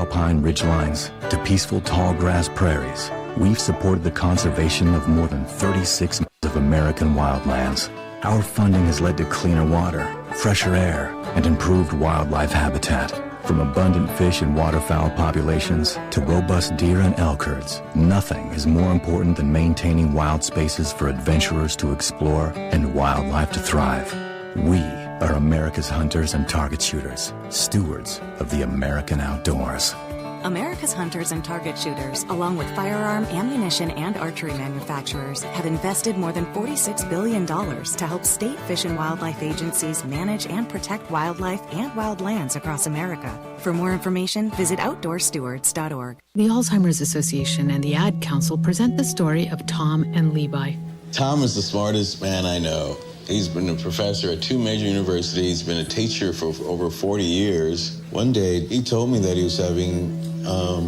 alpine ridgelines to peaceful tall grass prairies, we've supported the conservation of more than 36 miles of American wildlands. Our funding has led to cleaner water, fresher air, and improved wildlife habitat. From abundant fish and waterfowl populations to robust deer and elk herds, nothing is more important than maintaining wild spaces for adventurers to explore and wildlife to thrive. We are America's hunters and target shooters, stewards of the American outdoors. America's hunters and target shooters, along with firearm, ammunition, and archery manufacturers, have invested more than $46 billion to help state fish and wildlife agencies manage and protect wildlife and wildlands across America. For more information, visit outdoorstewards.org. The Alzheimer's Association and the Ad Council present the story of Tom and Levi. Tom is the smartest man I know. He's been a professor at 2 major universities, been a teacher for over 40 years. One day, he told me that he was having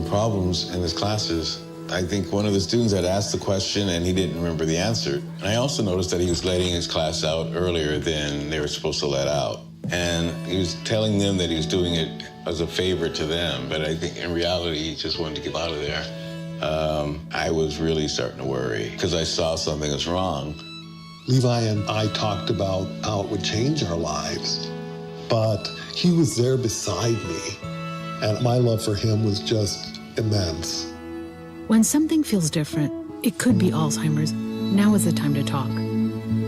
problems in his classes. I think one of the students had asked the question and he didn't remember the answer. And I also noticed that he was letting his class out earlier than they were supposed to let out. And he was telling them that he was doing it as a favor to them, but I think in reality, he just wanted to get out of there. I was really starting to worry because I saw something was wrong. Levi and I talked about how it would change our lives, but he was there beside me, and my love for him was just immense. When something feels different, it could be Alzheimer's. Now is the time to talk.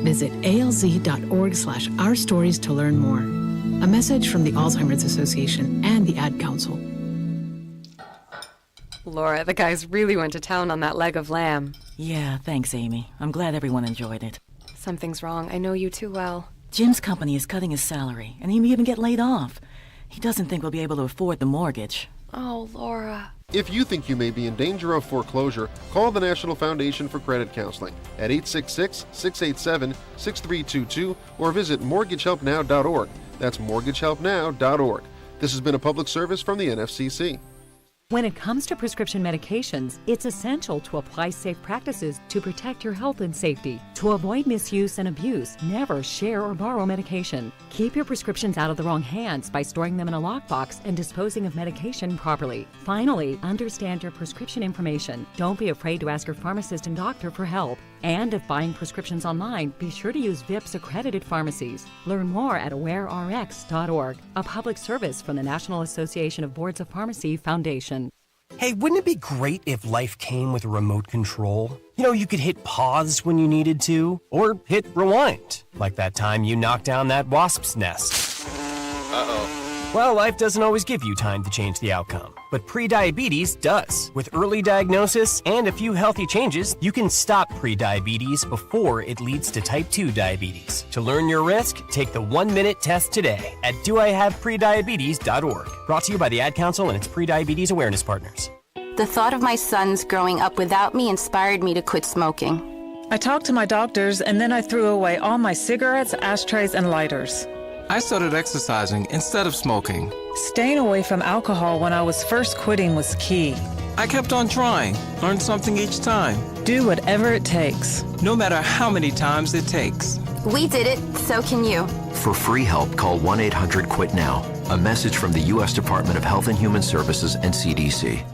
Visit alz.org/ourstories to learn more. A message from the Alzheimer's Association and the Ad Council. Laura, the guys really went to town on that leg of lamb. Yeah, thanks, Amy. I'm glad everyone enjoyed it. Something's wrong. I know you too well. Jim's company is cutting his salary, and he may even get laid off. He doesn't think we'll be able to afford the mortgage. Oh, Laura. If you think you may be in danger of foreclosure, call the National Foundation for Credit Counseling at 866-687-6322 or visit mortgagehelpnow.org. That's mortgagehelpnow.org. This has been a public service from the NFCC. When it comes to prescription medications, it's essential to apply safe practices to protect your health and safety. To avoid misuse and abuse, never share or borrow medication. Keep your prescriptions out of the wrong hands by storing them in a lockbox and disposing of medication properly. Finally, understand your prescription information. Don't be afraid to ask your pharmacist and doctor for help. And if buying prescriptions online, be sure to use VIPS accredited pharmacies. Learn more at awarerx.org, a public service from the National Association of Boards of Pharmacy Foundation. Hey, wouldn't it be great if life came with a remote control? You know, you could hit pause when you needed to, or hit rewind, like that time you knocked down that wasp's nest. Uh-oh. Well, life doesn't always give you time to change the outcome, but prediabetes does. With early diagnosis and a few healthy changes, you can stop prediabetes before it leads to type 2 diabetes. To learn your risk, take the 1-minute test today at doihaveprediabetes.org. Brought to you by the Ad Council and its prediabetes awareness partners. The thought of my sons growing up without me inspired me to quit smoking. I talked to my doctors and then I threw away all my cigarettes, ashtrays, and lighters. I started exercising instead of smoking. Staying away from alcohol when I was first quitting was key. I kept on trying, learned something each time. Do whatever it takes. No matter how many times it takes. We did it, so can you. For free help, call 1-800-QUIT-NOW. A message from the U.S. Department of Health and Human Services and CDC.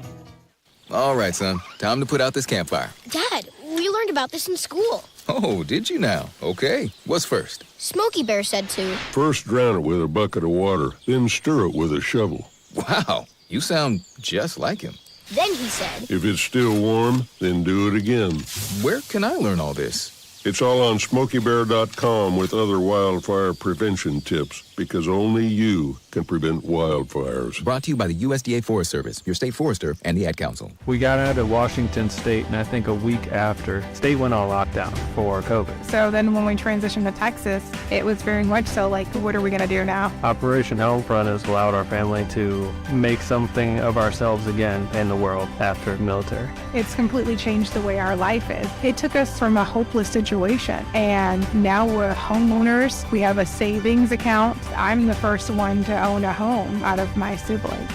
All right, son. Time to put out this campfire. Dad, we learned about this in school. Oh, did you now? Okay. What's first? Smokey Bear said to. First drown it with a bucket of water, then stir it with a shovel. Wow, you sound just like him. Then he said. If it's still warm, then do it again. Where can I learn all this? It's all on SmokeyBear.com with other wildfire prevention tips, because only you can prevent wildfires. Brought to you by the USDA Forest Service, your state forester, and the Ad Council. We got out of Washington State, and I think a week after, state went on lockdown for COVID. So then when we transitioned to Texas, it was very much so like, what are we going to do now? Operation Homefront has allowed our family to make something of ourselves again in the world after the military. It's completely changed the way our life is. It took us from a hopeless situation, and now we're homeowners. We have a savings account. I'm the first one to own a home out of my siblings.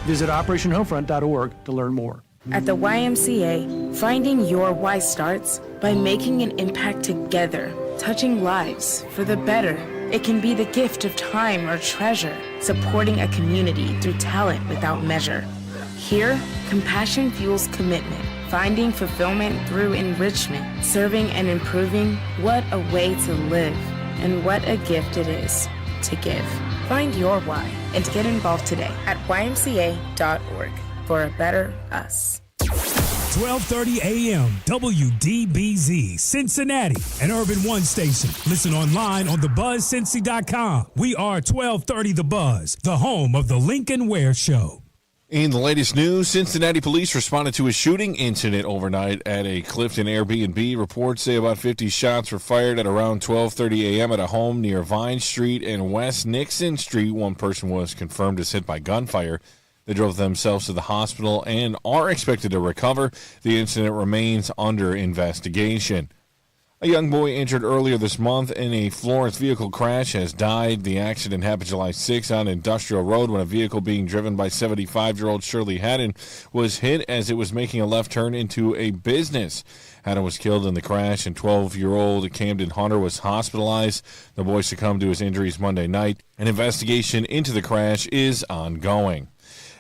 Visit OperationHomefront.org to learn more. At the YMCA, finding your why starts by making an impact together, touching lives for the better. It can be the gift of time or treasure, supporting a community through talent without measure. Here, compassion fuels commitment, finding fulfillment through enrichment, serving and improving. What a way to live, and what a gift it is to give. Find your why and get involved today at ymca.org for a better us. 1230 AM, WDBZ, Cincinnati, an Urban One station. Listen online on thebuzzcincy.com. We are 1230 The Buzz, the home of the Lincoln Ware Show. In the latest news, Cincinnati police responded to a shooting incident overnight at a Clifton Airbnb. Reports say about 50 shots were fired at around 12:30 a.m. at a home near Vine Street and West Nixon Street. One person was confirmed as hit by gunfire. They drove themselves to the hospital and are expected to recover. The incident remains under investigation. A young boy injured earlier this month in a Florence vehicle crash has died. The accident happened July 6 on Industrial Road when a vehicle being driven by 75-year-old Shirley Haddon was hit as it was making a left turn into a business. Haddon was killed in the crash, and 12-year-old Camden Hunter was hospitalized. The boy succumbed to his injuries Monday night. An investigation into the crash is ongoing.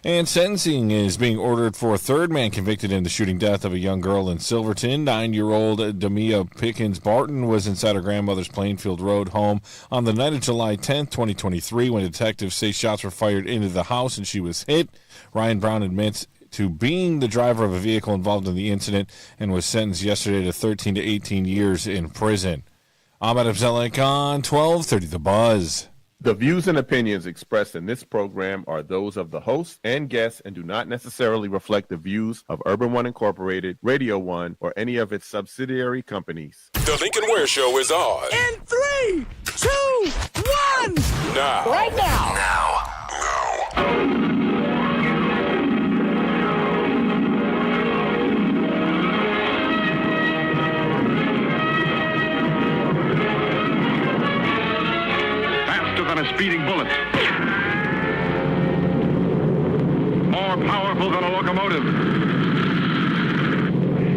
And sentencing is being ordered for a third man convicted in the shooting death of a young girl in Silverton. 9-year-old Damia Pickens Barton was inside her grandmother's Plainfield Road home on the night of July 10th, 2023, when detectives say shots were fired into the house and she was hit. Ryan Brown admits to being the driver of a vehicle involved in the incident and was sentenced yesterday to 13 to 18 years in prison. Ahmed Abzelik on 1230 The Buzz. The views and opinions expressed in this program are those of the host and guests and do not necessarily reflect the views of Urban One Incorporated, Radio One, or any of its subsidiary companies. The Lincoln Ware Show is on. In 3, 2, 1. Now. Right now. Than a speeding bullet. More powerful than a locomotive.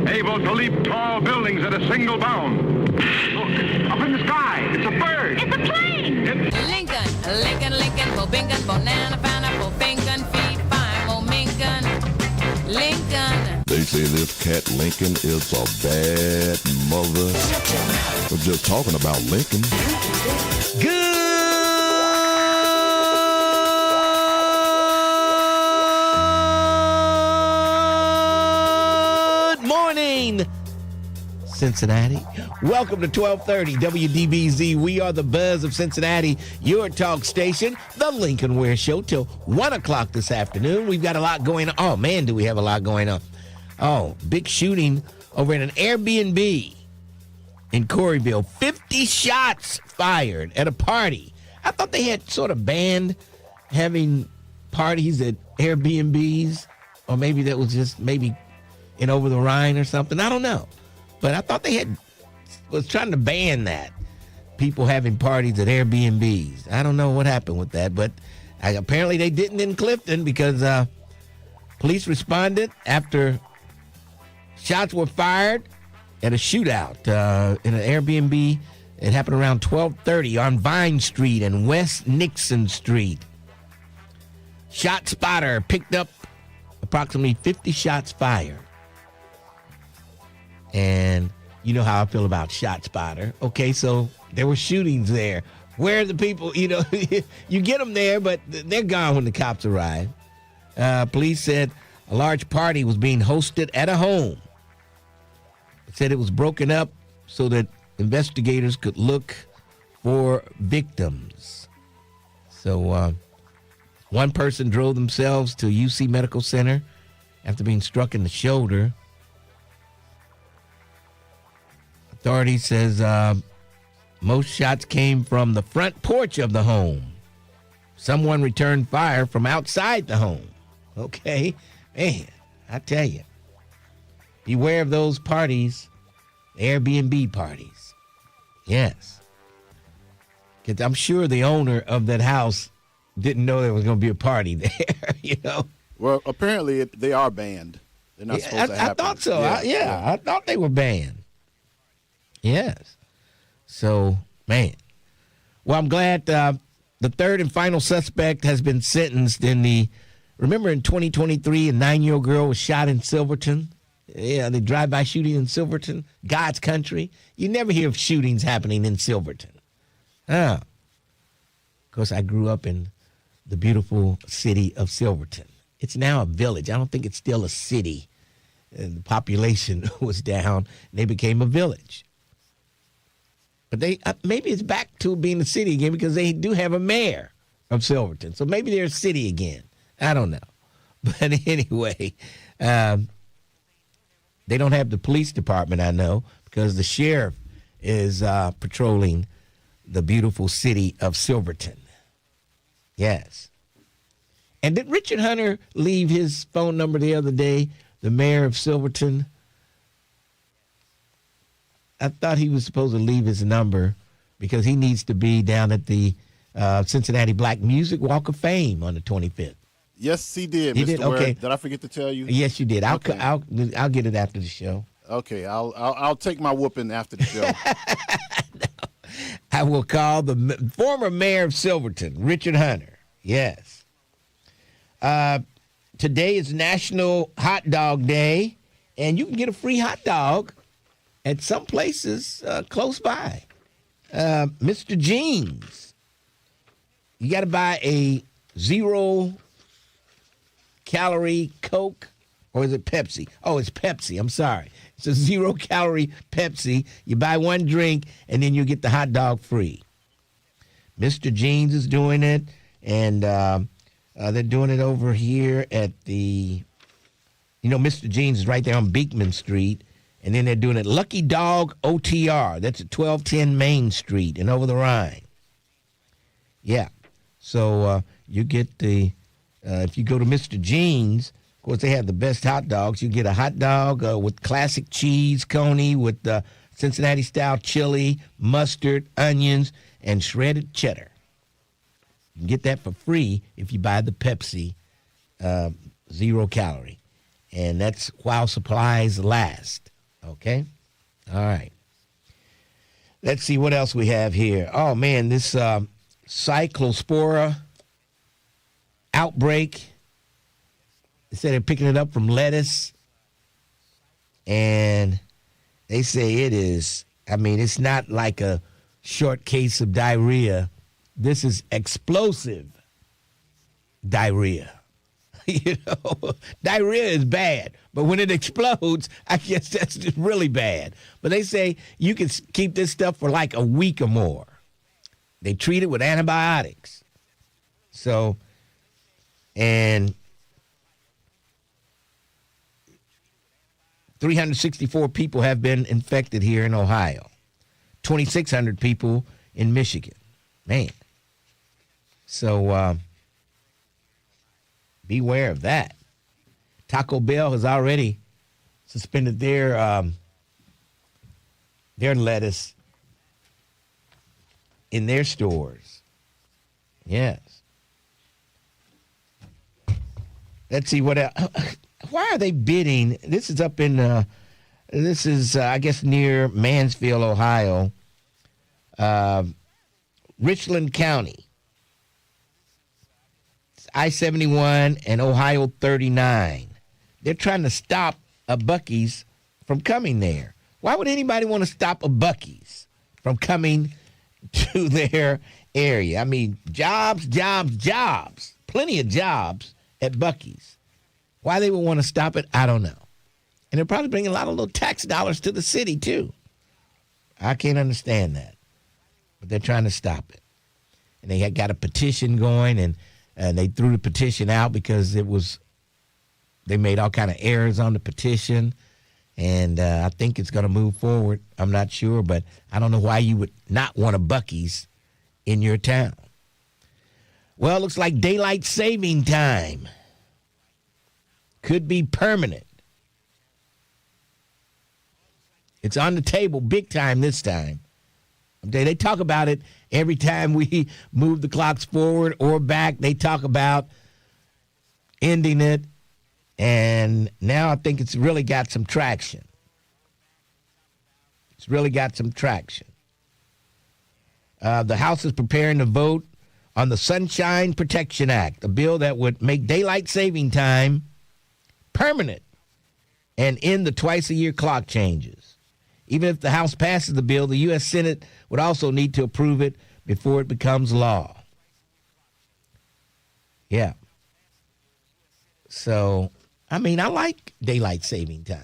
Able to leap tall buildings at a single bound. Look, up in the sky. It's a bird. It's a plane. Lincoln, Lincoln, Lincoln, Bobingan, Bonana, pineapple, Bingan, feed, fine, Momingan, Lincoln. They say this cat Lincoln is a bad mother. We're just talking about Lincoln. Good morning, Cincinnati. Welcome to 1230 WDBZ. We are the Buzz of Cincinnati, your talk station, the Lincoln Ware Show, till 1 o'clock this afternoon. We've got a lot going on. Oh, man, do we have a lot going on. Oh, big shooting over in an Airbnb in Corryville. 50 shots fired at a party. I thought they had sort of banned having parties at Airbnbs, or maybe that was just maybe in Over the Rhine or something. I don't know. But I thought they was trying to ban that. People having parties at Airbnbs. I don't know what happened with that, but apparently they didn't in Clifton because police responded after shots were fired at a shootout in an Airbnb. It happened around 12:30 on Vine Street and West Nixon Street. Shot spotter picked up approximately 50 shots fired. And you know how I feel about shot spotter. Okay, so there were shootings there. Where are the people? You know, you get them there, but they're gone when the cops arrive. Police said a large party was being hosted at a home. It said it was broken up so that investigators could look for victims. So one person drove themselves to UC Medical Center after being struck in the shoulder. Authority says most shots came from the front porch of the home. Someone returned fire from outside the home. Okay, man, I tell you. Beware of those parties, Airbnb parties. Yes. Because I'm sure the owner of that house didn't know there was going to be a party there, you know. Well, apparently they are banned. They're not supposed to happen. I thought so. I thought they were banned. Yes. So, man. Well, I'm glad the third and final suspect has been sentenced in the Remember in 2023, a 9-year-old girl was shot in Silverton? Yeah, the drive-by shooting in Silverton, God's country. You never hear of shootings happening in Silverton. Of course, I grew up in the beautiful city of Silverton. It's now a village. I don't think it's still a city. And the population was down, and they became a village. But they maybe it's back to being a city again because they do have a mayor of Silverton. So maybe they're a city again. I don't know. But anyway, they don't have the police department, I know, because the sheriff is patrolling the beautiful city of Silverton. Yes. And did Richard Hunter leave his phone number the other day, the mayor of Silverton? I thought he was supposed to leave his number because he needs to be down at the Cincinnati Black Music Walk of Fame on the 25th. Yes, he did. He Mr. did? Ware. Okay. Did I forget to tell you? Yes, you did. Okay. I'll get it after the show. Okay, I'll take my whooping after the show. I will call the former mayor of Silverton, Richard Hunter. Yes. Today is National Hot Dog Day, and you can get a free hot dog at some places close by. Mr. Jeans, you got to buy a 0-calorie Coke, or is it Pepsi? Oh, it's Pepsi. I'm sorry. It's a 0-calorie Pepsi. You buy one drink, and then you get the hot dog free. Mr. Jeans is doing it, and they're doing it over here at the, Mr. Jeans is right there on Beekman Street, and then they're doing it Lucky Dog OTR. That's at 1210 Main Street and Over the Rhine. Yeah. So you get the, if you go to Mr. Jeans, of course, they have the best hot dogs. You get a hot dog with classic cheese, coney, with Cincinnati-style chili, mustard, onions, and shredded cheddar. You can get that for free if you buy the Pepsi 0-calorie. And that's while supplies last. Okay? All right. Let's see what else we have here. Oh, man, this cyclospora outbreak. They said they're picking it up from lettuce. And they say it is, it's not like a short case of diarrhea. This is explosive diarrhea. Diarrhea is bad, but when it explodes, I guess that's just really bad. But they say you can keep this stuff for like a week or more. They treat it with antibiotics. So, and 364 people have been infected here in Ohio. 2,600 people in Michigan. Man. So, beware of that. Taco Bell has already suspended their lettuce in their stores. Yes. Let's see what else. Why are they bidding? This is up in, I guess, near Mansfield, Ohio. Richland County. I-71 and Ohio 39. They're trying to stop a Buc-ee's from coming there. Why would anybody want to stop a Buc-ee's from coming to their area? Jobs. Plenty of jobs at Buc-ee's. Why they would want to stop it, I don't know. And they're probably bringing a lot of little tax dollars to the city, too. I can't understand that. But they're trying to stop it. And they had got a petition going, and they threw the petition out because they made all kind of errors on the petition. And I think it's going to move forward. I'm not sure, but I don't know why you would not want a Buc-ee's in your town. Well, it looks like daylight saving time could be permanent. It's on the table big time this time. They talk about it every time we move the clocks forward or back. They talk about ending it. And now I think it's really got some traction. The House is preparing to vote on the Sunshine Protection Act, a bill that would make daylight saving time permanent and end the twice-a-year clock changes. Even if the House passes the bill, the U.S. Senate would also need to approve it before it becomes law. Yeah. So, I mean, I like daylight saving time.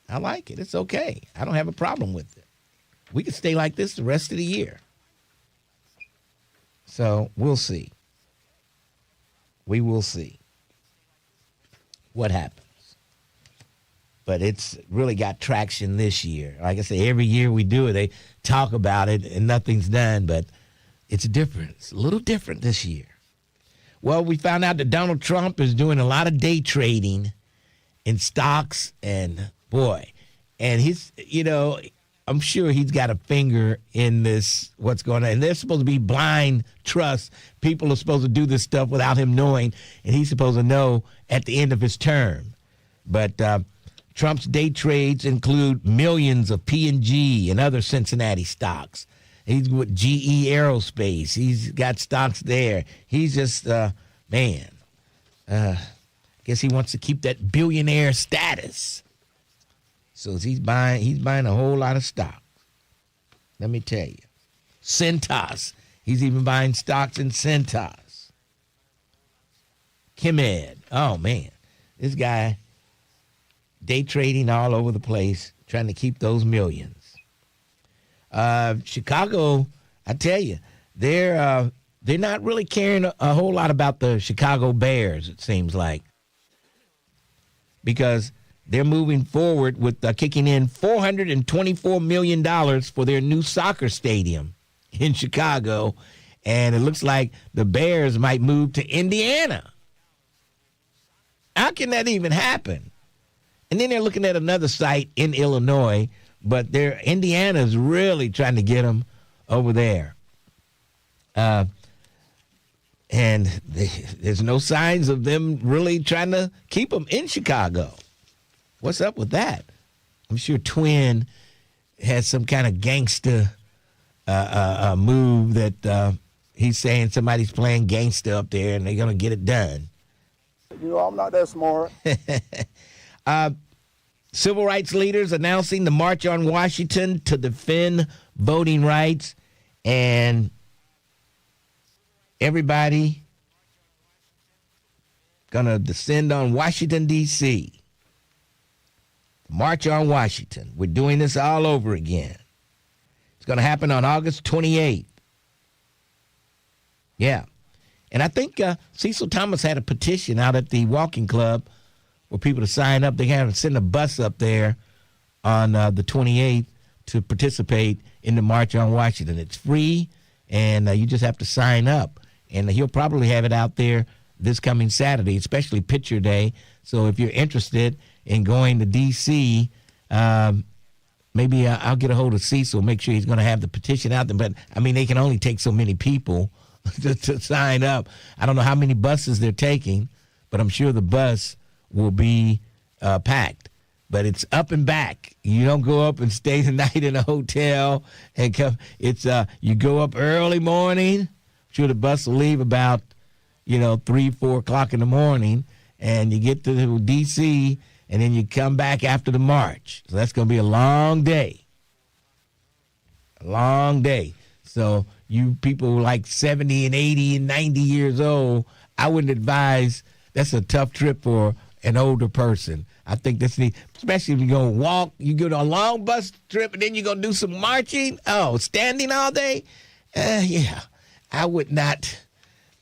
I like it. It's okay. I don't have a problem with it. We could stay like this the rest of the year. So we'll see. We will see what happens. But it's really got traction this year. Like I say, every year we do it, they talk about it and nothing's done, but it's different. It's a little different this year. Well, we found out that Donald Trump is doing a lot of day trading in stocks, and boy, and he's, I'm sure he's got a finger in this, what's going on. And they're supposed to be blind trust. People are supposed to do this stuff without him knowing, and he's supposed to know at the end of his term. But Trump's day trades include millions of P&G and other Cincinnati stocks. He's with GE Aerospace. He's got stocks there. He's just, man, guess he wants to keep that billionaire status. So he's buying a whole lot of stocks. Let me tell you. Cintas. He's even buying stocks in Cintas. Chemed. Oh, man. This guy day trading all over the place, trying to keep those millions. Chicago, I tell you, they're not really caring a whole lot about the Chicago Bears, it seems like. Because they're moving forward with kicking in $424 million for their new soccer stadium in Chicago. And it looks like the Bears might move to Indiana. How can that even happen? And then they're looking at another site in Illinois, but Indiana's really trying to get them over there. And there's no signs of them really trying to keep them in Chicago. What's up with that? I'm sure Twin has some kind of gangster move that he's saying somebody's playing gangster up there and they're going to get it done. I'm not that smart. Civil rights leaders announcing the March on Washington to defend voting rights, and everybody going to descend on Washington, D.C. March on Washington. We're doing this all over again. It's going to happen on August 28th. Yeah. And I think Cecil Thomas had a petition out at the walking club for people to sign up. They have to send a bus up there on the 28th to participate in the March on Washington. It's free, and you just have to sign up. And he'll probably have it out there this coming Saturday, especially Picture Day. So if you're interested in going to D.C., maybe I'll get a hold of Cecil, make sure he's going to have the petition out there. But, I mean, they can only take so many people to sign up. I don't know how many buses they're taking, but I'm sure the bus will be packed. But it's up and back. You don't go up and stay the night in a hotel and come. It's you go up early morning. I'm sure the bus will leave about 3-4 o'clock in the morning, and you get to D.C., and then you come back after the march. So that's going to be a long day. A long day. So you people like 70 and 80 and 90 years old, I wouldn't advise. That's a tough trip for an older person. I think that's especially if you're going to walk, you go to a long bus trip, and then you're going to do some marching. Oh, standing all day? Yeah. I would not.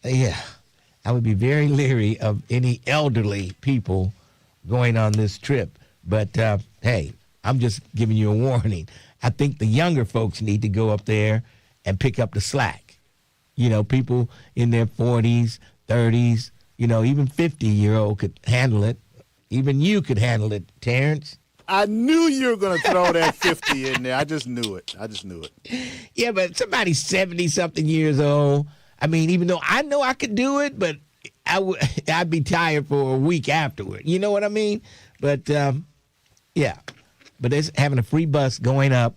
I would be very leery of any elderly people going on this trip. But, hey, I'm just giving you a warning. I think the younger folks need to go up there and pick up the slack. People in their 40s, 30s, even 50-year-old could handle it. Even you could handle it, Terrence. I knew you were going to throw that 50 in there. I just knew it. Yeah, but somebody's 70-something years old. I mean, even though I know I could do it, but I'd be tired for a week afterward. You know what I mean? But, yeah. But there's having a free bus going up.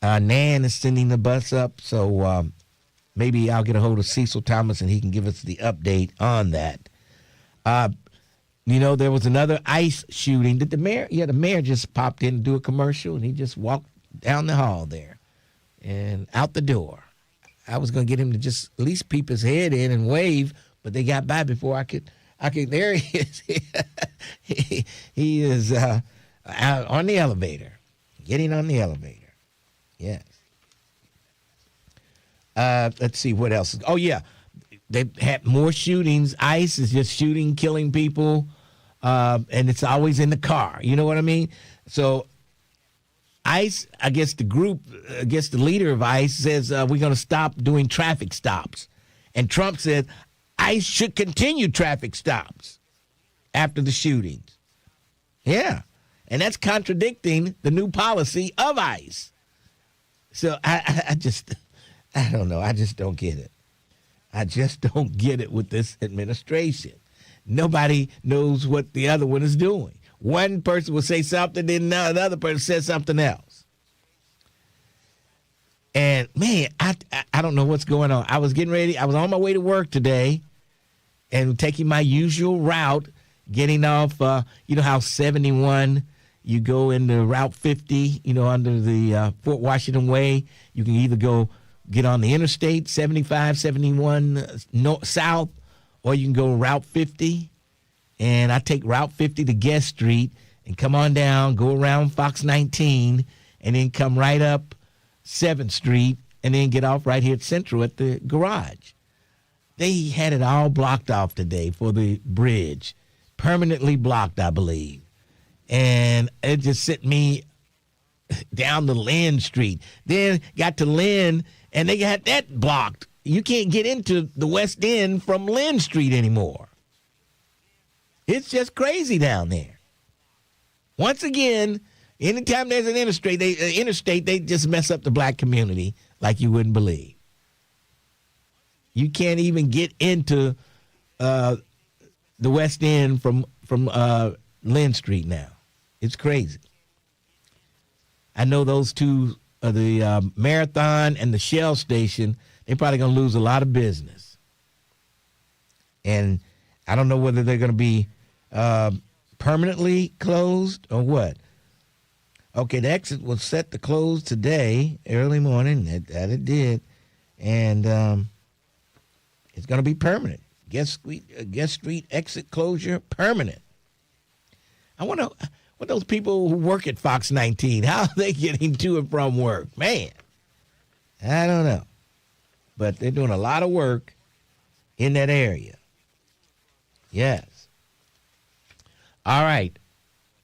Nan is sending the bus up. So, maybe I'll get a hold of Cecil Thomas and he can give us the update on that. There was another ICE shooting. Did the mayor? Yeah, the mayor just popped in to do a commercial, and he just walked down the hall there and out the door. I was going to get him to just at least peep his head in and wave, but they got by before I could. There he is. he is out on the elevator, getting on the elevator. Yes. Let's see what else. Oh, yeah. They've had more shootings. ICE is just shooting, killing people, and it's always in the car. You know what I mean? So ICE, I guess the leader of ICE says we're going to stop doing traffic stops. And Trump said ICE should continue traffic stops after the shootings. Yeah. And that's contradicting the new policy of ICE. So I don't know. I just don't get it. I just don't get it with this administration. Nobody knows what the other one is doing. One person will say something, then another person says something else. And, man, I don't know what's going on. I was getting ready. I was on my way to work today and taking my usual route, getting off, how 71, you go into Route 50, under the Fort Washington Way. You can either get on the interstate, 75, 71 south, or you can go Route 50. And I take Route 50 to Guest Street and come on down, go around Fox 19, and then come right up 7th Street, and then get off right here at Central at the garage. They had it all blocked off today for the bridge, permanently blocked, I believe. And it just sent me down to Lynn Street. Then got to Lynn, and they got that blocked. You can't get into the West End from Lynn Street anymore. It's just crazy down there. Once again, anytime there's an interstate, they just mess up the black community like you wouldn't believe. You can't even get into the West End from Lynn Street now. It's crazy. I know those two, the Marathon and the Shell station, they're probably going to lose a lot of business. And I don't know whether they're going to be permanently closed or what. Okay, the exit was set to close today, early morning. That it did. And it's going to be permanent. Guest Street exit closure, permanent. I wonder what those people who work at Fox 19, how are they getting to and from work? Man, I don't know. But they're doing a lot of work in that area. Yes. All right.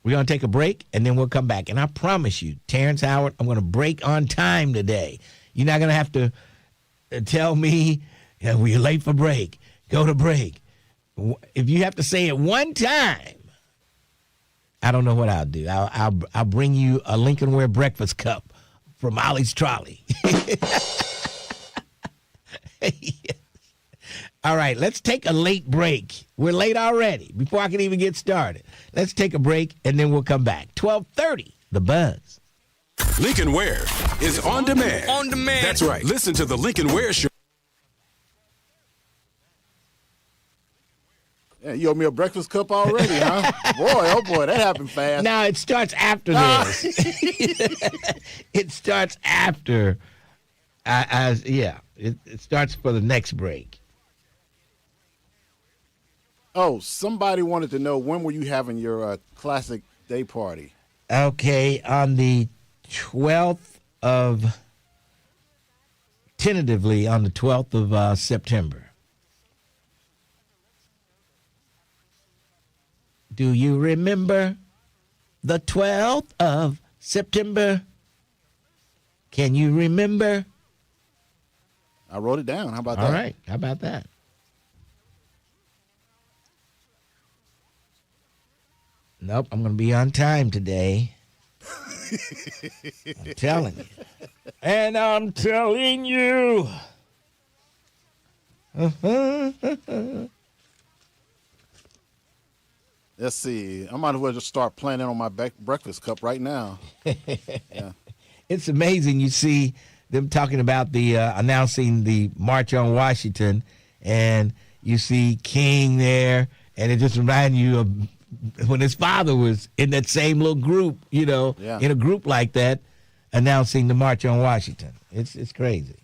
We're going to take a break, and then we'll come back. And I promise you, Terrence Howard, I'm going to break on time today. You're not going to have to tell me, we're late for break. Go to break. If you have to say it one time, I don't know what I'll do. I'll bring you a Lincoln Ware breakfast cup from Ollie's Trolley. Yes. All right, let's take a late break. We're late already, before I can even get started. Let's take a break, and then we'll come back. 12:30, The Buzz. Lincoln Ware is on demand. On demand. That's right. Listen to the Lincoln Ware Show. Yeah, you owe me a breakfast cup already, huh? Oh boy, that happened fast. No, it starts after this. It starts after. It starts for the next break. Oh, somebody wanted to know, when were you having your classic day party? Okay, on the 12th of, tentatively on the 12th of September. Do you remember the 12th of September? Can you remember? I wrote it down. How about that? All right. How about that? Nope. I'm going to be on time today. I'm telling you. And I'm telling you. Let's see. I might as well just start planning on my breakfast cup right now. Yeah. It's amazing. You see them talking about the announcing the March on Washington, and you see King there, and it just reminds you of when his father was in that same little group, in a group like that, announcing the March on Washington. It's crazy.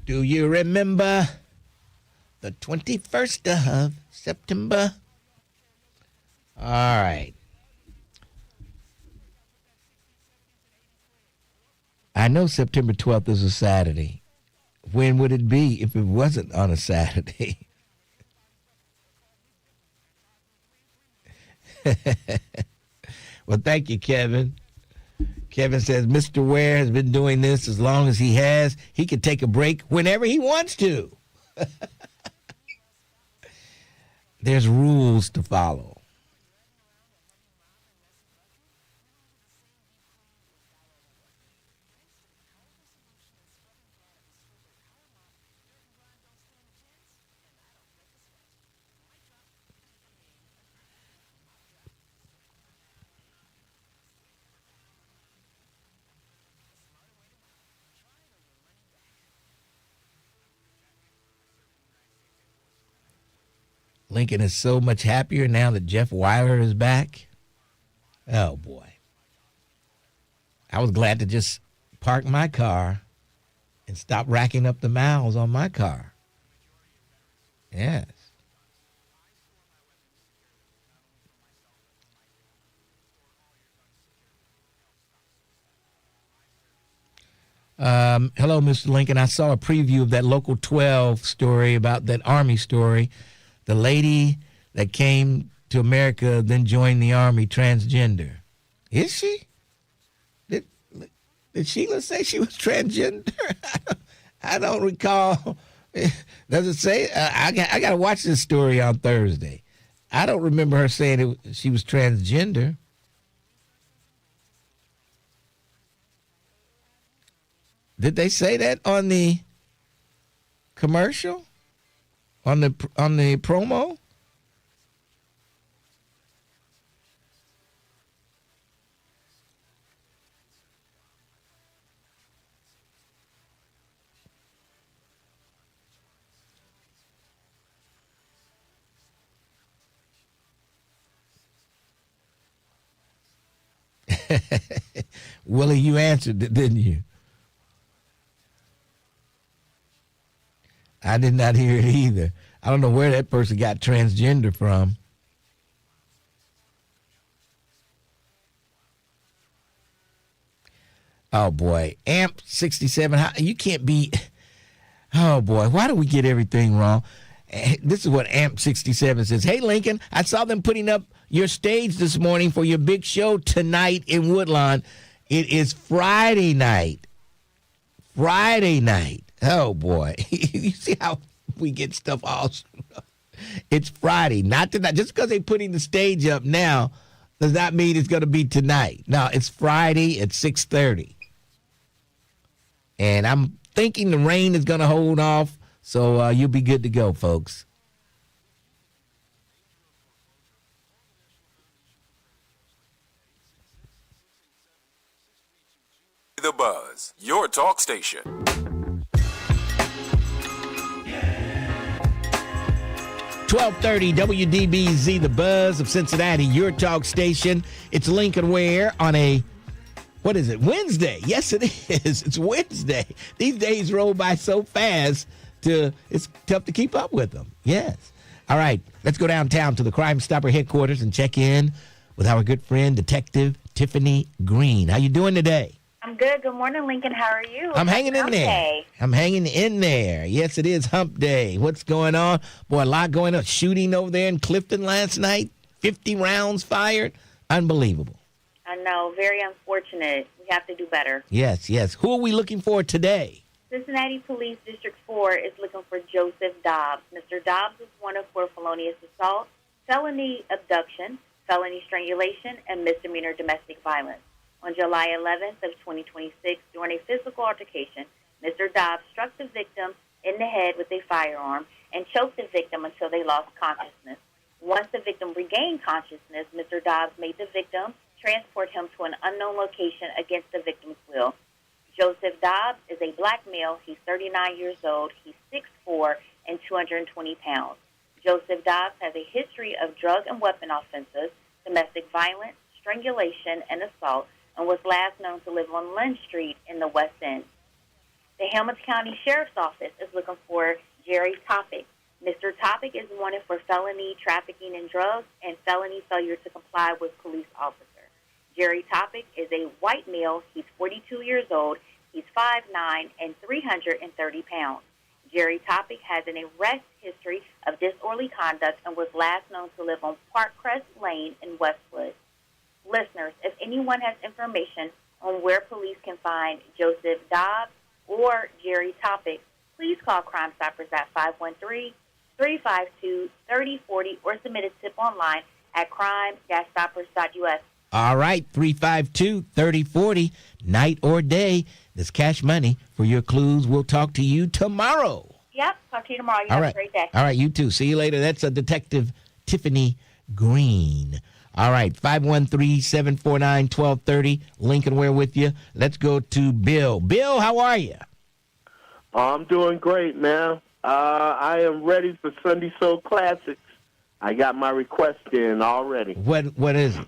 Do you remember the 21st of September? All right. I know September 12th is a Saturday. When would it be if it wasn't on a Saturday? Well, thank you, Kevin. Kevin says Mr. Ware has been doing this as long as he has. He can take a break whenever he wants to. There's rules to follow. Lincoln is so much happier now that Jeff Ware is back. Oh, boy. I was glad to just park my car and stop racking up the miles on my car. Yes. Hello, Mr. Lincoln. I saw a preview of that Local 12 story about that Army story. The lady that came to America, then joined the Army, transgender. Is she? Did Sheila say she was transgender? I don't recall. Does it say? I got to watch this story on Thursday. I don't remember her saying she was transgender. Did they say that on the commercial? On the promo? Willie, you answered it, didn't you? I did not hear it either. I don't know where that person got transgender from. Oh, boy. AMP 67. You can't be... Oh, boy. Why do we get everything wrong? This is what AMP 67 says. Hey, Lincoln, I saw them putting up your stage this morning for your big show tonight in Woodlawn. It is Friday night. Friday night. Oh, boy. You see how we get stuff all... It's Friday, not tonight. Just because they're putting the stage up now does not mean it's going to be tonight. No, it's Friday at 6:30. And I'm thinking the rain is going to hold off, so you'll be good to go, folks. The Buzz, your talk station. 1230 WDBZ, the Buzz of Cincinnati, your talk station. It's Lincoln Ware on a, what is it, Wednesday? Yes, it is. It's Wednesday. These days roll by so fast, it's tough to keep up with them. Yes. All right, let's go downtown to the Crime Stopper headquarters and check in with our good friend, Detective Tiffany Green. How you doing today? I'm good. Good morning, Lincoln. How are you? I'm hanging in there. I'm hanging in there. Yes, it is hump day. What's going on? Boy, a lot going on. Shooting over there in Clifton last night. 50 rounds fired. Unbelievable. I know. Very unfortunate. We have to do better. Yes, yes. Who are we looking for today? Cincinnati Police District 4 is looking for Joseph Dobbs. Mr. Dobbs is wanted for felonious assault, felony abduction, felony strangulation, and misdemeanor domestic violence. On July 11th of 2026, during a physical altercation, Mr. Dobbs struck the victim in the head with a firearm and choked the victim until they lost consciousness. Once the victim regained consciousness, Mr. Dobbs made the victim transport him to an unknown location against the victim's will. Joseph Dobbs is a black male. He's 39 years old. He's 6'4" and 220 pounds. Joseph Dobbs has a history of drug and weapon offenses, domestic violence, strangulation, and assault, and was last known to live on Lynn Street in the West End. The Hamilton County Sheriff's Office is looking for Jerry Topic. Mr. Topic is wanted for felony trafficking in drugs and felony failure to comply with police officer. Jerry Topic is a white male. He's 42 years old. He's 5'9" and 330 pounds. Jerry Topic has an arrest history of disorderly conduct and was last known to live on Parkcrest Lane in Westwood. Listeners, if anyone has information on where police can find Joseph Dobbs or Jerry Topic, please call Crime Stoppers at 513-352-3040 or submit a tip online at crime-stoppers.us. All right, 352-3040, night or day. There's cash money for your clues. We'll talk to you tomorrow. Yep, talk to you tomorrow. You have a great day. All right, you too. See you later. That's a Detective Tiffany Green. All right, 513-749-1230. Lincoln Ware with you. Let's go to Bill. Bill, how are you? I'm doing great, man. I am ready for Sunday Soul Classics. I got my request in already. What is it?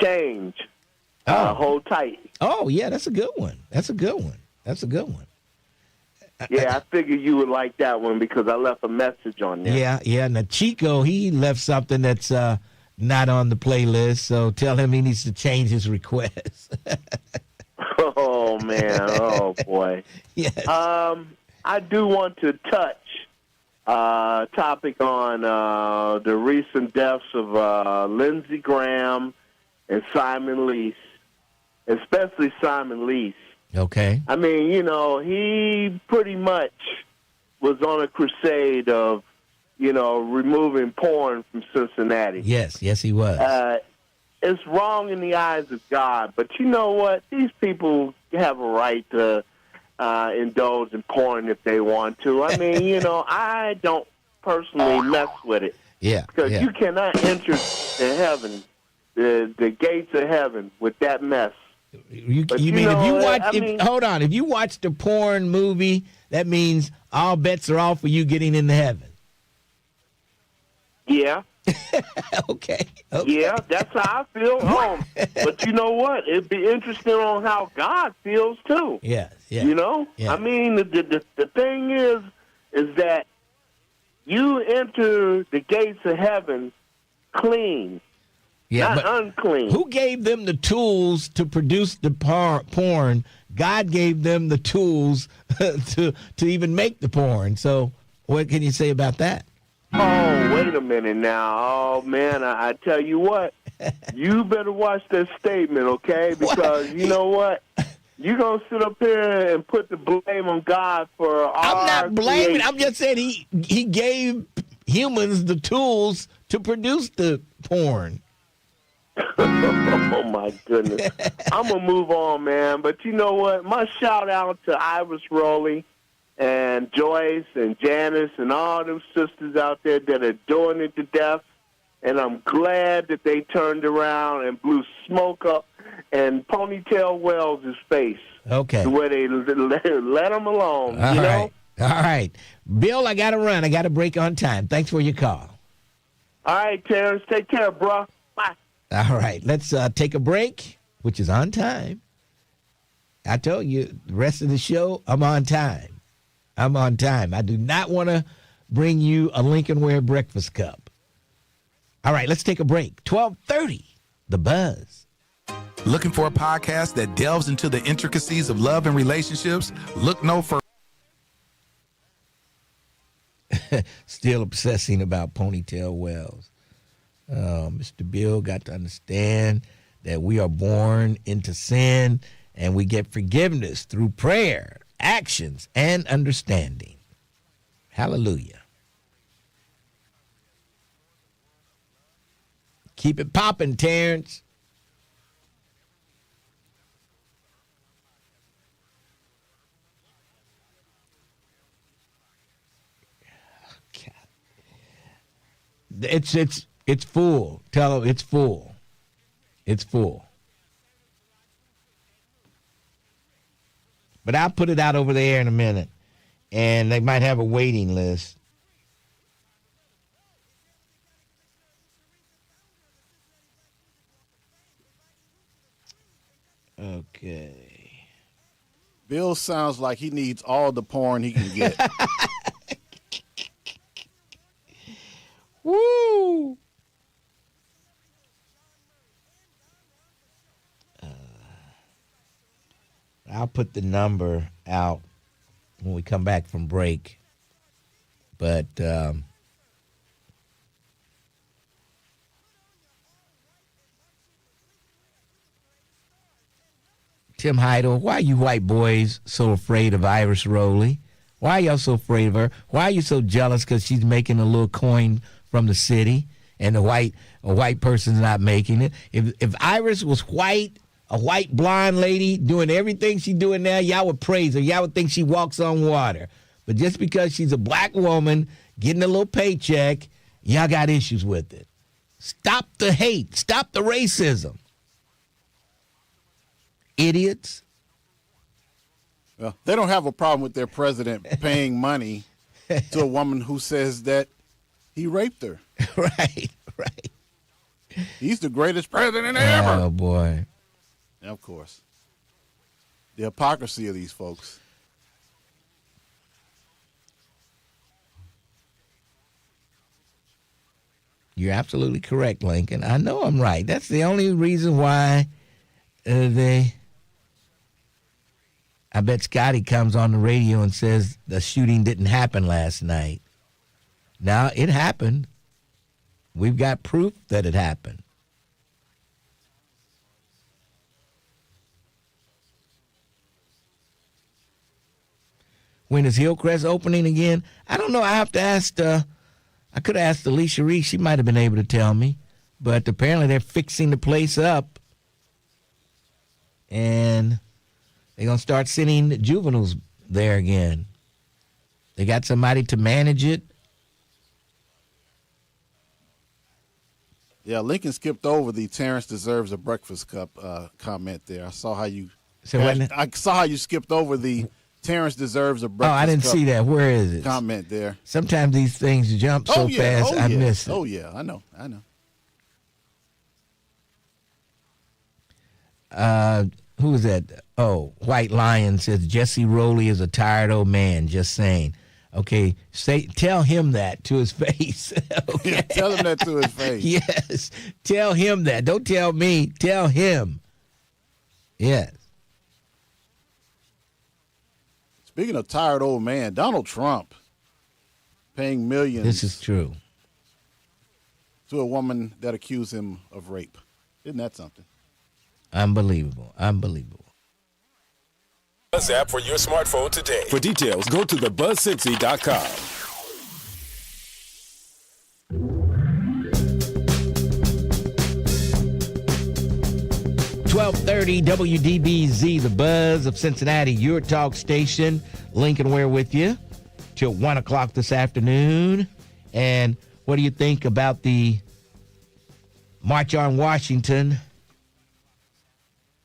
Change. Hold tight. Oh, yeah, that's a good one. That's a good one. Yeah, I figured you would like that one because I left a message on there. Yeah. Now, Chico, he left something that's not on the playlist, so tell him he needs to change his request. Oh, man. Oh, boy. Yes. I do want to touch topic on the recent deaths of Lindsey Graham and Simon Lease, especially Simon Lease. Okay. I mean, he pretty much was on a crusade of, removing porn from Cincinnati. Yes, he was. It's wrong in the eyes of God, but you know what? These people have a right to indulge in porn if they want to. I mean, I don't personally mess with it. Yeah. Because you cannot enter to heaven, the gates of heaven, with that mess. If you watch the porn movie, that means all bets are off for you getting into heaven. Yeah. Okay. Yeah, that's how I feel. But you know what? It'd be interesting on how God feels too. Yeah. I mean, the thing is that you enter the gates of heaven clean. Yeah, not unclean. Who gave them the tools to produce the porn? God gave them the tools to even make the porn. So what can you say about that? Oh, wait a minute now. Oh, man, I tell you what. You better watch that statement, okay? Because you know what? You're going to sit up here and put the blame on God for our I'm not blaming. creation. I'm just saying he gave humans the tools to produce the porn. Oh, my goodness. I'm going to move on, man. But you know what? My shout-out to Iris Rowley and Joyce and Janice and all them sisters out there that are doing it to death. And I'm glad that they turned around and blew smoke up and Ponytail Wells' face. Okay. The way they let him alone, All you right. know? All right. Bill, I got to run. I got to break on time. Thanks for your call. All right, Terrence. Take care, bro. Bye. All right. Let's take a break, which is on time. I told you, the rest of the show, I'm on time. I do not want to bring you a Lincoln Ware breakfast cup. All right, let's take a break. 12:30, The Buzz. Looking for a podcast that delves into the intricacies of love and relationships? Look no further. Still obsessing about Ponytail Wells. Mr. Bill got to understand that we are born into sin and we get forgiveness through prayer, actions, and understanding. Hallelujah. Keep it popping, Terrence. It's full. Tell them it's full. It's full. But I'll put it out over there in a minute. And they might have a waiting list. Okay. Bill sounds like he needs all the porn he can get. Woo! I'll put the number out when we come back from break. But Tim Heidel, why are you white boys so afraid of Iris Rowley? Why are y'all so afraid of her? Why are you so jealous because she's making a little coin from the city and a white person's not making it? If Iris was white, a white blonde lady doing everything she's doing now, y'all would praise her. Y'all would think she walks on water. But just because she's a black woman getting a little paycheck, y'all got issues with it. Stop the hate. Stop the racism. Idiots. Well, they don't have a problem with their president paying money to a woman who says that he raped her. Right. He's the greatest president ever. Oh, boy. Of course. The hypocrisy of these folks. You're absolutely correct, Lincoln. I know I'm right. That's the only reason why I bet Scotty comes on the radio and says the shooting didn't happen last night. Now, it happened. We've got proof that it happened. When is Hillcrest opening again? I don't know. I have to ask. I could have asked Alicia Reese. She might have been able to tell me. But apparently they're fixing the place up. And they're going to start sending juveniles there again. They got somebody to manage it. Yeah, Lincoln skipped over the Terrence deserves a breakfast cup comment there. I saw how you skipped over the Terrence deserves a breakfast cup. Oh, I didn't see that. Where is it? Comment there. Sometimes these things jump so fast, I miss it. Oh, yeah, I know. Who is that? Oh, White Lion says Jesse Rowley is a tired old man. Just saying. Okay, tell him that to his face. Okay? Yeah, tell him that to his face. Yes, tell him that. Don't tell me. Tell him. Yes. Speaking of tired old man, Donald Trump paying millions. This is true. To a woman that accused him of rape. Isn't that something? Unbelievable. Buzz app for your smartphone today. For details, go to thebuzzcincy.com. .30 WDBZ, the Buzz of Cincinnati, your talk station. Lincoln Ware with you till 1 o'clock this afternoon. And what do you think about the March on Washington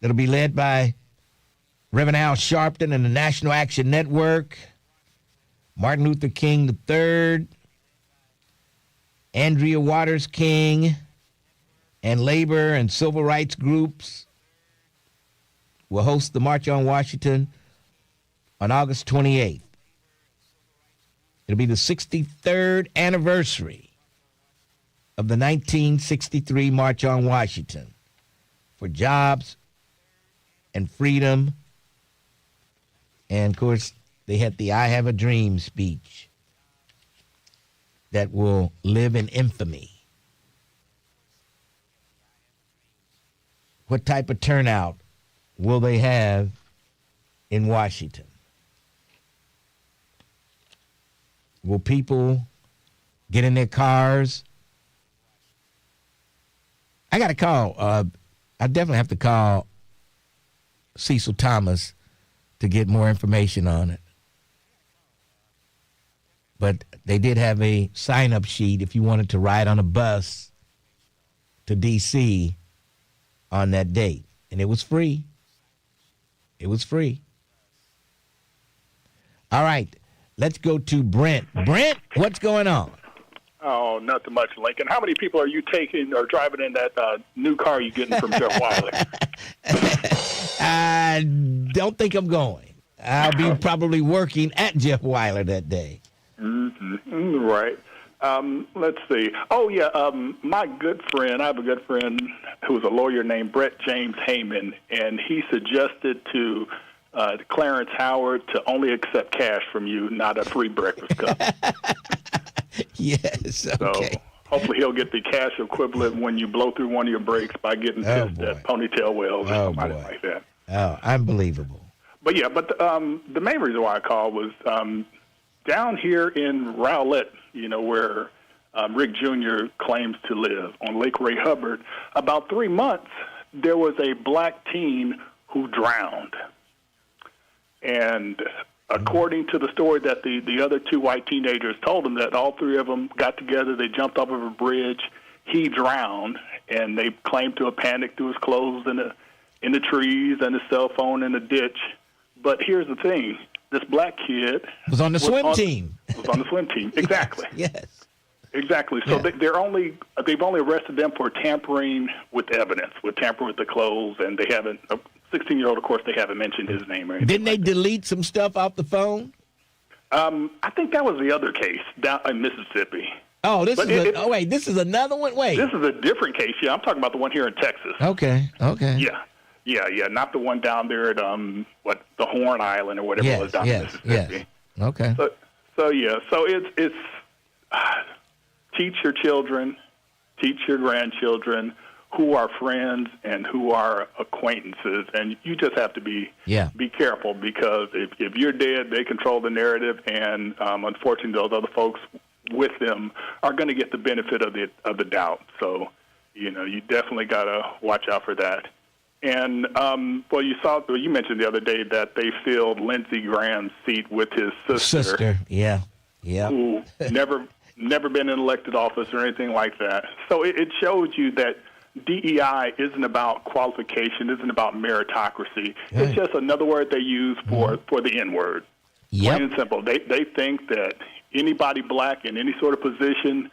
that'll be led by Reverend Al Sharpton and the National Action Network, Martin Luther King III, Andrea Waters King, and labor and civil rights groups will host the March on Washington on August 28th. It'll be the 63rd anniversary of the 1963 March on Washington for jobs and freedom. And, of course, they had the I Have a Dream speech that will live in infamy. What type of turnout will they have in Washington? Will people get in their cars I got to call. I definitely have to call Cecil Thomas to get more information on it. But they did have a sign-up sheet if you wanted to ride on a bus to D.C. on that date. And it was free. It was free. All right, let's go to Brent. Brent, what's going on? Oh, nothing much, Lincoln. How many people are you taking or driving in that new car you're getting from Jeff Wiley? I don't think I'm going. I'll be probably working at Jeff Wiley that day. Mm-hmm. Right. Let's see. Oh, yeah, my good friend, I have a good friend who's a lawyer named Brett James Heyman, and he suggested to Clarence Howard to only accept cash from you, not a free breakfast cup. Yes, okay. So hopefully he'll get the cash equivalent when you blow through one of your brakes by getting pissed at Ponytail Wells or somebody like that. Oh, unbelievable. But, yeah, the main reason why I called was down here in Rowlett, where Rick Jr. claims to live on Lake Ray Hubbard, about 3 months, there was a black teen who drowned. And according to the story that the other two white teenagers told him, that all three of them got together, they jumped off of a bridge, he drowned, and they claimed to have panicked through his clothes in the trees and his cell phone in the ditch. But here's the thing. This black kid was on the swim team. Was on the swim team, exactly. Yes, exactly. So yeah. they've only arrested them for tampering with evidence, tampering with the clothes, and they haven't. A 16-year-old, of course, they haven't mentioned his name or anything. Didn't they delete some stuff off the phone? I think that was the other case down in Mississippi. Oh, this is another one. Wait, this is a different case. Yeah, I'm talking about the one here in Texas. Okay. Yeah, not the one down there at the Horn Island or whatever it was down in Mississippi. Yes. Okay. So it's teach your children, teach your grandchildren who are friends and who are acquaintances, and you just have to be careful, because if you're dead, they control the narrative, and unfortunately, those other folks with them are going to get the benefit of the doubt. So you definitely got to watch out for that. And, you mentioned the other day that they filled Lindsey Graham's seat with his sister. Yeah. Who never been in elected office or anything like that. So it shows you that DEI isn't about qualification, isn't about meritocracy. Yeah. It's just another word they use for the N-word. Plain and simple. They think that anybody black in any sort of position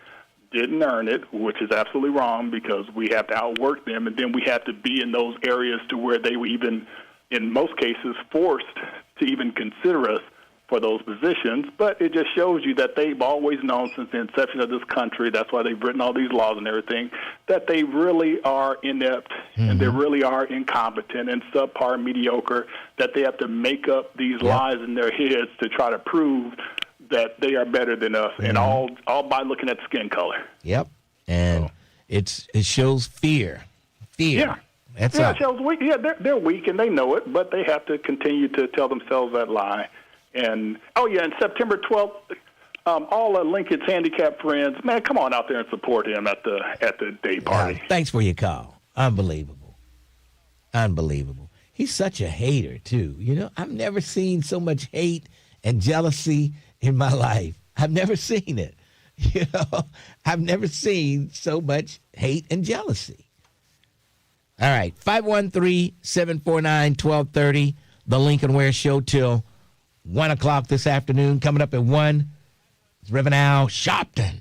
didn't earn it, which is absolutely wrong, because we have to outwork them, and then we have to be in those areas to where they were even, in most cases, forced to even consider us for those positions. But it just shows you that they've always known since the inception of this country, that's why they've written all these laws and everything, that they really are inept and they really are incompetent and subpar mediocre, that they have to make up these lies in their heads to try to prove that they are better than us, and all by looking at skin color. Yep, and it shows fear. Yeah, that's it shows weak. Yeah, they're weak and they know it, but they have to continue to tell themselves that lie. And and September 12th, all Lincoln's handicapped friends, man, come on out there and support him at the day party. Thanks for your call. Unbelievable. He's such a hater too. I've never seen so much hate and jealousy in my life. I've never seen it. I've never seen so much hate and jealousy. All right, 513-749-1230, the Lincoln Ware Show till 1 o'clock this afternoon. Coming up at 1, it's Reverend Al Sharpton.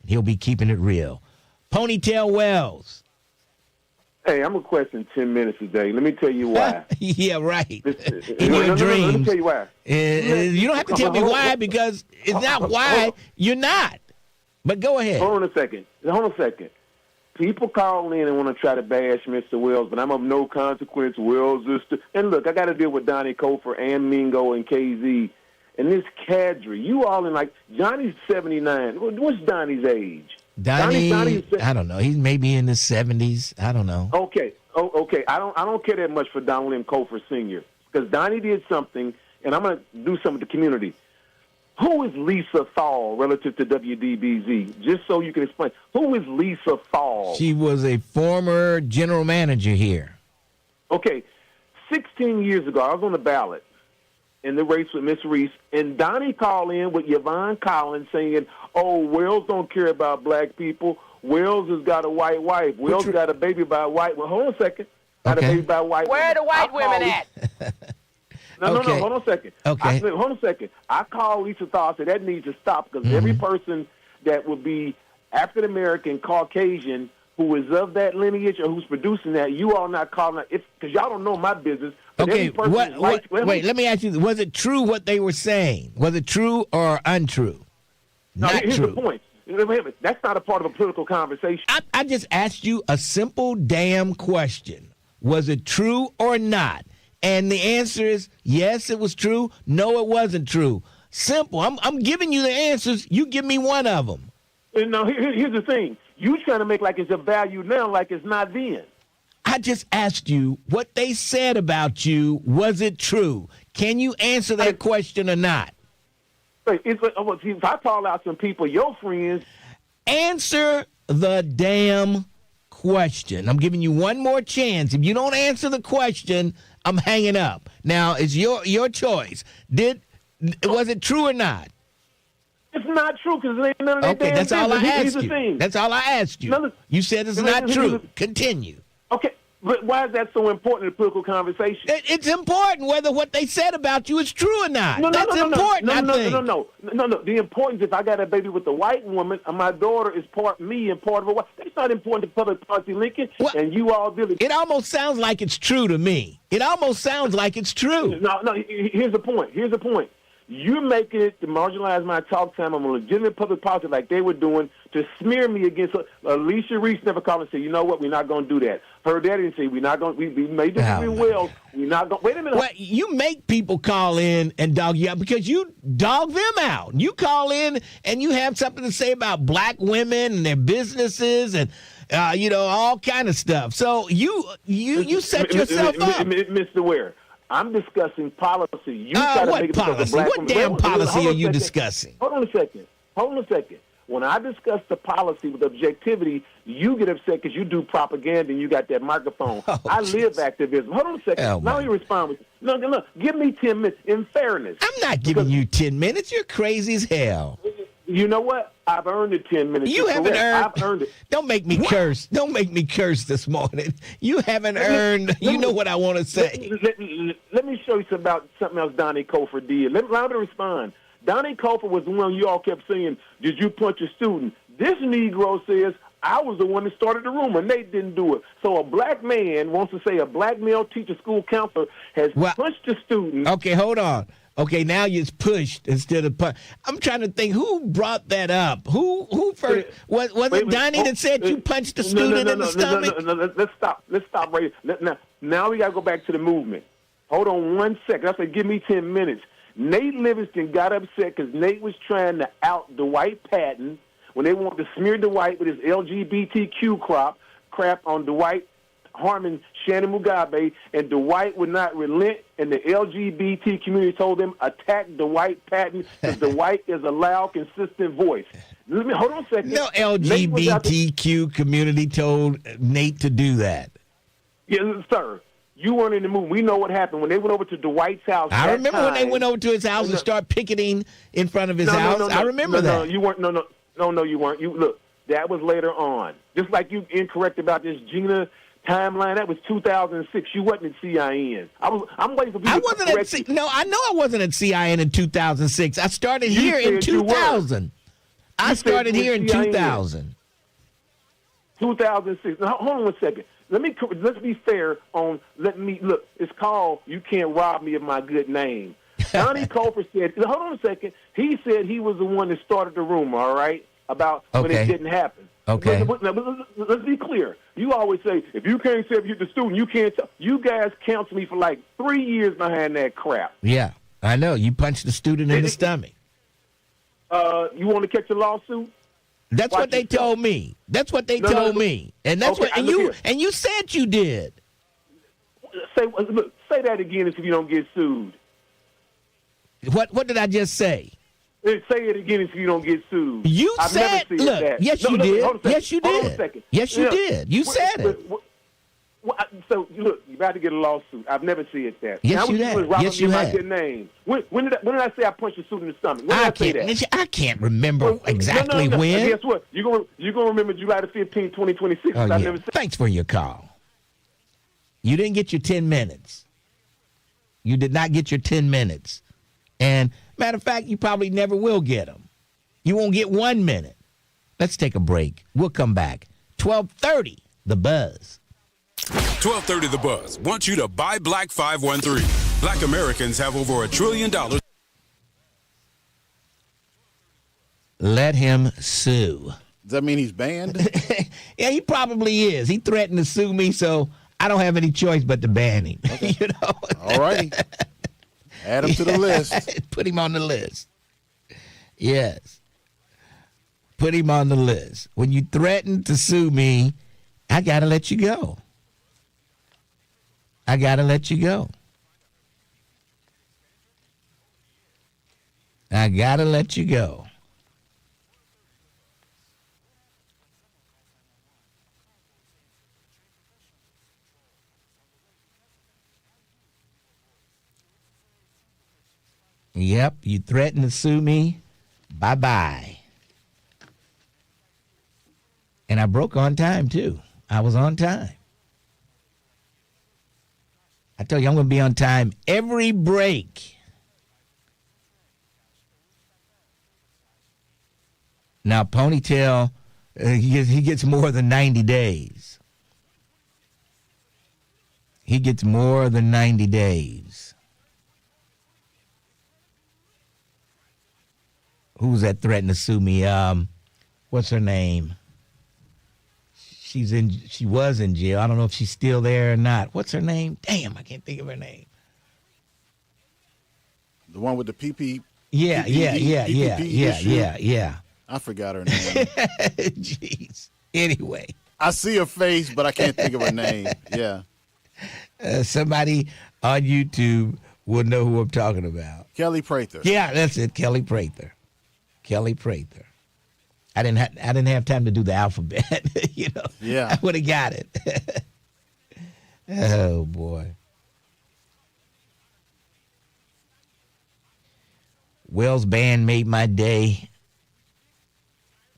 He'll be keeping it real. Ponytail Wells. Hey, I'm going to question 10 minutes a day. Let me tell you why. Yeah, right. In your dreams. Let me tell you why. You don't have to tell me why, because it's not why you're not. But go ahead. Hold on a second. People call in and want to try to bash Mr. Wells, but I'm of no consequence. Wells is and look, I got to deal with Donnie Cofer and Mingo and KZ. And this cadre, you all in Johnny's 79. What's Donnie's age? Donnie, I don't know. He's maybe in his 70s. I don't know. Okay. I don't care that much for Donald M. Cofer Sr. because Donnie did something, and I'm going to do something with the community. Who is Lisa Thal relative to WDBZ? Just so you can explain. Who is Lisa Thal? She was a former general manager here. Okay, 16 years ago, I was on the ballot in the race with Miss Reese, and Donnie called in with Yvonne Collins saying, oh, Wells don't care about black people. Wells has got a white wife. Wells got a baby by a white woman. Hold on a second. Got a baby by a white woman. Where are the white women at? No, hold on a second. Okay. Hold on a second. I called Lisa Thal and said that needs to stop because every person that would be African American, Caucasian, who is of that lineage or who's producing that, you all not calling it because y'all don't know my business. Okay, wait, let me ask you, was it true what they were saying? Was it true or untrue? Here's the point. That's not a part of a political conversation. I just asked you a simple damn question. Was it true or not? And the answer is yes, it was true. No, it wasn't true. Simple. I'm giving you the answers. You give me one of them. Now, here's the thing. You trying to make like it's a value now, like it's not then. I just asked you what they said about you. Was it true? Can you answer that question or not? If I call out some people, your friends. Answer the damn question. I'm giving you one more chance. If you don't answer the question, I'm hanging up. Now, it's your choice. Was it true or not? It's not true because it ain't none of that damn that's all I business. asked you. That's all I asked you. You said it's not true. Continue. Okay, but why is that so important in the political conversation? It's important whether what they said about you is true or not. No. No. The importance, if I got a baby with a white woman, and my daughter is part me and part of a white, that's not important to public policy, Lincoln. Well, and you all deal. It almost sounds like it's true to me. It almost sounds like it's true. No. Here's the point. You're making it to marginalize my talk time on a legitimate public policy like they were doing to smear me against Alicia Reese never called and said, you know what, we're not going to do that. Her daddy didn't say, we're not going to, we made this well, we're not going to, wait a minute. Well, you make people call in and dog you out because you dog them out. You call in and you have something to say about black women and their businesses and, all kind of stuff. So you set yourself up. Mr. Ware. I'm discussing policy. You try to what make it policy? What damn policy are you discussing? Hold on a second. When I discuss the policy with objectivity, you get upset because you do propaganda and you got that microphone. I live activism. Hold on a second. Now you respond with, no, give me 10 minutes in fairness. I'm not giving you 10 minutes. You're crazy as hell. You know what? I've earned the 10 minutes. You haven't earned. I've earned it. Don't make me curse. Don't make me curse this morning. You haven't earned. You know what I want to say. Let me show you something else Donnie Cofer did. Allow me to respond. Donnie Cofer was the one you all kept saying, did you punch a student? This Negro says, I was the one that started the rumor. Nate didn't do it. So a black man wants to say a black male teacher, school counselor has punched a student. Okay, hold on. Okay, now it's pushed instead of punch. I'm trying to think who brought that up. Who first? Was it Donnie that said you punched the student in the stomach? No. Let's stop right here. Now we got to go back to the movement. Hold on 1 second. I said, give me 10 minutes. Nate Livingston got upset because Nate was trying to out Dwight Patton when they wanted to smear Dwight with his LGBTQ crap on Dwight harming Shannon Mugabe, and Dwight would not relent, and the LGBT community told them, attack Dwight Patton because Dwight is a loud, consistent voice. Hold on a second. No LGBTQ community told Nate to do that. Yes, sir. You weren't in the movie. We know what happened when they went over to Dwight's house. I remember when they went over to his house and started picketing in front of his house. I remember that. No, you weren't. No, you weren't. Look, that was later on. Just like you incorrect about this Gina timeline. That was 2006. You wasn't at CIN. I'm waiting for people to correct you. No, I know I wasn't at CIN in 2006. I started here in 2000. I started here in 2000. 2006. Now, hold on 1 second. Let's be fair on. Look. It's called "You Can't Rob Me of My Good Name." Donnie Cofer said. Hold on a second. He said he was the one that started the rumor. All right, about when it didn't happen. Okay. Let's be clear. You always say, if you can't say if you're the student, you can't tell. You guys counseled me for like 3 years behind that crap. Yeah, I know. You punched the student in the stomach. You want to catch a lawsuit? That's what they told me. That's what they told me. And that's what and you said you did. Say that again if you don't get sued. What did I just say? Say it again if you don't get sued. You I've said, never said look, that. yes, No, you look, did. hold on a second. Yes, you Hold on a did. second. Yes, you did. You said it. So, look, you about to get a lawsuit. I've never said that. Yes, now, you have. Yes, you have. Good name. When did I say I punched a suit in the stomach? When did I say that? I can't remember exactly no. when. And guess what? You're gonna remember July the 15th, 2026. Oh, I yeah. never said. Thanks for your call. You didn't get your 10 minutes. You did not get your 10 minutes. And matter of fact, you probably never will get them. You won't get 1 minute. Let's take a break. We'll come back. 12:30, The Buzz. 1230 The Buzz wants you to buy Black 513. Black Americans have over $1 trillion. Let him sue. Does that mean he's banned? Yeah, he probably is. He threatened to sue me, so I don't have any choice but to ban him. Okay. You know? All righty. Add him to the list. Put him on the list. Yes. Put him on the list. When you threaten to sue me, I got to let you go. I got to let you go. I got to let you go. Yep, you threatened to sue me. Bye-bye. And I broke on time, too. I was on time. I tell you, I'm going to be on time every break. Now, Ponytail, he gets more than 90 days. He gets more than 90 days. Who's that threatening to sue me? What's her name? She was in jail. I don't know if she's still there or not. What's her name? Damn, I can't think of her name. The one with the PP. Yeah. I forgot her name. Jeez. Anyway. I see her face, but I can't think of her name. Yeah. Somebody on YouTube will know who I'm talking about. Kelly Prather. Yeah, that's it. Kelly Prather. Kelly Prather. I didn't have time to do the alphabet. You know. Yeah. I would have got it. Oh boy. Wells band made my day.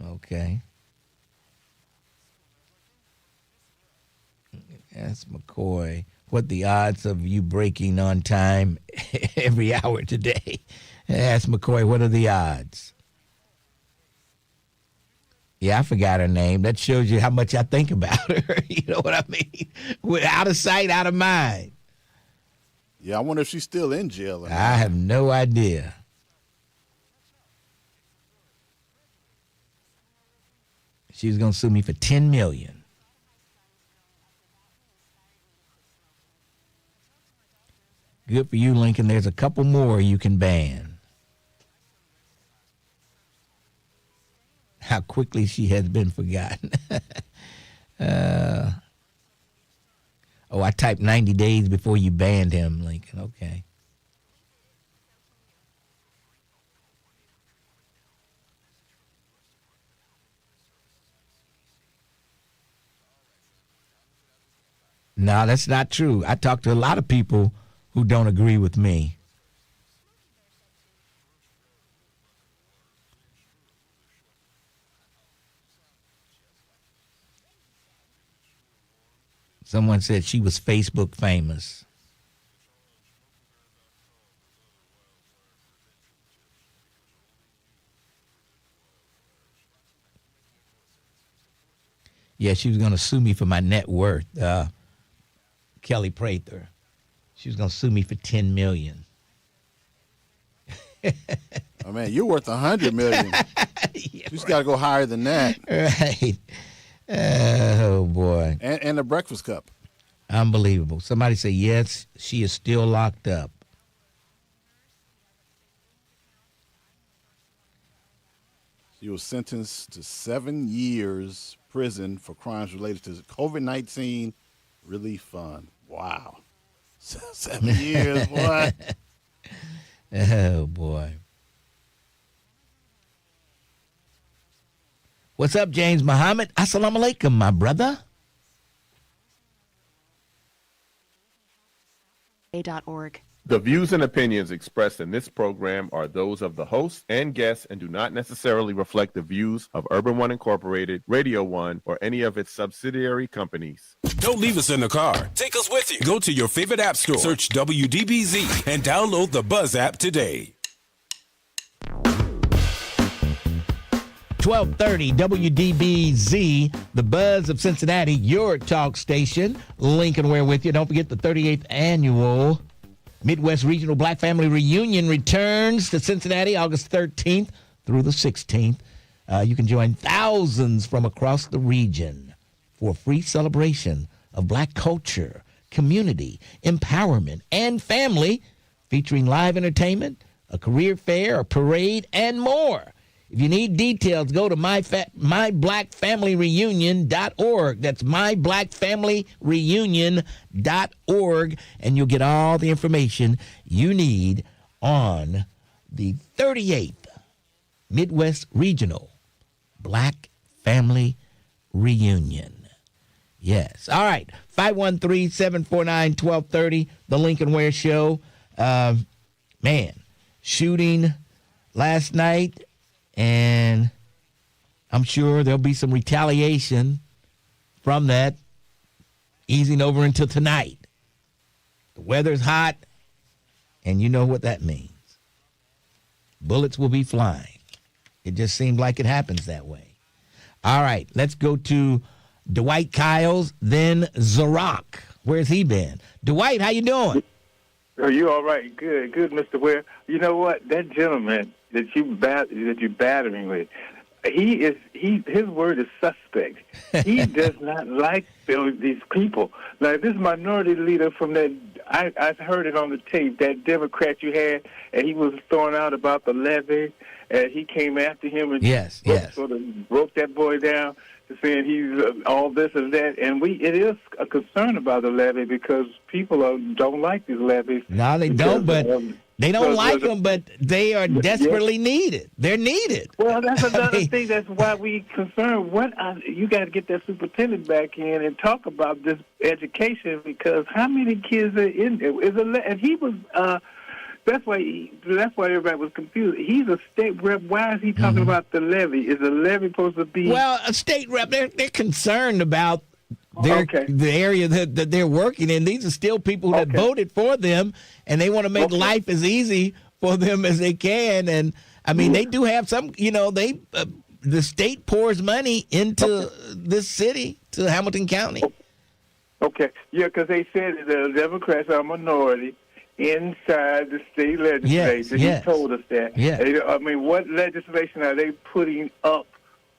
Okay. That's McCoy. What the odds of you breaking on time every hour today? Ask McCoy, what are the odds? Yeah, I forgot her name. That shows you how much I think about her. You know what I mean? We're out of sight, out of mind. Yeah, I wonder if she's still in jail. I have no idea. She's going to sue me for $10 million. Good for you, Lincoln. There's a couple more you can ban. How quickly she has been forgotten. I typed 90 days before you banned him, Lincoln. Okay. No, that's not true. I talk to a lot of people who don't agree with me. Someone said she was Facebook famous. Yeah, she was going to sue me for my net worth. Kelly Prather. She was going to sue me for $10 million. Oh, man, you're worth $100 million. Yeah, She's got to go higher than that. Right. Oh, boy. And the Breakfast Cup. Unbelievable. Somebody say, yes, she is still locked up. She was sentenced to 7 years prison for crimes related to COVID-19 relief fund. Wow. 7 years, boy. Oh, boy. What's up, James Muhammad? Assalamu alaikum, my brother. .org. The views and opinions expressed in this program are those of the host and guests and do not necessarily reflect the views of Urban One Incorporated, Radio One, or any of its subsidiary companies. Don't leave us in the car. Take us with you. Go to your favorite app store, search WDBZ, and download the Buzz app today. 1230 WDBZ, the Buzz of Cincinnati, your talk station. Lincoln Ware with you. Don't forget the 38th annual Midwest Regional Black Family Reunion returns to Cincinnati August 13th through the 16th. You can join thousands from across the region for a free celebration of black culture, community, empowerment, and family, featuring live entertainment, a career fair, a parade, and more. If you need details, go to myblackfamilyreunion.org. That's myblackfamilyreunion.org, and you'll get all the information you need on the 38th Midwest Regional Black Family Reunion. Yes. All right. 513-749-1230, The Lincoln Ware Show. Shooting last night. And I'm sure there'll be some retaliation from that easing over until tonight. The weather's hot, and you know what that means. Bullets will be flying. It just seems like it happens that way. All right, let's go to Dwight Kyles, then Zarak. Where's he been? Dwight, how you doing? Are you all right? Good, Mr. Ware. You know what? That gentleman that you're battering with, his word is suspect. He does not like these people. Like this minority leader from that, I heard it on the tape, that Democrat you had, and he was throwing out about the levy, and he came after him and sort of broke that boy down, saying he's all this and that. And it is a concern about the levy because people don't like these levies. No, they don't, but they don't like them, but they are desperately needed. They're needed. Well, that's another thing. That's why we concerned. You got to get that superintendent back in and talk about this education, because how many kids are in there? And he was. That's why everybody was confused. He's a state rep. Why is he talking about the levy? Is the levy supposed to be? Well, a state rep. They're concerned about the area that they're working in. These are still people that voted for them, and they want to make life as easy for them as they can. And I mean, they do have some. The state pours money into this city, to Hamilton County. Okay, yeah, because they said the Democrats are a minority inside the state legislature. He told us that. Yeah. I mean, what legislation are they putting up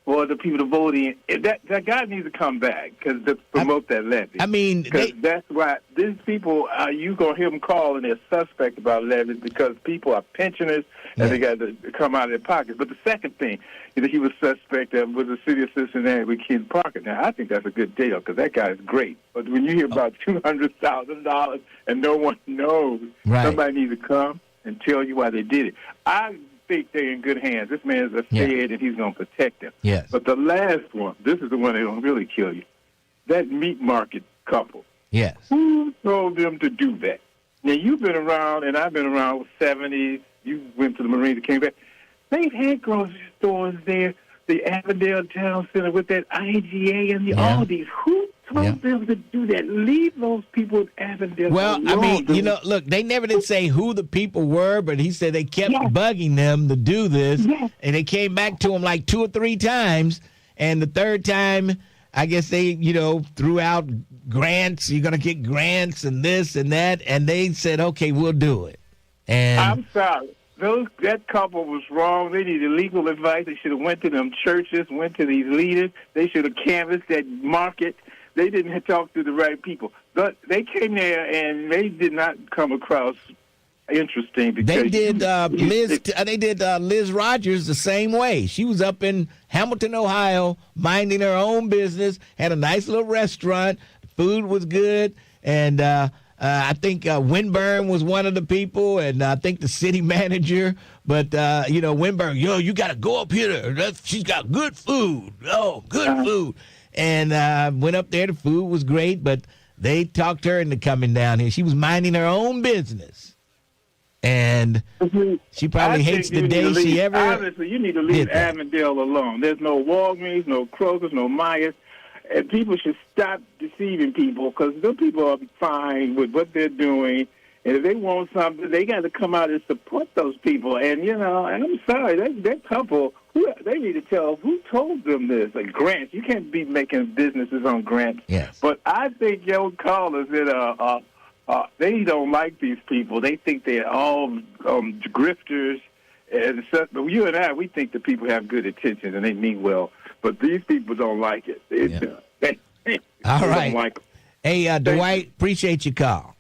for the people to vote in? That guy needs to come back to promote that levy. I mean, because that's why these people, you going to hear them call and they're suspect about levies because people are pensioners and they got to come out of their pockets. But the second thing, he was suspect with the city of Cincinnati with Ken Parker. Now, I think that's a good deal because that guy is great. But when you hear about $200,000 and no one knows, somebody needs to come and tell you why they did it. I think they're in good hands. This man is a state and he's going to protect them. Yes. But the last one, this is the one that's going to really kill you. That meat market couple. Yes. Who told them to do that? Now, you've been around, and I've been around with 70s. You went to the Marines and came back. They've had grocery stores there, the Avondale Town Center with that IGA and all these. Who told them to do that? Leave those people at Avondale. Well, I mean, look, they never did say who the people were, but he said they kept bugging them to do this, and they came back to him like 2 or 3 times, and the third time, I guess they, threw out grants. You're going to get grants and this and that, and they said, okay, we'll do it. And I'm sorry. That couple was wrong. They needed legal advice. They should have went to them churches, went to these leaders. They should have canvassed that market. They didn't talk to the right people. But they came there, and they did not come across interesting. Because they did Liz Rogers the same way. She was up in Hamilton, Ohio, minding her own business, had a nice little restaurant. Food was good, and I think Winburn was one of the people, and I think the city manager But, Winberg, you got to go up here. She's got good food. Oh, good food. And went up there. The food was great, but they talked her into coming down here. She was minding her own business. And she probably hates the day she ever Honestly, you need to leave Avondale alone. There's no Walgreens, no Kroger's, no Myers. And people should stop deceiving people because those people are fine with what they're doing. And if they want something, they got to come out and support those people. And, and I'm sorry, that couple, they need to tell who told them this. Like grants. You can't be making businesses on grants. Yes. But I think your callers that they don't like these people. They think they're all grifters and such. But you and I, we think the people have good intentions and they mean well. But these people don't like it. They all right. Don't like them. Hey, Dwight, appreciate your call.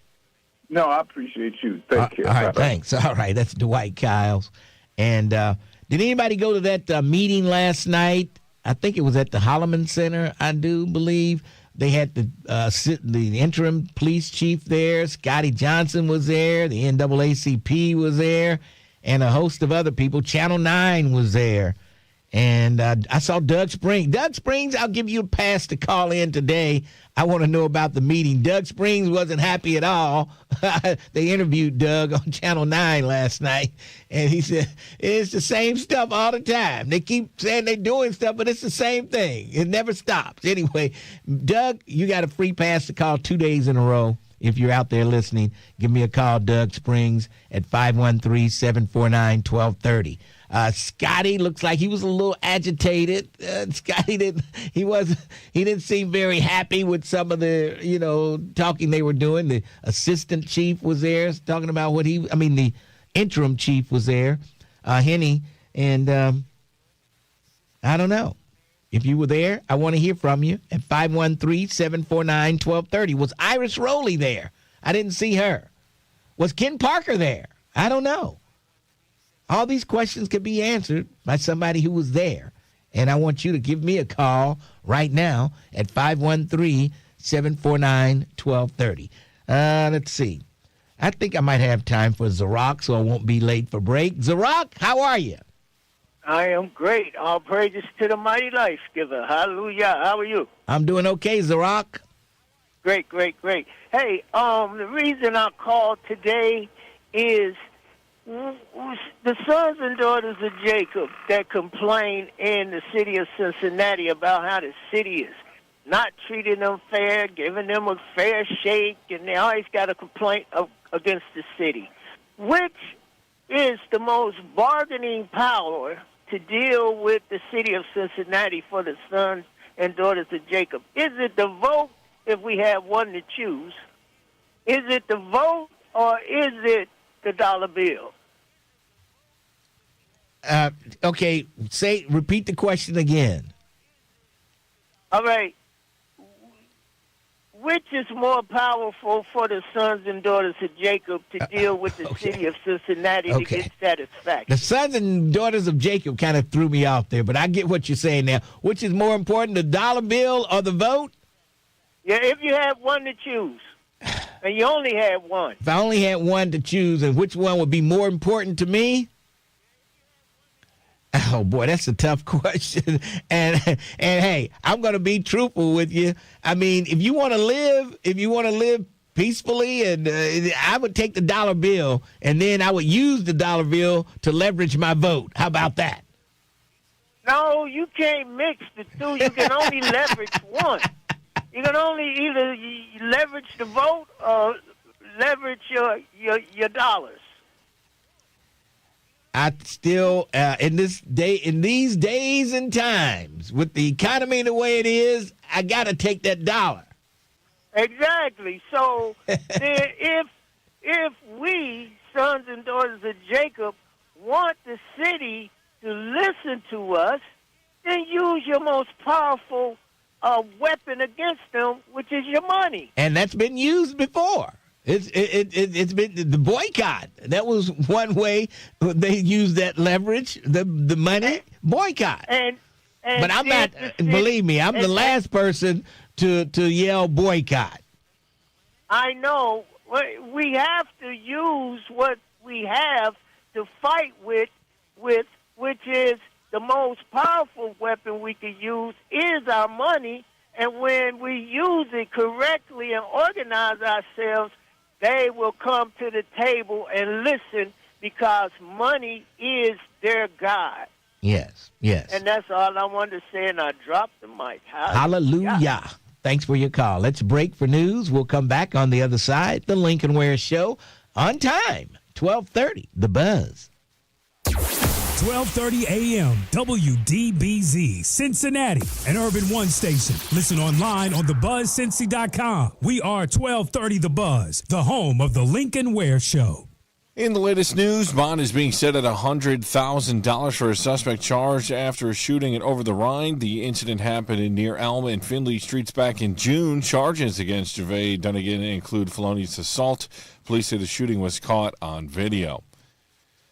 No, I appreciate you. Thank you. All right, Bye-bye. thanks. All right, that's Dwight Kiles. And did anybody go to that meeting last night? I think it was at the Holloman Center, I do believe. They had the interim police chief there. Scotty Johnson was there. The NAACP was there. And a host of other people. Channel 9 was there. And I saw Doug Springs. Doug Springs, I'll give you a pass to call in today. I want to know about the meeting. Doug Springs wasn't happy at all. They interviewed Doug on Channel 9 last night, and he said, it's the same stuff all the time. They keep saying they're doing stuff, but it's the same thing. It never stops. Anyway, Doug, you got a free pass to call 2 days in a row. If you're out there listening, give me a call, Doug Springs, at 513-749-1230. Scotty looks like he was a little agitated. Scotty didn't seem very happy with some of the, talking they were doing. The assistant chief was there talking about the interim chief was there, Henny. And I don't know. If you were there, I want to hear from you at 513-749-1230. Was Iris Rowley there? I didn't see her. Was Ken Parker there? I don't know. All these questions could be answered by somebody who was there. And I want you to give me a call right now at 513-749-1230. Let's see. I think I might have time for Zarak, so I won't be late for break. Zarak, how are you? I am great. All praises to the mighty life giver. Hallelujah. How are you? I'm doing okay, Zarak. Great, great, great. Hey, the reason I called today is the sons and daughters of Jacob that complain in the city of Cincinnati about how the city is not treating them fair, giving them a fair shake, and they always got a complaint against the city. Which is the most bargaining power to deal with the city of Cincinnati for the sons and daughters of Jacob? Is it the vote if we have one to choose? Is it the vote or is it the dollar bill? Okay, repeat the question again. All right. Which is more powerful for the sons and daughters of Jacob to deal with the city of Cincinnati to get satisfaction? The sons and daughters of Jacob kind of threw me off there, but I get what you're saying now. Which is more important, the dollar bill or the vote? Yeah, if you had one to choose, and you only had one. If I only had one to choose, and which one would be more important to me? Oh boy, that's a tough question. And hey, I'm going to be truthful with you. I mean, if you want to live peacefully, and I would take the dollar bill, and then I would use the dollar bill to leverage my vote. How about that? No, you can't mix the two. You can only leverage one. You can only either leverage the vote or leverage your dollars. I still, in these days and times, with the economy the way it is, I got to take that dollar. Exactly. So if we, sons and daughters of Jacob, want the city to listen to us, then use your most powerful weapon against them, which is your money. And that's been used before. It's been the boycott. That was one way they used that leverage, the money boycott. But I'm not. Believe me, I'm the last person to yell boycott. I know. We have to use what we have to fight with with, which is the most powerful weapon we could use, is our money. And when we use it correctly and organize ourselves, they will come to the table and listen, because money is their God. Yes, yes. And that's all I wanted to say, and I dropped the mic. Hallelujah. Thanks for your call. Let's break for news. We'll come back on the other side. The Lincoln Ware Show on time, 12:30, The Buzz. 12:30 a.m. WDBZ, Cincinnati, an Urban One station. Listen online on thebuzzcincy.com. We are 1230 The Buzz, the home of the Lincoln Ware Show. In the latest news, bond is being set at $100,000 for a suspect charged after a shooting at Over the Rhine. The incident happened in near Elm and Findlay Streets back in June. Charges against Gervais Dunnigan include felonious assault. Police say the shooting was caught on video.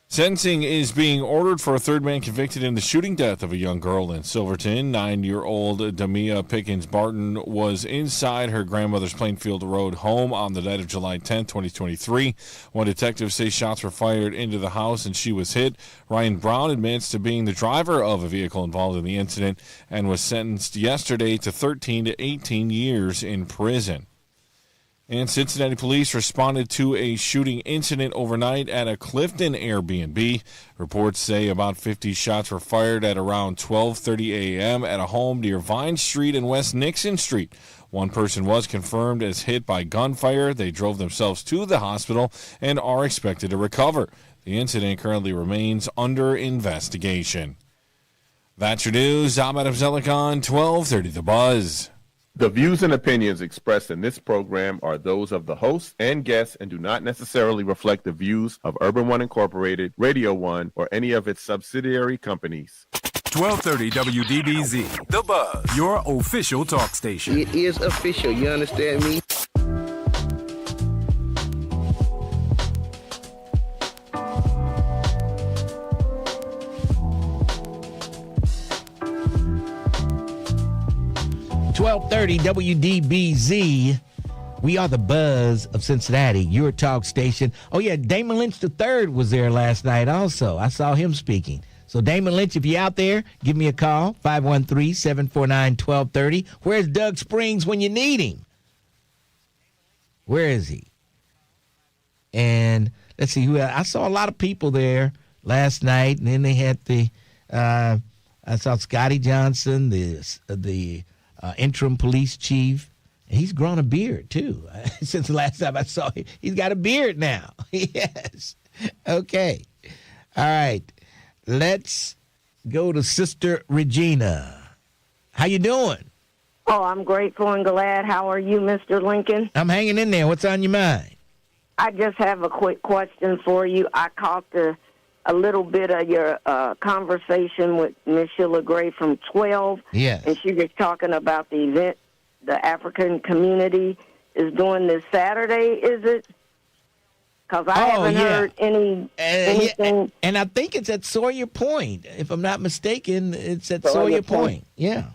Sentencing is being ordered for a third man convicted in the shooting death of a young girl in Silverton. 9-year-old Damia Pickens Barton was inside her grandmother's Plainfield Road home on the night of July 10, 2023. One detective says shots were fired into the house and she was hit. Ryan Brown admits to being the driver of a vehicle involved in the incident and was sentenced yesterday to 13 to 18 years in prison. And Cincinnati police responded to a shooting incident overnight at a Clifton Airbnb. Reports say about 50 shots were fired at around 12:30 a.m. at a home near Vine Street and West Nixon Street. One person was confirmed as hit by gunfire. They drove themselves to the hospital and are expected to recover. The incident currently remains under investigation. That's your news. I'm Adam Zelikon, 1230 The Buzz. The views and opinions expressed in this program are those of the host and guests and do not necessarily reflect the views of Urban One Incorporated, Radio One, or any of its subsidiary companies. 1230 WDBZ, The Buzz, your official talk station. It is official, you understand me? .30 WDBZ. We are the Buzz of Cincinnati, your talk station. Oh, yeah, Damon Lynch III was there last night also. I saw him speaking. So, Damon Lynch, if you're out there, give me a call, 513-749-1230. Where's Doug Springs when you need him? Where is he? And let's see, I saw a lot of people there last night, and then they had I saw Scotty Johnson, the interim police chief. He's grown a beard, too. Since the last time I saw him, he's got a beard now. Yes. Okay. All right. Let's go to Sister Regina. How you doing? Oh, I'm grateful and glad. How are you, Mr. Lincoln? I'm hanging in there. What's on your mind? I just have a quick question for you. I caught a little bit of your conversation with Miss Sheila Gray from 12. Yes. And she was talking about the event the African community is doing this Saturday, is it? Because I haven't heard anything. Yeah. And I think it's at Sawyer Point. If I'm not mistaken, it's at Sawyer Point. Yeah.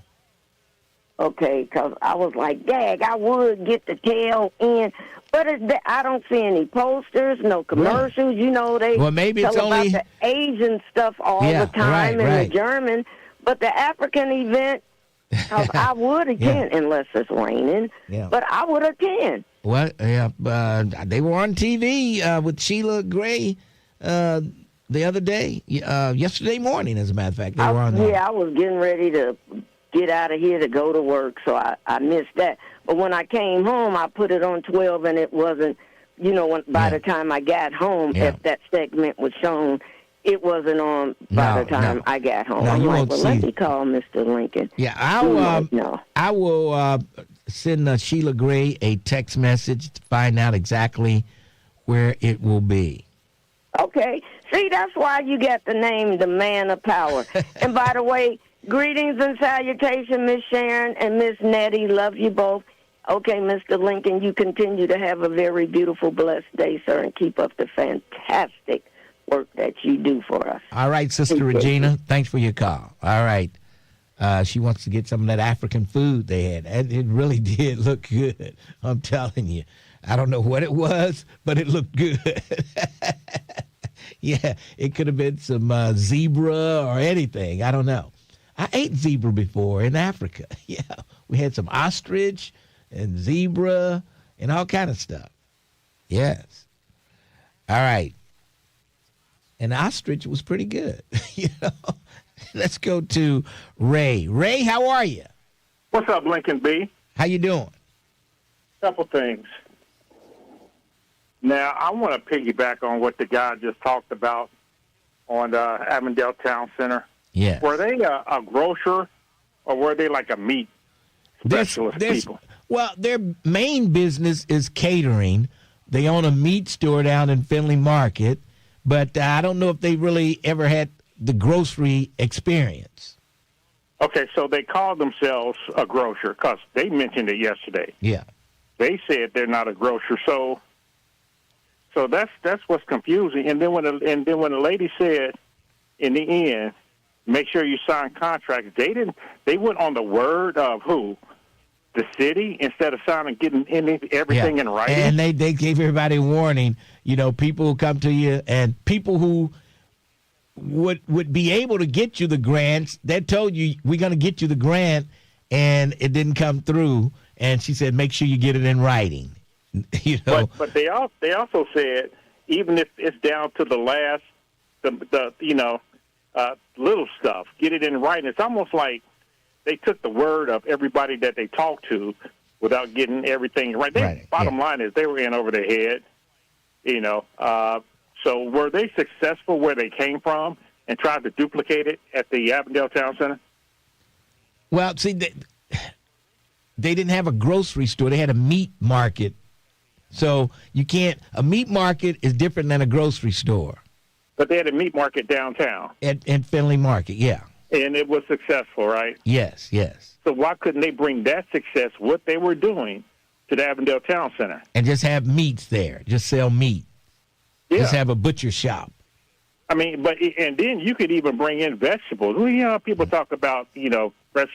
Okay, because I was like, dag, I would get the tail in. But I don't see any posters, no commercials. You know, they maybe tell it's about only the Asian stuff all the time and the German. But the African event, cause I would attend unless it's raining. Yeah. But I would attend. Well, they were on TV with Sheila Gray the other day, yesterday morning, as a matter of fact. They were on there. Yeah, I was getting ready to get out of here to go to work, so I missed that. But when I came home, I put it on 12, and it wasn't, by the time I got home, if that segment was shown, it wasn't on by the time I got home. No, I'm you like, won't well, see let me call Mr. Lincoln. Yeah, I will send Sheila Gray a text message to find out exactly where it will be. Okay. See, that's why you got the name the Man of Power. And by the way, greetings and salutations, Miss Sharon and Miss Nettie. Love you both. Okay, Mr. Lincoln, you continue to have a very beautiful, blessed day, sir, and keep up the fantastic work that you do for us. All right, Sister Regina, thanks for your call. All right. She wants to get some of that African food they had. And it really did look good. I'm telling you. I don't know what it was, but it looked good. Yeah, it could have been some zebra or anything. I don't know. I ate zebra before in Africa. Yeah, we had some ostrich and zebra and all kind of stuff. Yes. All right. And ostrich was pretty good. You know. Let's go to Ray. Ray, how are you? What's up, Lincoln B? How you doing? Couple things. Now, I want to piggyback on what the guy just talked about on the Avondale Town Center. Yeah. Were they a grocer or were they like a meat specialist people? Well, their main business is catering. They own a meat store down in Findlay Market, but I don't know if they really ever had the grocery experience. Okay, so they call themselves a grocer because they mentioned it yesterday. Yeah. They said they're not a grocer, so that's what's confusing. And then when the lady said in the end, make sure you sign contracts, they went on the word of who? The city, instead of getting everything in writing. And they gave everybody a warning. You know, people who come to you and people who would be able to get you the grants, they told you, we're going to get you the grant, and it didn't come through. And she said, make sure you get it in writing. You know, but they also said, even if it's down to the last, the little stuff, get it in writing. It's almost like they took the word of everybody that they talked to without getting everything right. Bottom line is they were in over their head, you know. So were they successful where they came from and tried to duplicate it at the Avondale Town Center? Well, see, they didn't have a grocery store. They had a meat market. So you can't – a meat market is different than a grocery store. But they had a meat market downtown. At Findlay Market, yeah. And it was successful, right? Yes, yes. So why couldn't they bring that success, what they were doing, to the Avondale Town Center? And just have meats there. Just sell meat. Yeah. Just have a butcher shop. I mean, and then you could even bring in vegetables. Well, you know, people talk about, you know, fresh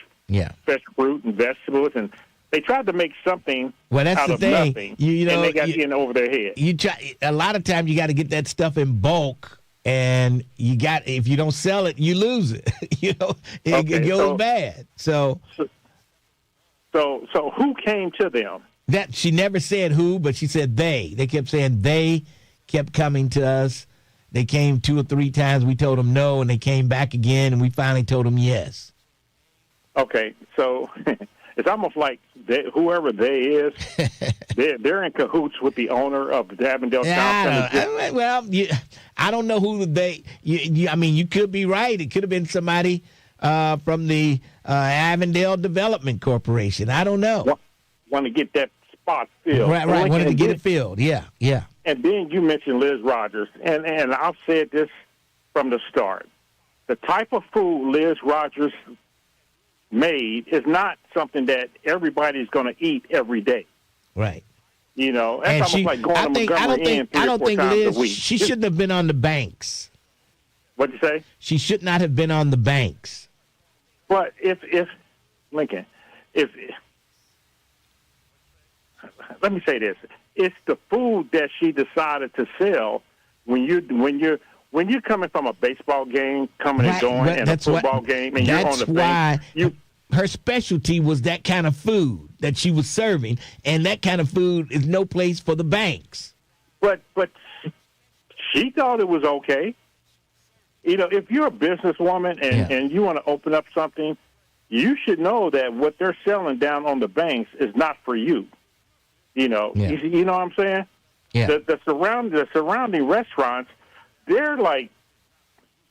fruit and vegetables, and they tried to make something out of nothing, you know, and they got in over their head. A lot of times you got to get that stuff in bulk, and if you don't sell it, you lose it. You know, it goes bad. So who came to them? That she never said who, but she said they. They kept saying they kept coming to us. They came 2 or 3 times. We told them no, and they came back again, and we finally told them yes. Okay, so it's almost like whoever they is, they're in cahoots with the owner of the Avondale Town Center. Well, I don't know who they. I mean, you could be right. It could have been somebody from the Avondale Development Corporation. I don't know. Want to get that spot filled. Right. Wanted to get it filled. Yeah. And then you mentioned Liz Rogers, and I've said this from the start. The type of food Liz Rogers made is not something that everybody's going to eat every day. Right. You know, that's almost like going to Montgomery Inn 3 or 4 times a week. She shouldn't have been on the banks. What'd you say? She should not have been on the banks. But if Lincoln, let me say this. It's the food that she decided to sell when you're coming from a baseball game, coming and going, and a football game, and you're on the bank. Her specialty was that kind of food that she was serving, and that kind of food is no place for the banks. But she thought it was okay. You know, if you're a businesswoman and you want to open up something, you should know that what they're selling down on the banks is not for you. You know, you know what I'm saying? Yeah. The surrounding restaurants, they're like,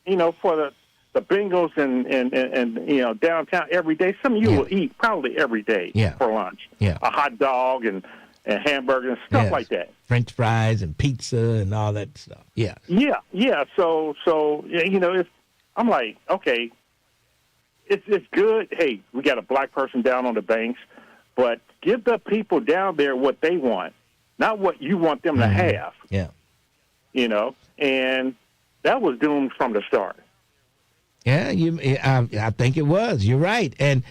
you know, for the bingos and you know, downtown every day. Some of you will eat probably every day for lunch. Yeah. A hot dog and hamburger and stuff like that. French fries and pizza and all that stuff. Yeah. Yeah. So you know, I'm like, okay, it's good. Hey, we got a black person down on the banks, but give the people down there what they want, not what you want them to have. Yeah. You know, and that was doomed from the start. Yeah, I think it was. You're right, and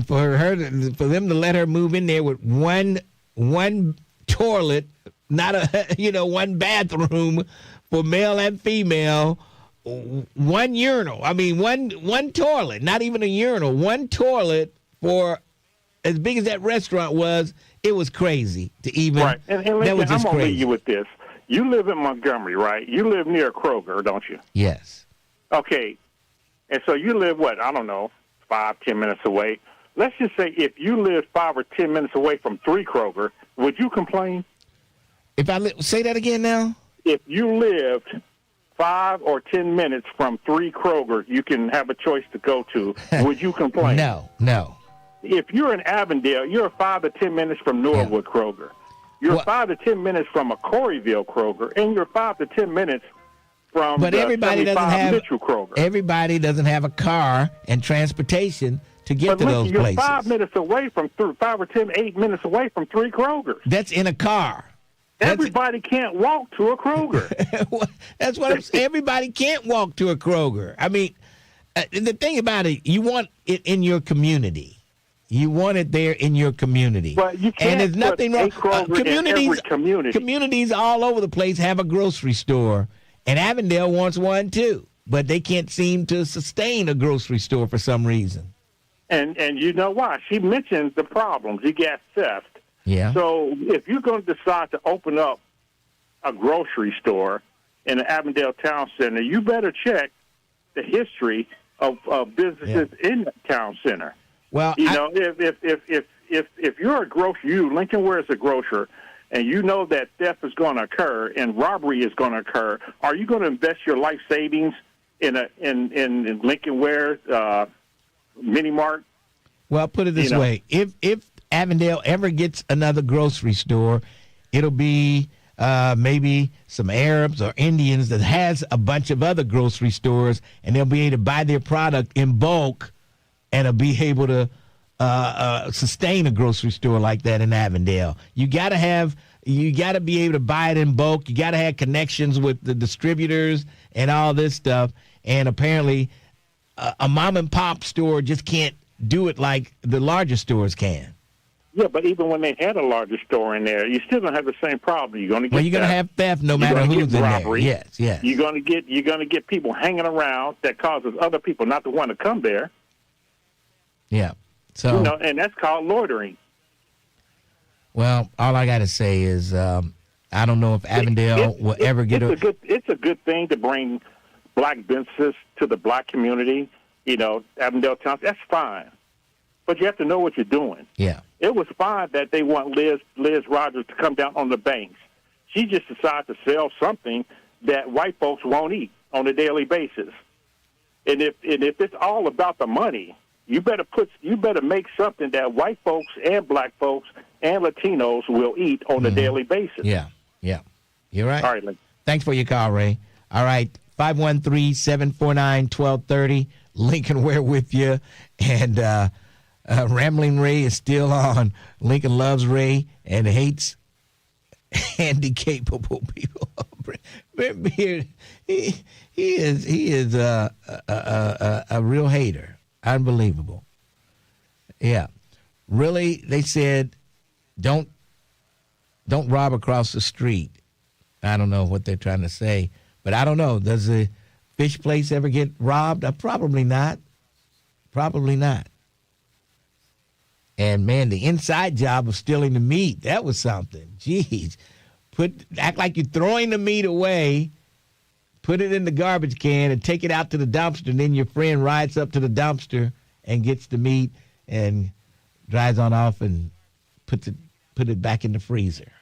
for them to let her move in there with one toilet, not one bathroom for male and female, one urinal. I mean, one toilet, not even a urinal, one toilet for as big as that restaurant was. It was crazy to even. Right. And that was just I'm going to crazy. leave you with this. You live in Montgomery, right? You live near Kroger, don't you? Yes. Okay. And so you live, 5-10 minutes away. Let's just say if you lived 5 or 10 minutes away from 3 Kroger, would you complain? If I say that again now? If you lived 5 or 10 minutes from 3 Kroger you can have a choice to go to, would you complain? No. If you're in Avondale, you're 5 to 10 minutes from Norwood Kroger. You're 5 to 10 minutes from a Coreyville Kroger, and you're 5 to 10 minutes from But everybody doesn't have Mitchell Kroger. Everybody doesn't have a car and transportation to get to those you're places. 5 minutes away from 5 or 10, 8 minutes away from 3 Krogers. That's in a car. Everybody can't walk to a Kroger. That's what I'm saying. Everybody can't walk to a Kroger. I mean, the thing about it, you want it in your community. You want it there in your community. But you can't and there's nothing wrong. Community. Communities all over the place have a grocery store, and Avondale wants one too. But they can't seem to sustain a grocery store for some reason. And you know why? She mentioned the problems. You got theft. Yeah. So if you're going to decide to open up a grocery store in the Avondale Town Center, you better check the history of businesses in the town center. Well, if you're a grocer, Lincoln Ware is a grocer, and you know that theft is going to occur and robbery is going to occur, are you going to invest your life savings in Lincoln Ware mini mart? Well, put it this way: if Avondale ever gets another grocery store, it'll be maybe some Arabs or Indians that has a bunch of other grocery stores, and they'll be able to buy their product in bulk, and will be able to sustain a grocery store like that in Avondale. You got to be able to buy it in bulk. You got to have connections with the distributors and all this stuff. And apparently, a mom and pop store just can't do it like the larger stores can. Yeah, but even when they had a larger store in there, you still don't have the same problem. You're going to get you're going to have theft no matter who's in robbery. there. Yes. You're going to get people hanging around that causes other people not to want to come there. Yeah. So and that's called loitering. Well, all I got to say is I don't know if Avondale will ever get It's a good thing to bring black businesses to the black community. Avondale Town, that's fine. But you have to know what you're doing. Yeah. It was fine that they want Liz Rogers to come down on the banks. She just decided to sell something that white folks won't eat on a daily basis. And if it's all about the money, you better make something that white folks and black folks and Latinos will eat on a daily basis. Yeah. You're right. All right, Lynn. Thanks for your call, Ray. All right, 513-749-1230. Lincoln Ware with you, and Rambling Ray is still on. Lincoln loves Ray and hates handicapable people. He is a real hater. Unbelievable. Yeah. Really, they said, don't rob across the street. I don't know what they're trying to say, but I don't know. Does the fish place ever get robbed? Probably not. Probably not. And, man, the inside job of stealing the meat, that was something. Jeez. Act like you're throwing the meat away, put it in the garbage can, and take it out to the dumpster, and then your friend rides up to the dumpster and gets the meat and drives on off and put it back in the freezer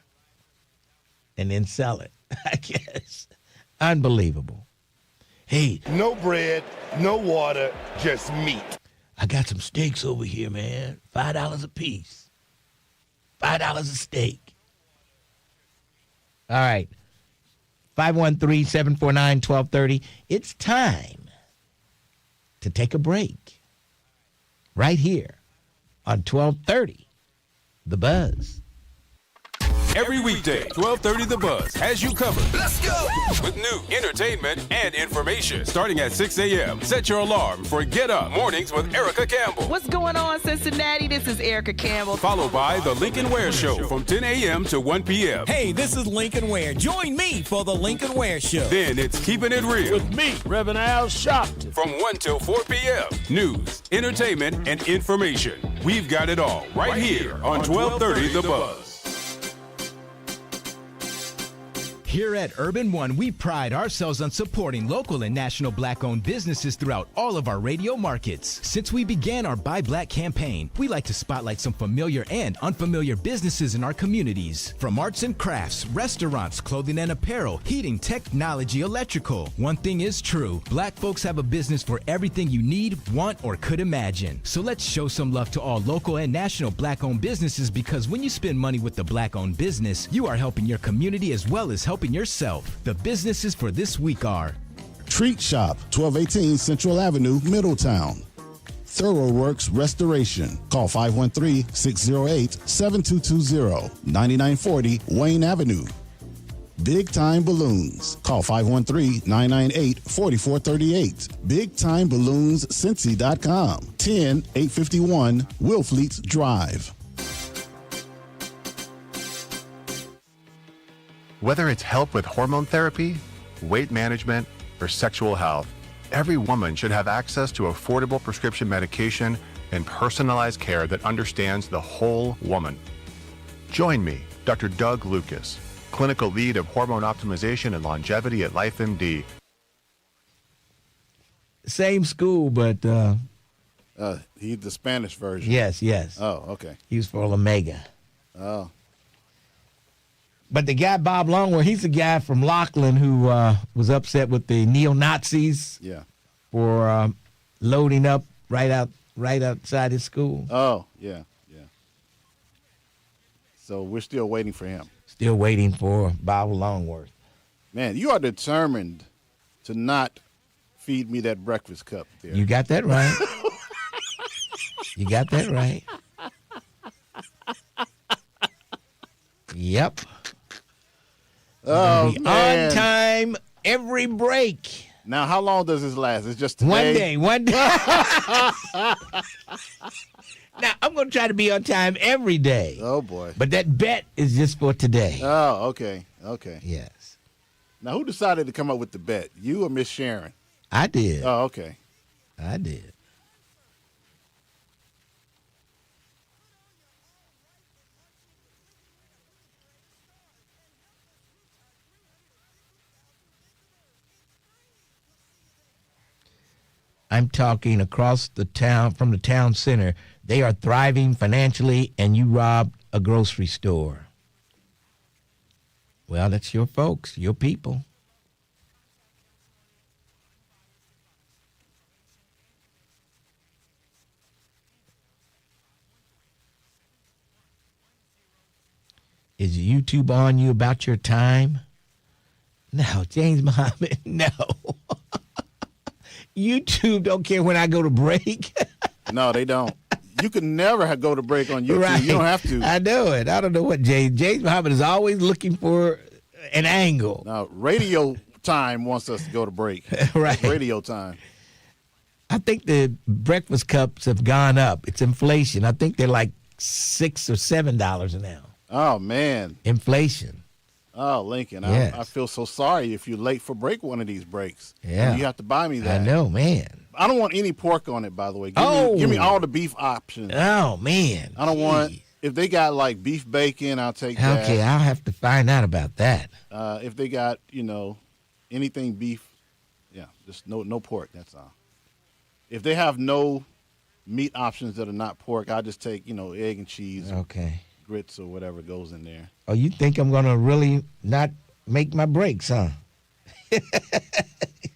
and then sell it, I guess. Unbelievable. Hey. No bread, no water, just meat. I got some steaks over here, man. $5 a piece. $5 a steak. All right. 513-749-1230. It's time to take a break. Right here on 1230, The Buzz. Every weekday, 12:30 The Buzz has you covered. Let's go! With new entertainment and information. Starting at 6 a.m., set your alarm for Get Up Mornings with Erica Campbell. What's going on, Cincinnati? This is Erica Campbell. Followed by The Lincoln Ware Show from 10 a.m. to 1 p.m. Hey, this is Lincoln Ware. Join me for The Lincoln Ware Show. Then it's Keeping It Real. With me, Reverend Al Sharpton. From 1 till 4 p.m. News, entertainment, and information. We've got it all right here on 1230 The Buzz. Here at Urban One, we pride ourselves on supporting local and national Black-owned businesses throughout all of our radio markets. Since we began our Buy Black campaign, we like to spotlight some familiar and unfamiliar businesses in our communities. From arts and crafts, restaurants, clothing and apparel, heating, technology, electrical. One thing is true, Black folks have a business for everything you need, want, or could imagine. So let's show some love to all local and national Black-owned businesses, because when you spend money with the Black-owned business, you are helping your community as well as helping yourself. The businesses for this week are Treat Shop, 1218 Central Avenue, Middletown. Thorough Works Restoration. Call 513-608-7220, 9940 Wayne Avenue. Big Time Balloons. Call 513-998-4438. BigTimeBalloonsCincy.com. 10851 Wilfleet Drive. Whether it's help with hormone therapy, weight management, or sexual health, every woman should have access to affordable prescription medication and personalized care that understands the whole woman. Join me, Dr. Doug Lucas, clinical lead of hormone optimization and longevity at LifeMD. Same school, but he's the Spanish version. Yes. Oh, okay. He was for Omega. Oh. But the guy, Bob Longworth, he's the guy from Laughlin who was upset with the neo-Nazis for loading up right outside his school. Oh, yeah. So we're still waiting for him. Still waiting for Bob Longworth. Man, you are determined to not feed me that breakfast cup there. You got that right. You got that right. Yep. Oh, man. On time, every break. Now, how long does this last? It's just today? One day. Now, I'm going to try to be on time every day. Oh, boy. But that bet is just for today. Oh, okay. Yes. Now, who decided to come up with the bet? You or Miss Sharon? I did. Oh, okay. I did. I'm talking across the town, from the town center. They are thriving financially, and you robbed a grocery store. Well, that's your folks, your people. Is YouTube on you about your time? No, James Muhammad, no. YouTube don't care when I go to break. No, they don't. You can never go to break on YouTube. Right. You don't have to. I know it. I don't know what James Muhammad is always looking for an angle. No, radio time wants us to go to break. Right. It's radio time. I think the breakfast cups have gone up. It's inflation. I think they're like $6 or $7 now. Oh, man. Inflation. Oh, Lincoln, Yes. I feel so sorry if you're late for break one of these breaks. Yeah. You have to buy me that. I know, man. I don't want any pork on it, by the way. Give me all the beef options. Oh, man. I don't want, if they got like beef bacon, I'll take that. Okay, I'll have to find out about that. If they got, anything beef, just no pork, that's all. If they have no meat options that are not pork, I'll just take, egg and cheese. Okay. Grits or whatever goes in there. Oh, you think I'm going to really not make my breaks, huh?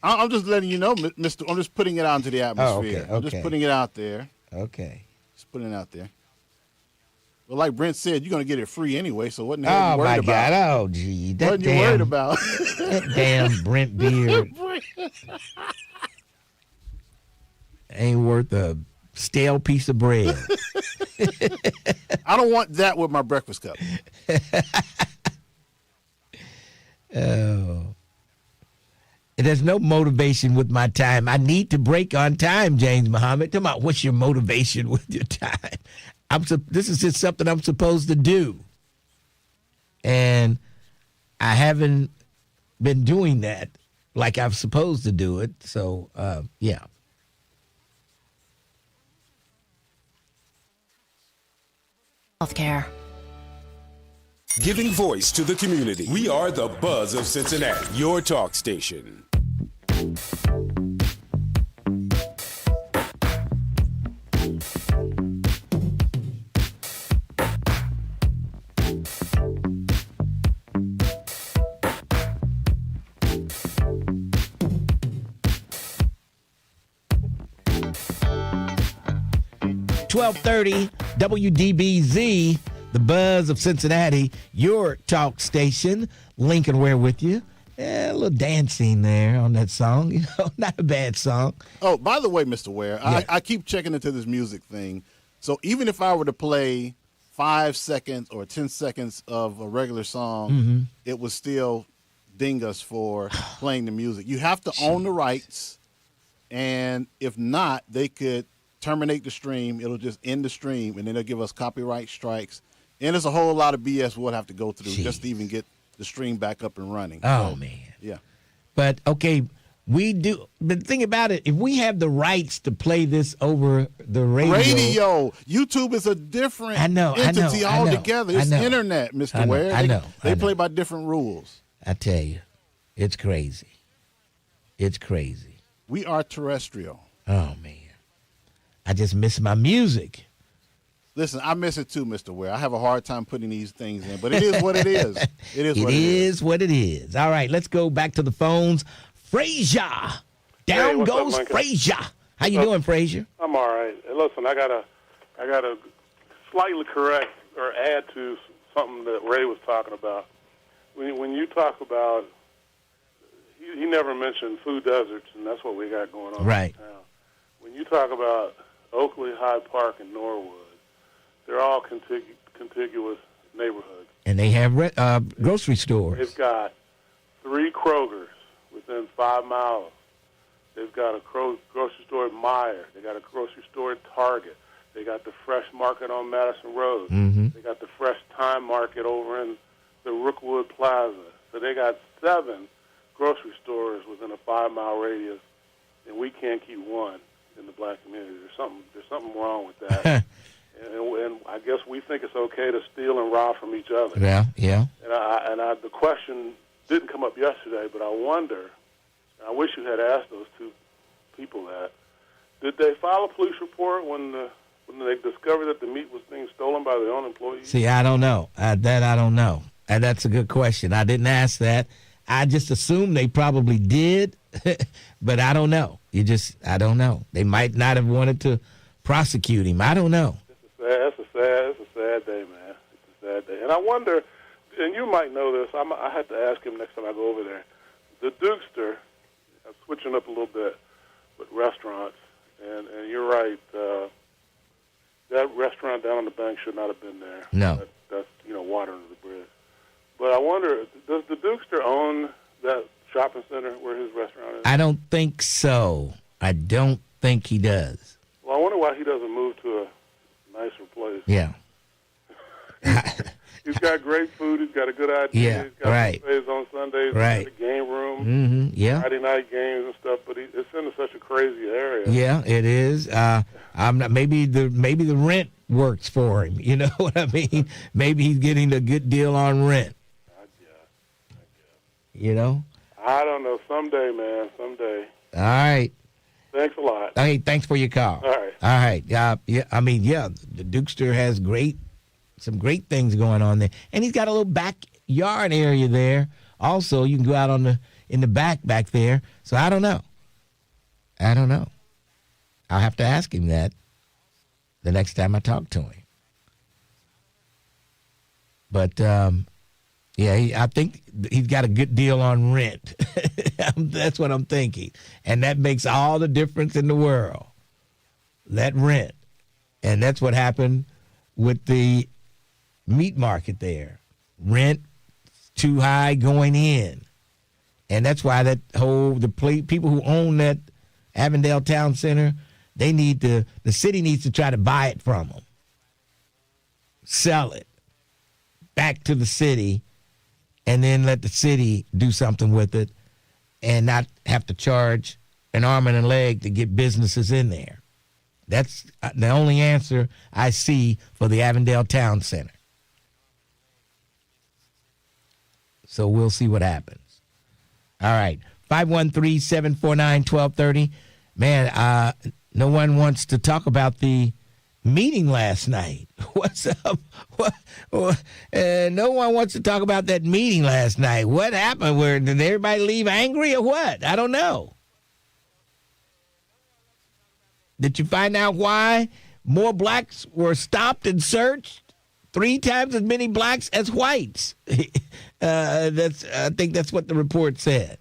I'm just letting you know, Mister. I'm just putting it out into the atmosphere. Okay. I'm just putting it out there. Okay. Just putting it out there. Well, like Brent said, you're going to get it free anyway, so what the hell are you worried about? God. Oh, gee. What are you worried about? That damn Brent beard ain't worth a stale piece of bread. I don't want that with my breakfast cup. Oh. There's no motivation with my time. I need to break on time, James Muhammad. Come on, what's your motivation with your time? This is just something I'm supposed to do. And I haven't been doing that like I'm supposed to do it. So, yeah. Healthcare. Giving voice to the community. We are the Buzz of Cincinnati, your talk station. .1230 WDBZ, the Buzz of Cincinnati, your talk station. Lincoln Ware with you. A little dancing there on that song. Not a bad song. Oh, by the way, Mr. Ware, yeah. I keep checking into this music thing. So even if I were to play 5 seconds or 10 seconds of a regular song, it would still ding us for playing the music. You have to own the rights, and if not, they could terminate the stream. It'll just end the stream, and then they'll give us copyright strikes. And there's a whole lot of BS we'll have to go through just to even get the stream back up and running. Oh, man. Yeah. But, okay, we do. But think about it. If we have the rights to play this over the radio. YouTube is a different entity altogether. It's internet, Mr. Ware. I know. They play by different rules. I tell you, it's crazy. It's crazy. We are terrestrial. Oh, man. I just miss my music. Listen, I miss it too, Mr. Ware. I have a hard time putting these things in, but it is what it is. It is what it is. All right, let's go back to the phones. Frazier. Down goes Frazier. How you doing, Frazier? I'm all right. Hey, listen, I gotta slightly correct or add to something that Ray was talking about. When you talk about, he never mentioned food deserts, and that's what we got going on right now. When you talk about Oakley, Hyde Park, and Norwood, they're all contiguous neighborhoods. And they have grocery stores. They've got 3 Krogers within 5 miles. They've got a grocery store at Meyer. They got a grocery store at Target. They got the Fresh Market on Madison Road. They got the Fresh Time Market over in the Rookwood Plaza. So they got 7 grocery stores within a 5-mile radius, and we can't keep one in the black community. There's something wrong with that. and I guess we think it's okay to steal and rob from each other. Yeah. And the question didn't come up yesterday, but I wonder, and I wish you had asked those 2 people that, did they file a police report when they discovered that the meat was being stolen by their own employees? See, I don't know. I don't know. And that's a good question. I didn't ask that. I just assumed they probably did, but I don't know. I don't know. They might not have wanted to prosecute him. I don't know. It's a sad day, man. It's a sad day. And I wonder, and you might know this, I have to ask him next time I go over there. The Dukester, I'm switching up a little bit with restaurants, and you're right. That restaurant down on the bank should not have been there. No. That's water under the bridge. But I wonder, does the Dukester own that shopping center where his restaurant is? I don't think so. I don't think he does. Well, I wonder why he doesn't move to a nicer place. Yeah. He's got great food. He's got a good idea. Yeah, He's got buffets on Sundays. Right. He's got a game room. Yeah. Friday night games and stuff. But it's in such a crazy area. Yeah, it is. I'm not. Maybe the rent works for him. You know what I mean? Maybe he's getting a good deal on rent. I guess. I don't know. Someday, man. Someday. All right. Thanks a lot. Hey, thanks for your call. All right. All right. Yeah. The Dukester has some great things going on there, and he's got a little backyard area there. Also, you can go out in the back there. So I don't know. I'll have to ask him that the next time I talk to him. But I think he's got a good deal on rent. That's what I'm thinking. And that makes all the difference in the world. That rent. And that's what happened with the meat market there. Rent too high going in. And that's why people who own that Avondale Town Center, the city needs to try to buy it from them. Sell it back to the city, and then let the city do something with it and not have to charge an arm and a leg to get businesses in there. That's the only answer I see for the Avondale Town Center. So we'll see what happens. All right, 513-749-1230. Man, no one wants to talk about the meeting last night. What's up? No one wants to talk about that meeting last night. What happened? Did everybody leave angry or what? I don't know. Did you find out why more blacks were stopped and searched? 3 times as many blacks as whites. I think that's what the report said.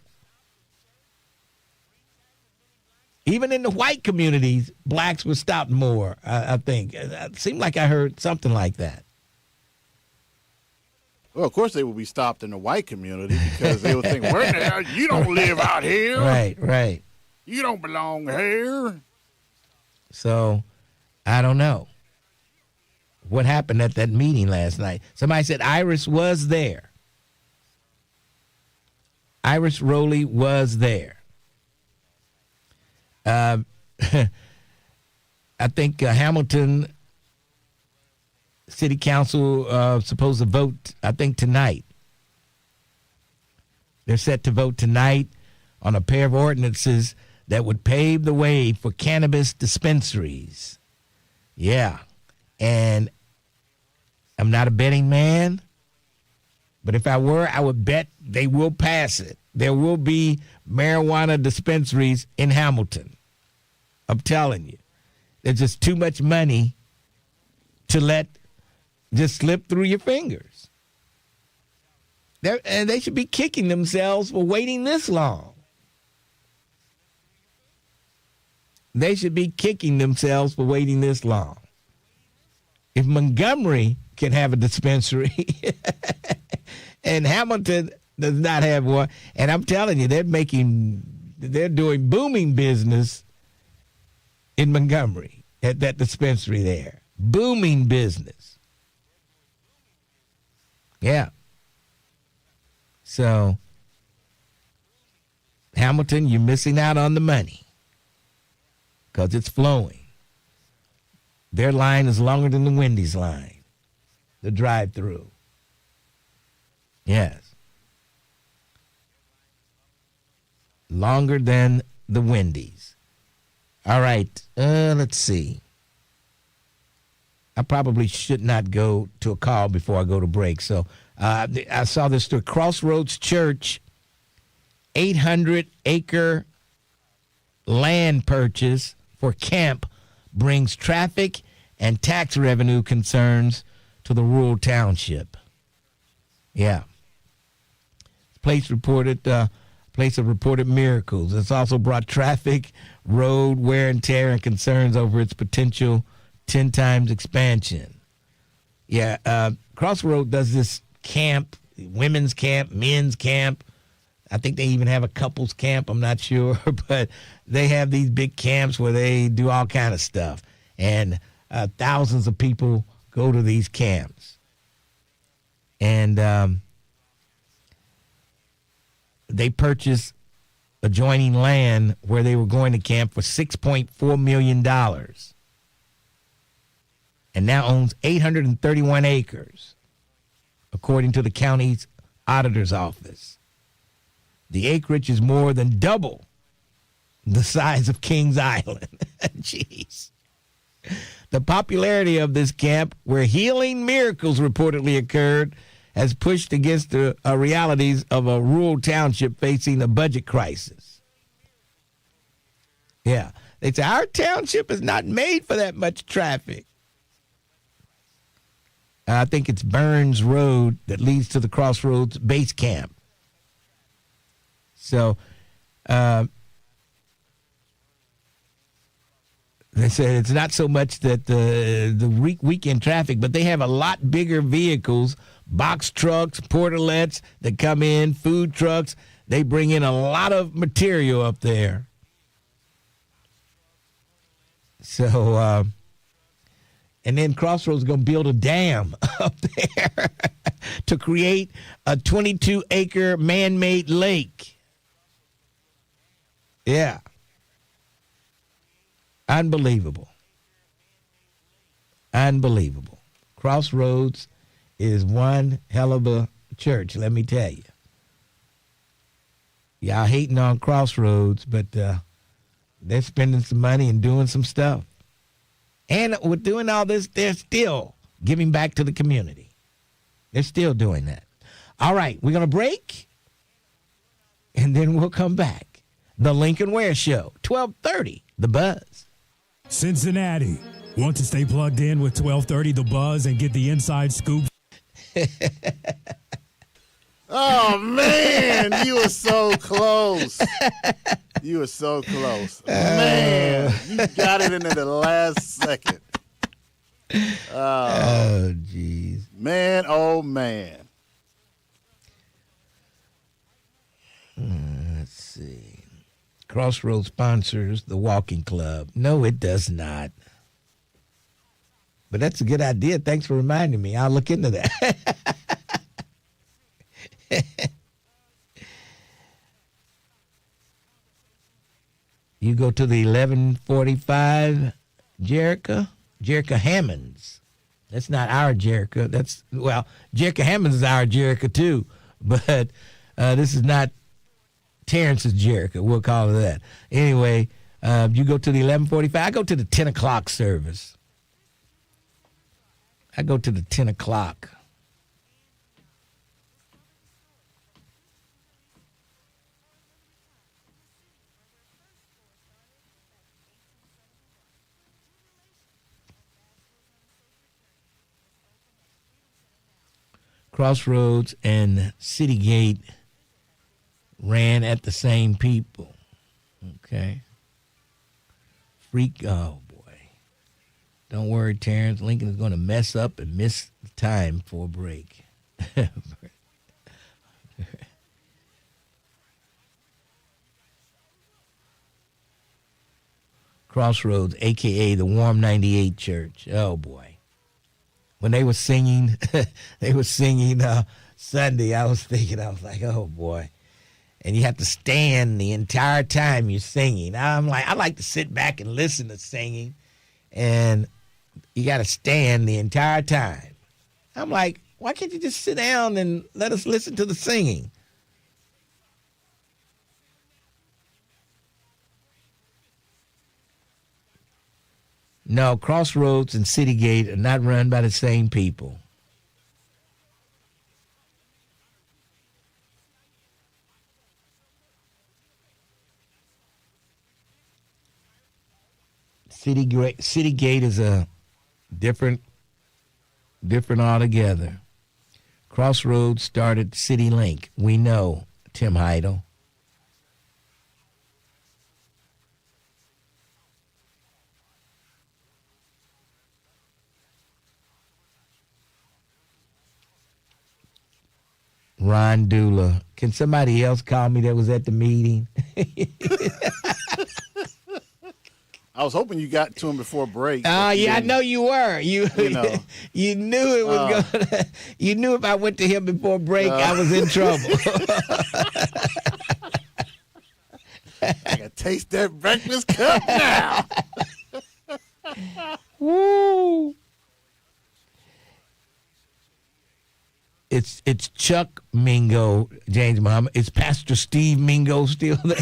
Even in the white communities, blacks were stopped more, I think. It seemed like I heard something like that. Well, of course they will be stopped in the white community because they will think, where the hell, you don't live out here. Right. You don't belong here. So, I don't know what happened at that meeting last night. Somebody said Iris was there. Iris Rowley was there. I think Hamilton City Council supposed to vote, I think, tonight. They're set to vote tonight on a pair of ordinances that would pave the way for cannabis dispensaries. Yeah. And I'm not a betting man, but if I were, I would bet they will pass it. There will be marijuana dispensaries in Hamilton. I'm telling you. There's just too much money to let just slip through your fingers. And they should be kicking themselves for waiting this long. They should be kicking themselves for waiting this long. If Montgomery can have a dispensary and Hamilton does not have one, and I'm telling you, they're doing booming business in Montgomery at that dispensary there. Booming business. Yeah. So, Hamilton, you're missing out on the money because it's flowing. Their line is longer than the Wendy's line, the drive-through. Yes. Longer than the Wendy's. All right, let's see. I probably should not go to a call before I go to break. So I saw this story. Crossroads Church, 800-acre land purchase for camp brings traffic and tax revenue concerns to the rural township. Yeah. Place of reported miracles. It's also brought traffic, road wear and tear, and concerns over its potential 10 times expansion. Yeah, Crossroad does this camp, women's camp, men's camp. I think they even have a couples camp. I'm not sure, but they have these big camps where they do all kind of stuff. And thousands of people go to these camps. And they purchased adjoining land where they were going to camp for $6.4 million. And now owns 831 acres, according to the county's auditor's office. The acreage is more than double the size of Kings Island. Jeez. The popularity of this camp, where healing miracles reportedly occurred, has pushed against the realities of a rural township facing a budget crisis. Yeah. They say, our township is not made for that much traffic. I think it's Burns Road that leads to the Crossroads base camp. So they said it's not so much that the weekend traffic, but they have a lot bigger vehicles box trucks, portalets that come in, food trucks. They bring in a lot of material up there. So, and then Crossroads is going to build a dam up there to create a 22-acre man-made lake. Yeah. Unbelievable. Unbelievable. Crossroads is one hell of a church, let me tell you. Y'all hating on Crossroads, but they're spending some money and doing some stuff. And with doing all this, they're still giving back to the community. They're still doing that. All right, we're going to break, and then we'll come back. The Lincoln Ware Show, 1230, The Buzz. Cincinnati. Want to stay plugged in with 1230 The Buzz and get the inside scoop? Oh, man, you were so close. You were so close. Man, you got it into the last second. Oh, jeez. Man, oh, man. Let's see. Crossroads sponsors the walking club. No, it does not. But that's a good idea. Thanks for reminding me. I'll look into that. You go to the 1145 Jericho Hammonds. That's not our Jericho. Jericho Hammonds is our Jericho too. But this is not Terrence's Jericho. We'll call it that. Anyway, you go to the 1145. I go to the 10 o'clock service. I go to the 10 o'clock. Crossroads and City Gate ran at the same people. Okay. Oh, boy. Don't worry, Terrence. Lincoln is going to mess up and miss the time for a break. Crossroads, a.k.a. the Warm 98 Church. Oh, boy. When they were singing, Sunday, I was like, oh, boy. And you have to stand the entire time you're singing. I like to sit back and listen to singing, and you got to stand the entire time. I'm like, why can't you just sit down and let us listen to the singing? No, Crossroads and City Gate are not run by the same people. City Gate is a different altogether. Crossroads started City Link. We know, Tim Heidel. Ron Dula. Can somebody else call me that was at the meeting? I was hoping you got to him before break. Yeah, I know you were. You knew it was going. You knew if I went to him before break, I was in trouble. I can taste that breakfast cup now. Woo! It's Chuck Mingo, James Muhammad. Is Pastor Steve Mingo still there?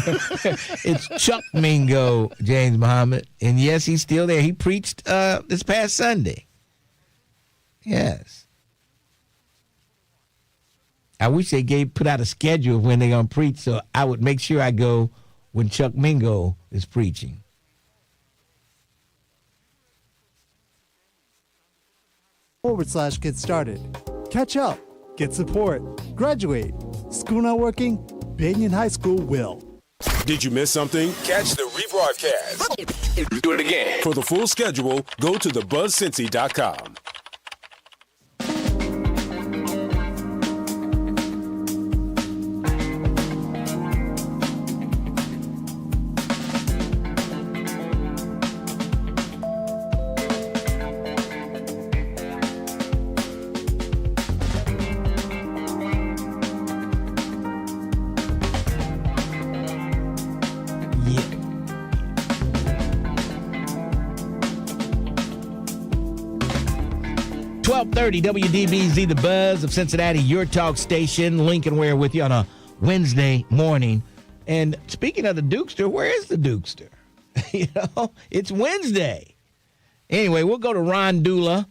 It's Chuck Mingo, James Muhammad. And yes, he's still there. He preached this past Sunday. Yes. I wish they put out a schedule of when they're going to preach, so I would make sure I go when Chuck Mingo is preaching. /get started. Catch up. Get support. Graduate. School not working? Banyan High School will. Did you miss something? Catch the rebroadcast. Do it again. For the full schedule, go to thebuzzcincy.com. 1230 WDBZ, the buzz of Cincinnati, your talk station. Lincoln Ware with you on a Wednesday morning. And speaking of the Dukester, where is the Dukester? It's Wednesday. Anyway, we'll go to Ron Dula.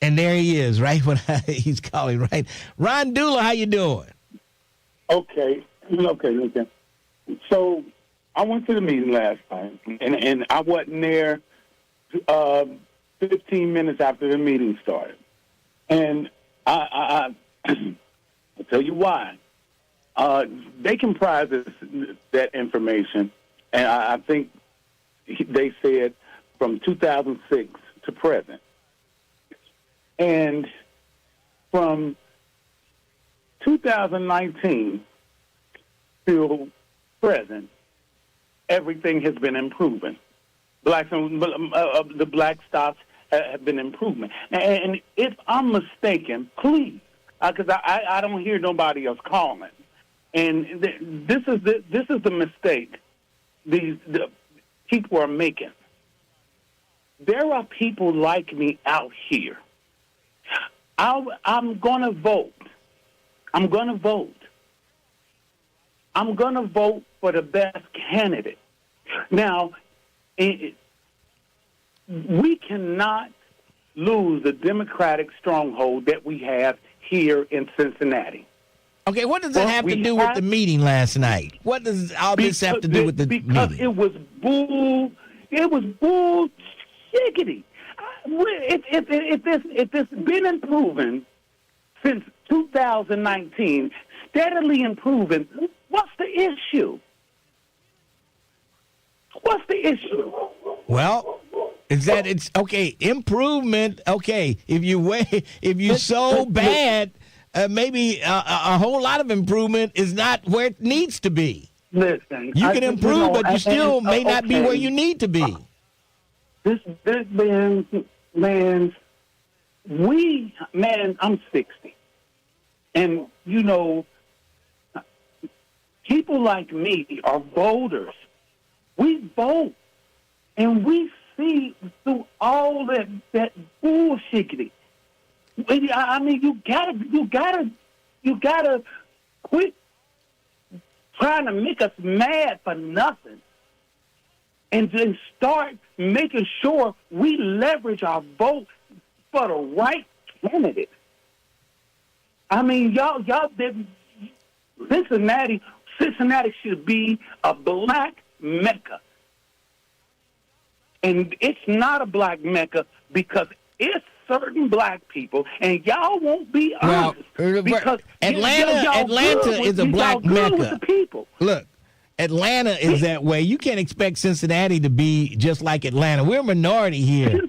And there he is, right? When he's calling, right? Ron Dula, how you doing? Okay, Lincoln. So I went to the meeting last time, and I wasn't there 15 minutes after the meeting started. And I'll tell you why. They comprise that information, and I think they said from 2006 to present. And from 2019 till present, everything has been improving. The black stocks have been improving. And if I'm mistaken, please, because I don't hear nobody else calling. And this is the mistake the people are making. There are people like me out here. I'm going to vote. I'm going to vote for the best candidate. Now, we cannot lose the Democratic stronghold that we have here in Cincinnati. Okay, what does that have to do with the meeting last night? What does all this have to do with the meeting? Because it was bull shiggity. If it's been improving since 2019, steadily improving, what's the issue? What's the issue? Well, is that it's okay, improvement, okay, if you so bad, maybe a whole lot of improvement is not where it needs to be. Listen, you can improve, but you still may not be where you need to be. This man, I'm 60. And, people like me are voters. We vote. And we see through all that bullshit. I mean, you gotta quit trying to make us mad for nothing. And then start making sure we leverage our vote for the right candidate. I mean, y'all Cincinnati should be a black Mecca. And it's not a black Mecca because it's certain black people, and y'all won't be honest. Because Atlanta is a black Mecca. With the people. Look. Atlanta is that way. You can't expect Cincinnati to be just like Atlanta. We're a minority here.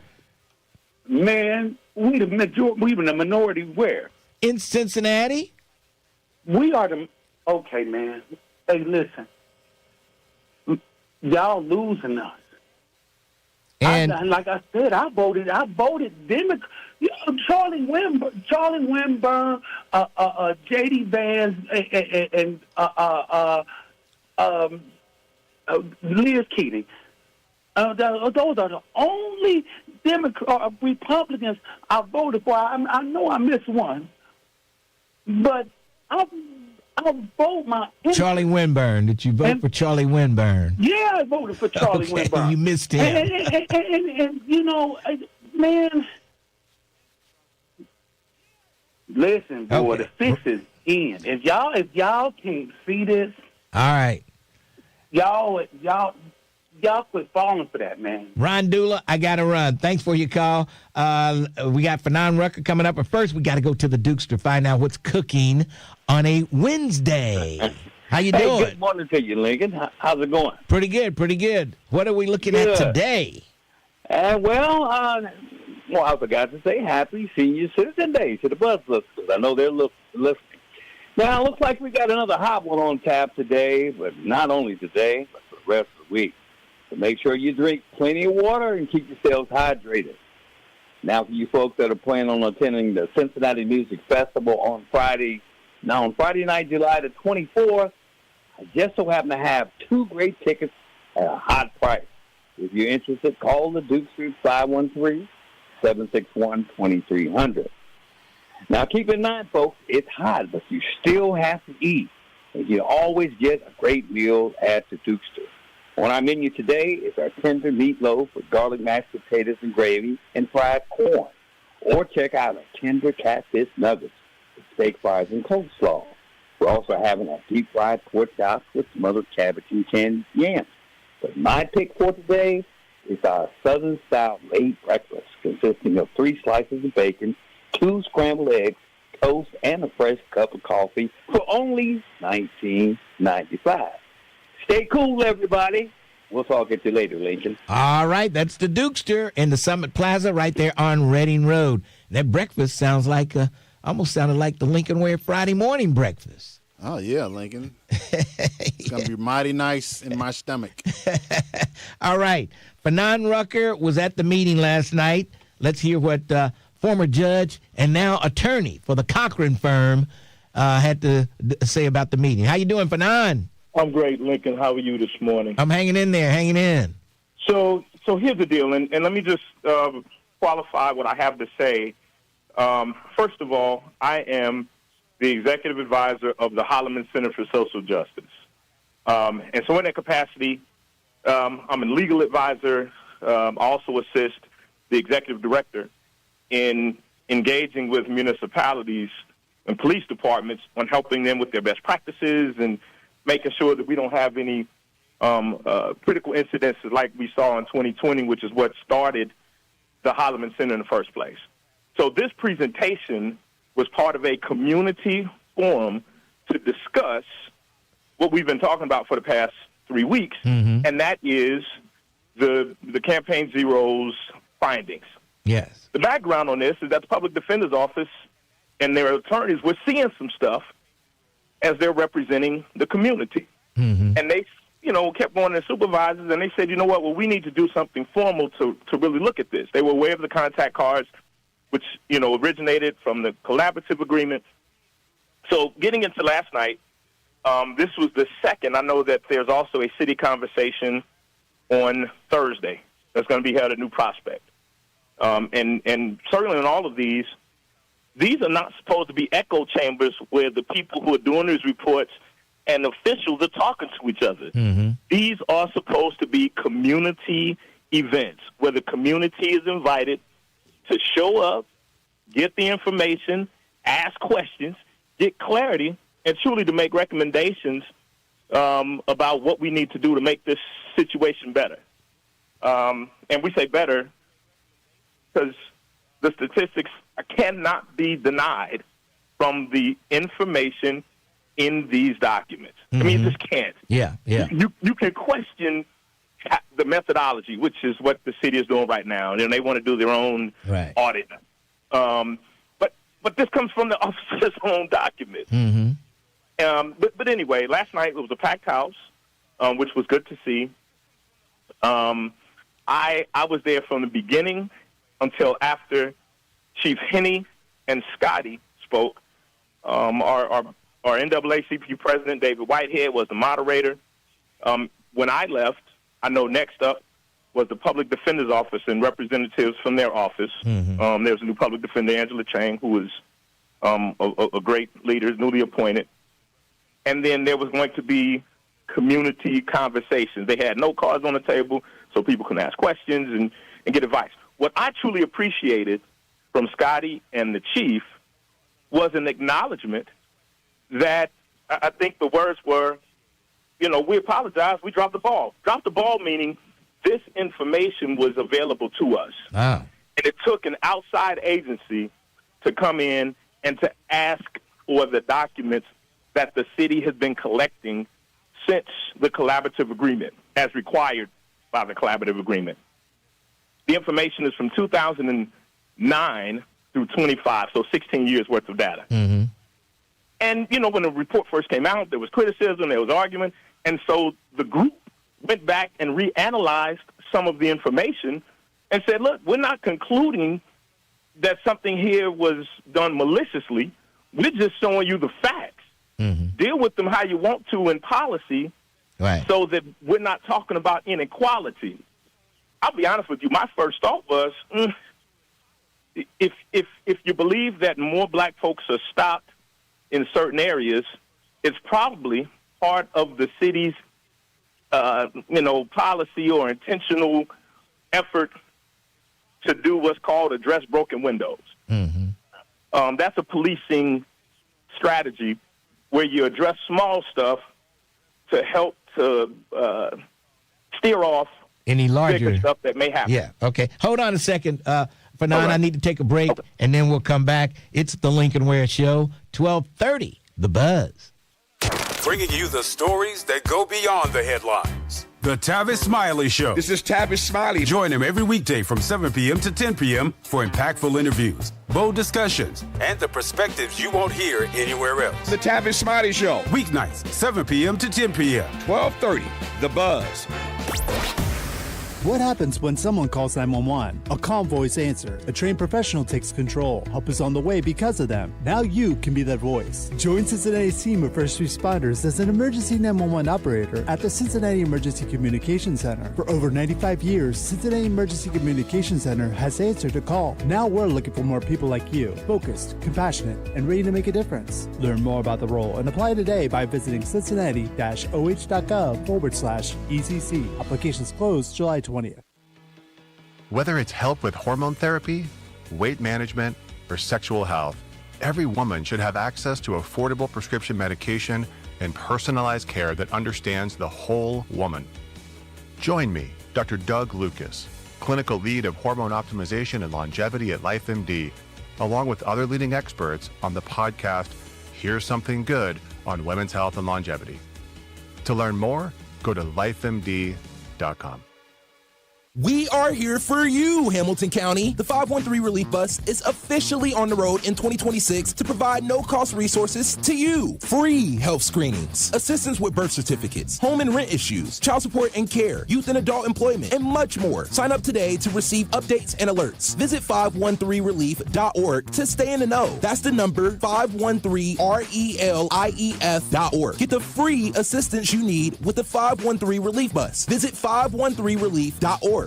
Man, we the minority where? In Cincinnati? We are the... Okay, man. Hey, listen. Y'all losing us. And like I said, I voted Democrat. Charlie Winburn, J.D. Vance, and Liz Keating. Those are the only Republicans I voted for. I know I missed one, but I'll vote my... Charlie Winburn. Did you vote for Charlie Winburn? Yeah, I voted for Charlie Winburn. You missed him. And man, listen, boy, the fix is in. If y'all can't see this, all right. Y'all quit falling for that, man. Ron Dula, I got to run. Thanks for your call. We got Fanon Rucker coming up. But first, we got to go to the Dukes to find out what's cooking on a Wednesday. How you doing? Good morning to you, Lincoln. How's it going? Pretty good, pretty good. What are we looking at today? I forgot to say happy Senior Citizen Day to the Buzz listeners. I know they're listening. Now, it looks like we got another hot one on tap today, but not only today, but for the rest of the week. So make sure you drink plenty of water and keep yourselves hydrated. Now, for you folks that are planning on attending the Cincinnati Music Festival on Friday night, July the 24th, I just so happen to have two great tickets at a hot price. If you're interested, call the Duke Street 513. 761-2300. Now, keep in mind, folks, it's hot, but you still have to eat. And you always get a great meal at the Dukester. On our menu today is our tender meatloaf with garlic mashed potatoes and gravy and fried corn. Or check out our tender catfish nuggets with steak fries and coleslaw. We're also having our deep-fried pork chops with smothered cabbage and canned yams. But my pick for today is our Southern-style late breakfast consisting of 3 slices of bacon, 2 scrambled eggs, toast, and a fresh cup of coffee for only $19.95. Stay cool, everybody. We'll talk to you later, Lincoln. All right, that's the Dukester in the Summit Plaza right there on Reading Road. That breakfast sounds like, almost sounded like the Lincoln Ware Friday morning breakfast. Oh, yeah, Lincoln. It's going to be mighty nice in my stomach. All right. Fanon Rucker was at the meeting last night. Let's hear what former judge and now attorney for the Cochran firm had to say about the meeting. How you doing, Fanon? I'm great, Lincoln. How are you this morning? I'm hanging in there, hanging in. So here's the deal, and let me just qualify what I have to say. First of all, I am the executive advisor of the Holloman Center for Social Justice. And so in that capacity, I'm a legal advisor. I also assist the executive director in engaging with municipalities and police departments on helping them with their best practices and making sure that we don't have any critical incidents like we saw in 2020, which is what started the Holloman Center in the first place. So this presentation was part of a community forum to discuss what we've been talking about for the past 3 weeks, and that is the Campaign Zero's findings. Yes. The background on this is that the Public Defender's Office and their attorneys were seeing some stuff as they're representing the community. And they, kept going to their supervisors, and they said, you know what, well, we need to do something formal to really look at this. They were aware of the contact cards, which, originated from the collaborative agreement. So getting into last night, this was the second. I know that there's also a city conversation on Thursday that's going to be held at New Prospect. And certainly in all of these are not supposed to be echo chambers where the people who are doing these reports and officials are talking to each other. These are supposed to be community events where the community is invited to show up, get the information, ask questions, get clarity, and truly to make recommendations about what we need to do to make this situation better. And we say better because the statistics cannot be denied from the information in these documents. I mean, you just can't. Yeah. You can question the methodology, which is what the city is doing right now, and they want to do their own audit. But this comes from the officer's own document. But anyway, last night it was a packed house, which was good to see. I was there from the beginning until after Chief Henney and Scotty spoke. Our NAACP president, David Whitehead, was the moderator. When I left, I know next up was the Public Defender's Office and representatives from their office. There's a new Public Defender, Angela Chang, who is a great leader, newly appointed. And then there was going to be community conversations. They had no cards on the table so people can ask questions and get advice. What I truly appreciated from Scotty and the chief was an acknowledgement that I think the words were, we apologize, we dropped the ball. Dropped the ball meaning this information was available to us. And it took an outside agency to come in and to ask for the documents that the city has been collecting since the collaborative agreement, as required by the collaborative agreement. The information is from 2009 through 25, so 16 years worth of data. And, when the report first came out, there was criticism, there was argument, and so the group went back and reanalyzed some of the information and said, look, we're not concluding that something here was done maliciously. We're just showing you the facts. Deal with them how you want to in policy so that we're not talking about inequality. I'll be honest with you. My first thought was, if you believe that more black folks are stopped in certain areas, it's probably part of the city's, policy or intentional effort to do what's called address broken windows. Mm-hmm. That's a policing strategy where you address small stuff to help to steer off any larger bigger stuff that may happen. Yeah, okay. Hold on a second. Fanon, I need to take a break, and then we'll come back. It's the Lincoln Ware Show, 1230, The Buzz. Bringing you the stories that go beyond the headlines. The Tavis Smiley Show. This is Tavis Smiley. Join him every weekday from 7 p.m. to 10 p.m. for impactful interviews, bold discussions, and the perspectives you won't hear anywhere else. The Tavis Smiley Show. Weeknights, 7 p.m. to 10 p.m. 1230, The Buzz. What happens when someone calls 911? A calm voice answer. A trained professional takes control. Help is on the way because of them. Now you can be that voice. Join Cincinnati's team of first responders as an emergency 911 operator at the Cincinnati Emergency Communication Center. For over 95 years, Cincinnati Emergency Communication Center has answered a call. Now we're looking for more people like you, focused, compassionate, and ready to make a difference. Learn more about the role and apply today by visiting cincinnati-oh.gov/ECC. Applications closed July 20th. Whether it's help with hormone therapy, weight management, or sexual health, every woman should have access to affordable prescription medication and personalized care that understands the whole woman. Join me, Dr. Doug Lucas, clinical lead of hormone optimization and longevity at LifeMD, along with other leading experts on the podcast, Here's Something Good on Women's Health and Longevity. To learn more, go to lifemd.com. We are here for you, Hamilton County. The 513 Relief Bus is officially on the road in 2026 to provide no-cost resources to you. Free health screenings, assistance with birth certificates, home and rent issues, child support and care, youth and adult employment, and much more. Sign up today to receive updates and alerts. Visit 513relief.org to stay in the know. That's the number 513relief.org. Get the free assistance you need with the 513 Relief Bus. Visit 513relief.org.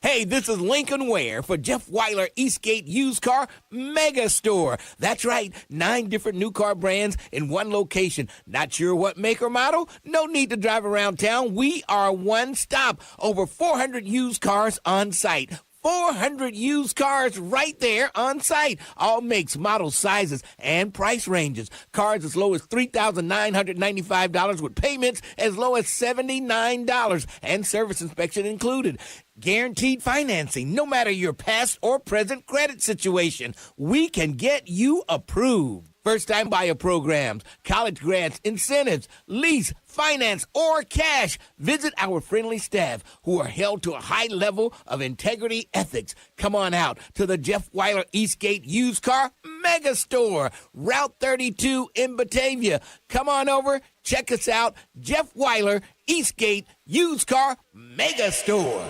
Hey, this is Lincoln Ware for Jeff Weiler Eastgate Used Car Mega Store. That's right, 9 different new car brands in one location. Not sure what make or model? No need to drive around town. We are one stop. Over 400 used cars on site. 400 used cars right there on site. All makes, models, sizes, and price ranges. Cars as low as $3,995 with payments as low as $79 and service inspection included. Guaranteed financing, no matter your past or present credit situation. We can get you approved. First-time buyer programs, college grants, incentives, lease, finance, or cash. Visit our friendly staff who are held to a high level of integrity ethics. Come on out to the Jeff Weiler Eastgate Used Car Mega Store, Route 32 in Batavia. Come on over, check us out, Jeff Weiler Eastgate Used Car Mega Store.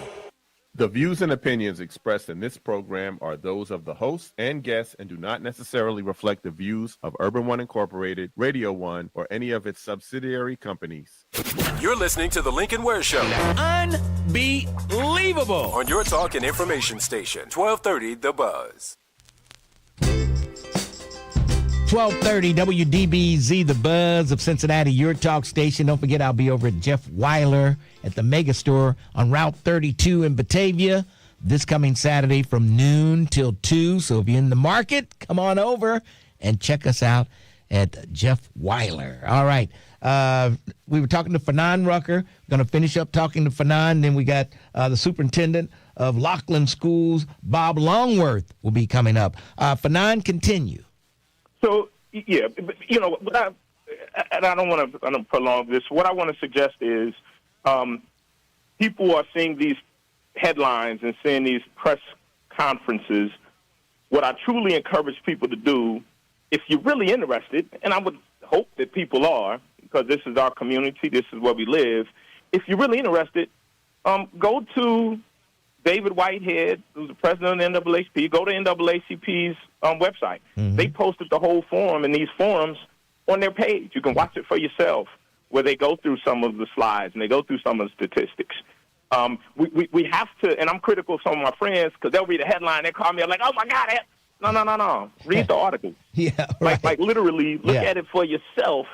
The views and opinions expressed in this program are those of the host and guests and do not necessarily reflect the views of Urban One Incorporated, Radio One, or any of its subsidiary companies. You're listening to The Lincoln Ware Show. Unbelievable. On your talk and information station, 1230 The Buzz. 1230 WDBZ, The Buzz of Cincinnati, your talk station. Don't forget, I'll be over at Jeff Weiler at the Mega Store on Route 32 in Batavia this coming Saturday from noon till 2. So if you're in the market, come on over and check us out at Jeff Weiler. All right. We were talking to Fanon Rucker. Going to finish up talking to Fanon. Then we got the superintendent of Laughlin Schools, Bob Longworth, will be coming up. Fanon, continue. So, yeah, but I don't want to prolong this. What I want to suggest is people are seeing these headlines and seeing these press conferences. What I truly encourage people to do, if you're really interested, and I would hope that people are, because this is our community, this is where we live, if you're really interested, go to David Whitehead, who's the president of the NAACP, go to NAACP's website. Mm-hmm. They posted the whole forum and these forums on their page. You can watch it for yourself, where they go through some of the slides and they go through some of the statistics. We have to, and I'm critical of some of my friends because they'll read a headline, they call me, I'm like, oh my God, no. Read the article. Yeah, right. Like literally look at it for yourself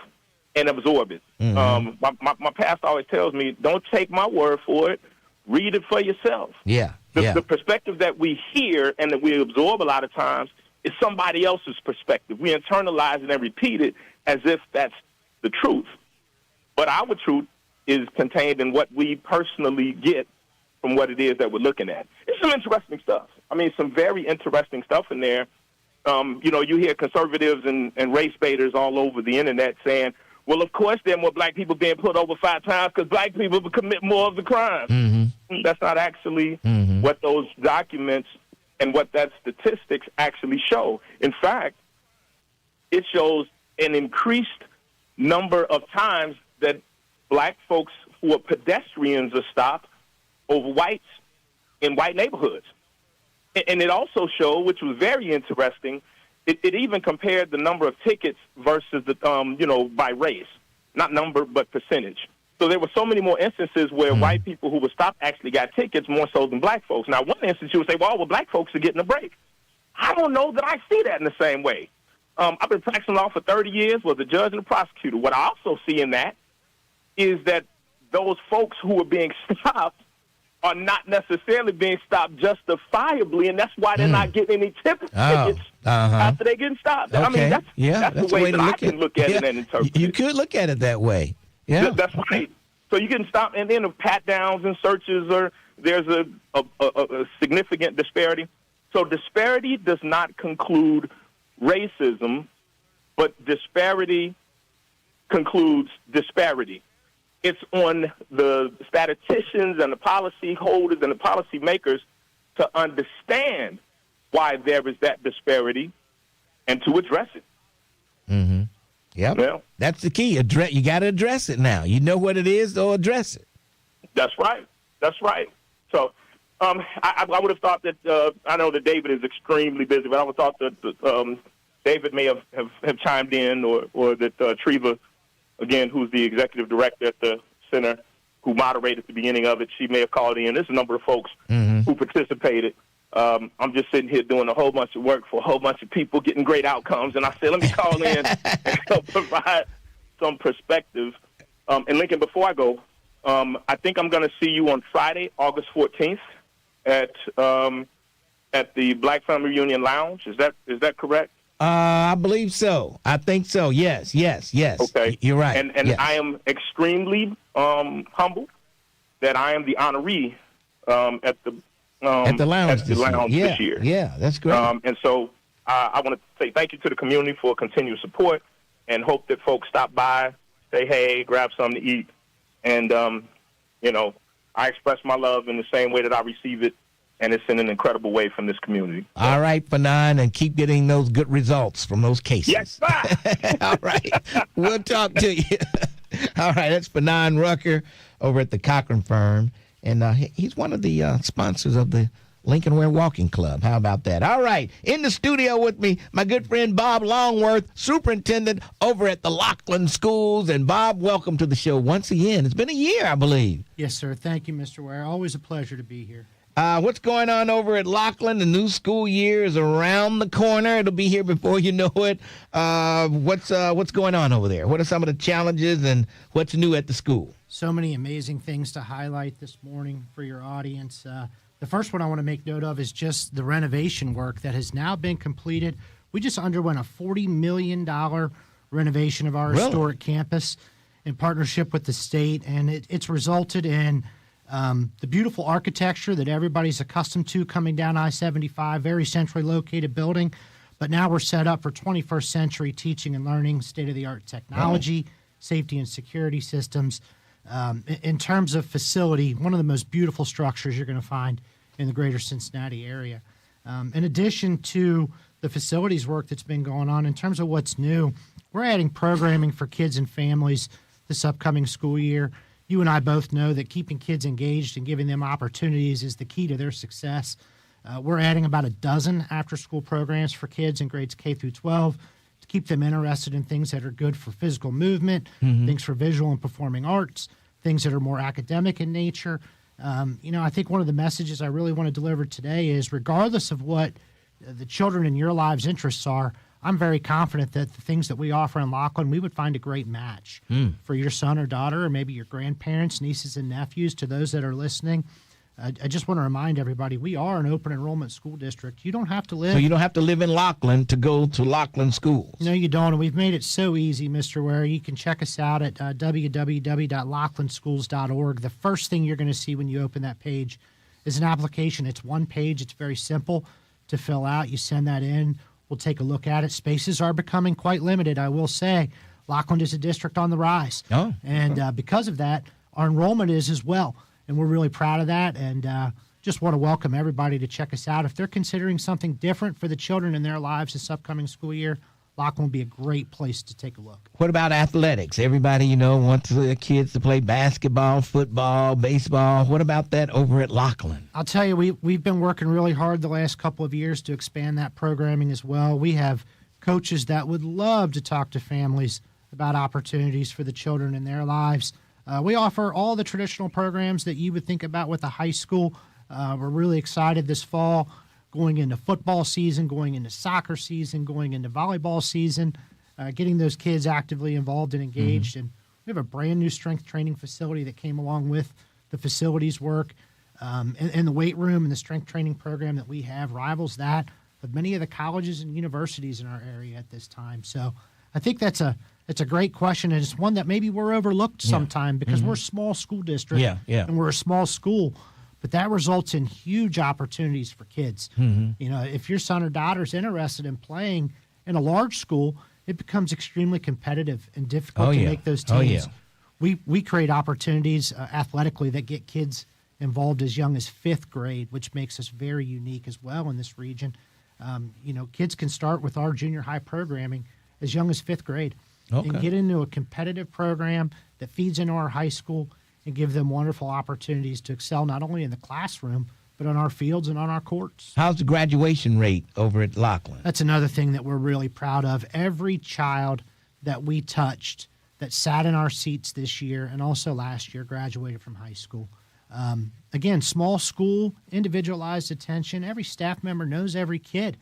and absorb it. Mm-hmm. My pastor always tells me, don't take my word for it. Read it for yourself. Yeah. The perspective that we hear and that we absorb a lot of times is somebody else's perspective. We internalize it and repeat it as if that's the truth. But our truth is contained in what we personally get from what it is that we're looking at. It's some interesting stuff. I mean, some very interesting stuff in there. You hear conservatives and race baiters all over the internet saying, well, of course there are more black people being put over 5 times because black people commit more of the crimes. Mm-hmm. That's not actually what those documents and what that statistics actually show. In fact, it shows an increased number of times that black folks who are pedestrians are stopped over whites in white neighborhoods. And it also showed, which was very interesting, it even compared the number of tickets versus the by race, not number but percentage. So there were so many more instances where white people who were stopped actually got tickets more so than black folks. Now, one instance you would say, well, black folks are getting a break. I don't know that I see that in the same way. I've been practicing law for 30 years, was a judge and a prosecutor. What I also see in that is that those folks who are being stopped are not necessarily being stopped justifiably, and that's why they're not getting any tickets after they get stopped. Okay. I mean, that's the way that I can look at it and interpret it. You could look at it that way. Yeah, that's right. So you can stop, and then the pat-downs and searches, there's a significant disparity. So disparity does not conclude racism, but disparity concludes disparity. It's on the statisticians and the policy holders and the policy makers to understand why there is that disparity and to address it. Mm-hmm. Yep. Well, that's the key. You got to address it now. You know what it is, so address it. That's right. So I would have thought that, I know that David is extremely busy, but I would have thought that David may have chimed in or that Treva, again, who's the executive director at the center, who moderated the beginning of it, she may have called in. There's a number of folks who participated. I'm just sitting here doing a whole bunch of work for a whole bunch of people getting great outcomes, and I said, let me call in and help provide some perspective. And Lincoln, before I go, I think I'm going to see you on Friday, August 14th at the Black Family Reunion Lounge. Is that correct? I believe so. I think so. Yes. Okay. You're right. And yes. I am extremely humbled that I am the honoree at the lounge this year. Yeah, that's great. And so I want to say thank you to the community for continued support and hope that folks stop by, say hey, grab something to eat. And, I express my love in the same way that I receive it, and it's in an incredible way from this community. All right, Fanon, and keep getting those good results from those cases. Yes, All right. We'll talk to you. All right, that's Fanon Rucker over at the Cochran Firm. And he's one of the sponsors of the Lincoln Ware Walking Club. How about that? All right. In the studio with me, my good friend Bob Longworth, superintendent over at the Laughlin Schools. And Bob, welcome to the show once again. It's been a year, I believe. Yes, sir. Thank you, Mr. Ware. Always a pleasure to be here. What's going on over at Laughlin? The new school year is around the corner. It'll be here before you know it. What's going on over there? What are some of the challenges and what's new at the school? So many amazing things to highlight this morning for your audience. The first one I want to make note of is just the renovation work that has now been completed. We just underwent a $40 million renovation of our historic campus in partnership with the state, and it's resulted in the beautiful architecture that everybody's accustomed to coming down I-75, very centrally located building. But now we're set up for 21st century teaching and learning, state-of-the-art technology, safety and security systems. In terms of facility, one of the most beautiful structures you're going to find in the greater Cincinnati area. In addition to the facilities work that's been going on, in terms of what's new, we're adding programming for kids and families this upcoming school year. You and I both know that keeping kids engaged and giving them opportunities is the key to their success. We're adding about a dozen after-school programs for kids in grades K through 12 to keep them interested in things that are good for physical movement, things for visual and performing arts, things that are more academic in nature, I think one of the messages I really want to deliver today is, regardless of what the children in your lives' interests are, I'm very confident that the things that we offer in Laughlin, we would find a great match for your son or daughter, or maybe your grandparents, nieces and nephews. To those that are listening, I just want to remind everybody, we are an open enrollment school district. You don't have to live. So you don't have to live in Laughlin to go to Laughlin schools. No, you don't. And we've made it so easy, Mr. Ware. You can check us out at www.laughlinschools.org. The first thing you're going to see when you open that page is an application. It's one page. It's very simple to fill out. You send that in. We'll take a look at it. Spaces are becoming quite limited, I will say. Laughlin is a district on the rise. Oh. And because of that, our enrollment is as well. And we're really proud of that, and just want to welcome everybody to check us out. If they're considering something different for the children in their lives this upcoming school year, Laughlin will be a great place to take a look. What about athletics? Everybody, wants their kids to play basketball, football, baseball. What about that over at Laughlin? I'll tell you, we've been working really hard the last couple of years to expand that programming as well. We have coaches that would love to talk to families about opportunities for the children in their lives. We offer all the traditional programs that you would think about with a high school. We're really excited this fall, going into football season, going into soccer season, going into volleyball season, getting those kids actively involved and engaged. And we have a brand new strength training facility that came along with the facilities work. And the weight room and the strength training program that we have rivals that of many of the colleges and universities in our area at this time. So I think it's a great question, and it's one that maybe we're overlooked sometime because we're a small school district and we're a small school, but that results in huge opportunities for kids. If your son or daughter is interested in playing in a large school, it becomes extremely competitive and difficult to make those teams. We create opportunities athletically that get kids involved as young as 5th grade, which makes us very unique as well in this region. Kids can start with our junior high programming as young as 5th grade. And get into a competitive program that feeds into our high school and give them wonderful opportunities to excel not only in the classroom, but on our fields and on our courts. How's the graduation rate over at Laughlin? That's another thing that we're really proud of. Every child that we touched that sat in our seats this year and also last year graduated from high school. Again, small school, individualized attention. Every staff member knows every kid.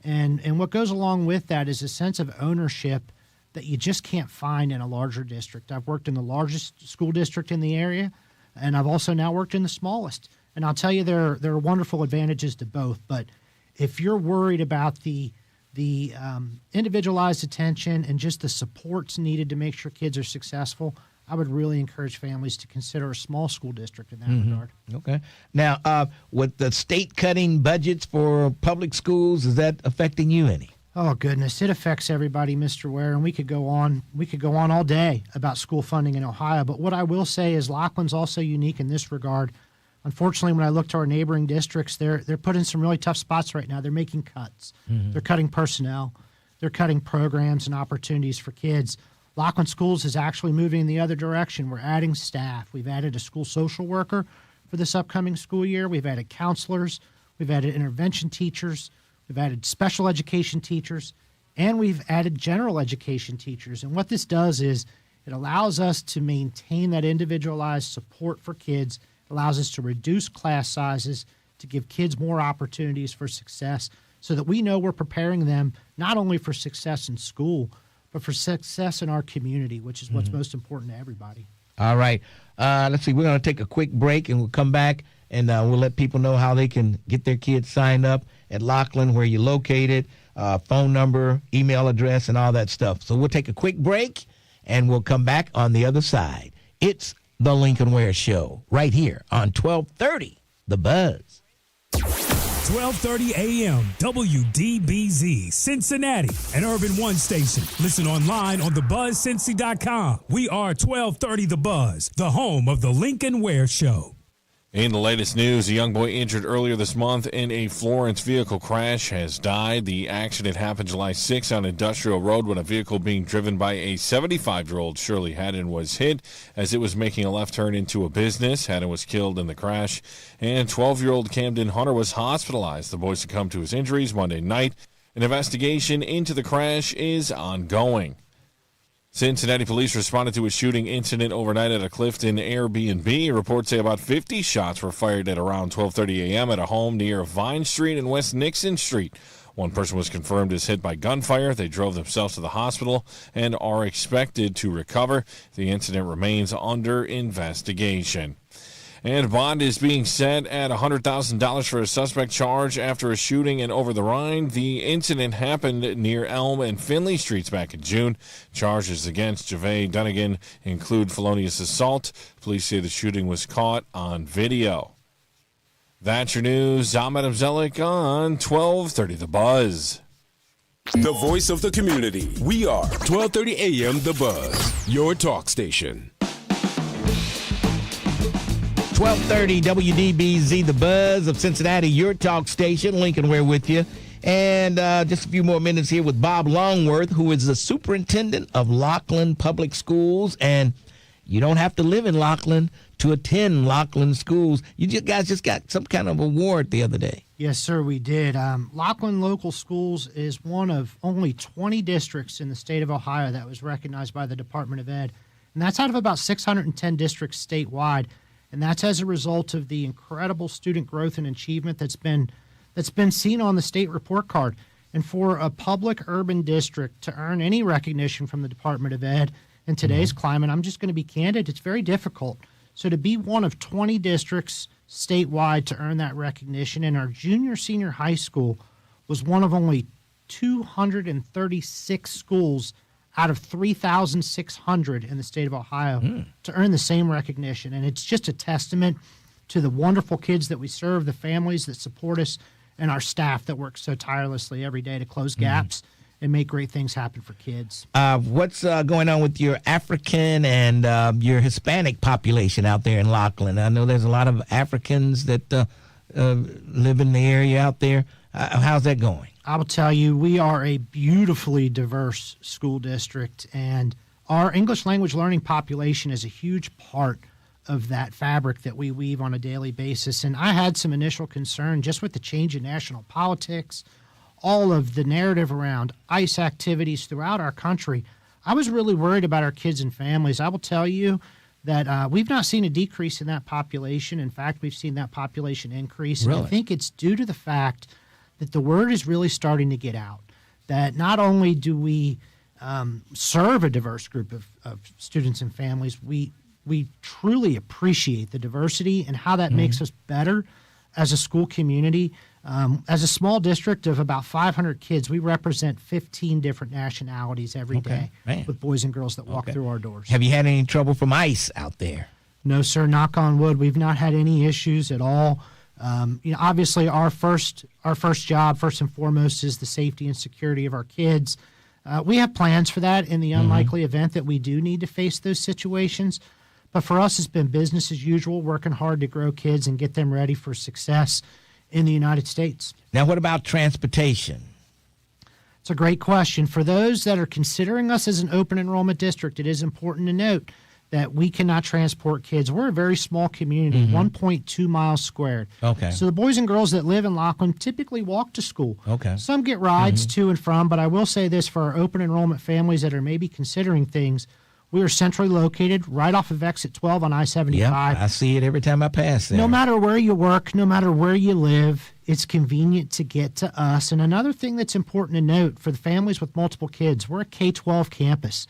And what goes along with that is a sense of ownership that you just can't find in a larger district. I've worked in the largest school district in the area, and I've also now worked in the smallest. And I'll tell you, there are wonderful advantages to both. But if you're worried about the individualized attention and just the supports needed to make sure kids are successful, I would really encourage families to consider a small school district in that regard. Okay. Now, with the state cutting budgets for public schools, is that affecting you any? Oh, goodness. It affects everybody, Mr. Ware, and we could go on all day about school funding in Ohio. But what I will say is Laughlin's also unique in this regard. Unfortunately, when I look to our neighboring districts, they're put in some really tough spots right now. They're making cuts. They're cutting personnel. They're cutting programs and opportunities for kids. Laughlin Schools is actually moving in the other direction. We're adding staff. We've added a school social worker for this upcoming school year. We've added counselors. We've added intervention teachers. We've added special education teachers, and we've added general education teachers. And what this does is it allows us to maintain that individualized support for kids, allows us to reduce class sizes, to give kids more opportunities for success so that we know we're preparing them not only for success in school, but for success in our community, which is what's most important to everybody. All right. Let's see. We're going to take a quick break, and we'll come back, and we'll let people know how they can get their kids signed up at Laughlin, where you're located, phone number, email address, and all that stuff. So we'll take a quick break, and we'll come back on the other side. It's the Lincoln Ware Show right here on 1230 The Buzz. 1230 AM, WDBZ, Cincinnati, an Urban One station. Listen online on thebuzzcincy.com. We are 1230 The Buzz, the home of the Lincoln Ware Show. In the latest news, a young boy injured earlier this month in a Florence vehicle crash has died. The accident happened July 6 on Industrial Road when a vehicle being driven by a 75-year-old Shirley Haddon was hit as it was making a left turn into a business. Haddon was killed in the crash, and 12-year-old Camden Hunter was hospitalized. The boy succumbed to his injuries Monday night. An investigation into the crash is ongoing. Cincinnati police responded to a shooting incident overnight at a Clifton Airbnb. Reports say about 50 shots were fired at around 12:30 a.m. at a home near Vine Street and West Nixon Street. One person was confirmed as hit by gunfire. They drove themselves to the hospital and are expected to recover. The incident remains under investigation. And bond is being set at $100,000 for a suspect charged after a shooting in Over the Rhine. The incident happened near Elm and Finley Streets back in June. Charges against Jave Dunnigan include felonious assault. Police say the shooting was caught on video. That's your news. I'm Adam Zellick on 1230 The Buzz. The voice of the community. We are 1230 AM The Buzz, your talk station. 1230 WDBZ, the Buzz of Cincinnati, your talk station. Lincoln Ware with you. And just a few more minutes here with Bob Longworth, who is the superintendent of Lockland Public Schools. And you don't have to live in Lockland to attend Lockland schools. You guys just got some kind of award the other day. Yes, sir, we did. Lockland Local Schools is one of only 20 districts in the state of Ohio that was recognized by the Department of Ed. And that's out of about 610 districts statewide. And that's as a result of the incredible student growth and achievement that's been seen on the state report card. And for a public urban district to earn any recognition from the Department of Ed in today's climate, I'm just going to be candid, it's very difficult. So to be one of 20 districts statewide to earn that recognition, and our junior-senior high school was one of only 236 schools out of 3,600 in the state of Ohio to earn the same recognition. And it's just a testament to the wonderful kids that we serve, the families that support us, and our staff that works so tirelessly every day to close gaps and make great things happen for kids. What's going on with your African and your Hispanic population out there in Lockland? I know there's a lot of Africans that live in the area out there. How's that going? I will tell you, we are a beautifully diverse school district, and our English language learning population is a huge part of that fabric that we weave on a daily basis. And I had some initial concern just with the change in national politics, all of the narrative around ICE activities throughout our country. I was really worried about our kids and families. I will tell you that we've not seen a decrease in that population. In fact, we've seen that population increase. Really? And I think it's due to the fact that the word is really starting to get out, that not only do we serve a diverse group of students and families, we truly appreciate the diversity and how that makes us better as a school community. As a small district of about 500 kids, we represent 15 different nationalities every day with boys and girls that walk through our doors. Have you had any trouble from ICE out there? No, sir. Knock on wood. We've not had any issues at all. Obviously, our first job, first and foremost, is the safety and security of our kids. We have plans for that in the unlikely event that we do need to face those situations. But for us, it's been business as usual, working hard to grow kids and get them ready for success in the United States. Now, what about transportation? It's a great question. For those that are considering us as an open enrollment district, it is important to note that we cannot transport kids. We're a very small community, 1.2 miles squared. Okay. So the boys and girls that live in Lockland typically walk to school. Okay. Some get rides to and from, but I will say this for our open enrollment families that are maybe considering things, we are centrally located right off of exit 12 on I-75. Yeah, I see it every time I pass there. No matter where you work, no matter where you live, it's convenient to get to us. And another thing that's important to note for the families with multiple kids, we're a K-12 campus.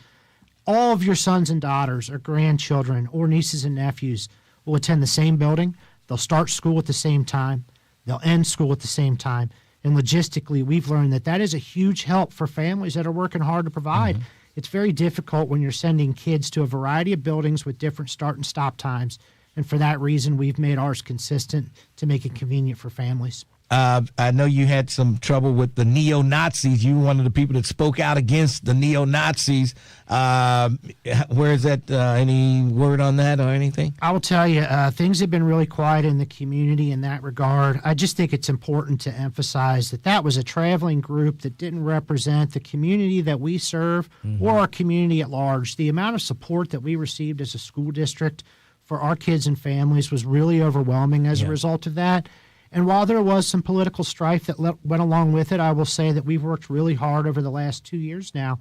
All of your sons and daughters or grandchildren or nieces and nephews will attend the same building. They'll start school at the same time. They'll end school at the same time. And logistically, we've learned that that is a huge help for families that are working hard to provide. It's very difficult when you're sending kids to a variety of buildings with different start and stop times. And for that reason, we've made ours consistent to make it convenient for families. I know you had some trouble with the neo-Nazis. You were one of the people that spoke out against the neo-Nazis. Where is that? Any word on that or anything? I will tell you, things have been really quiet in the community in that regard. I just think it's important to emphasize that that was a traveling group that didn't represent the community that we serve or our community at large. The amount of support that we received as a school district for our kids and families was really overwhelming as a result of that. And while there was some political strife that went along with it, I will say that we've worked really hard over the last 2 years now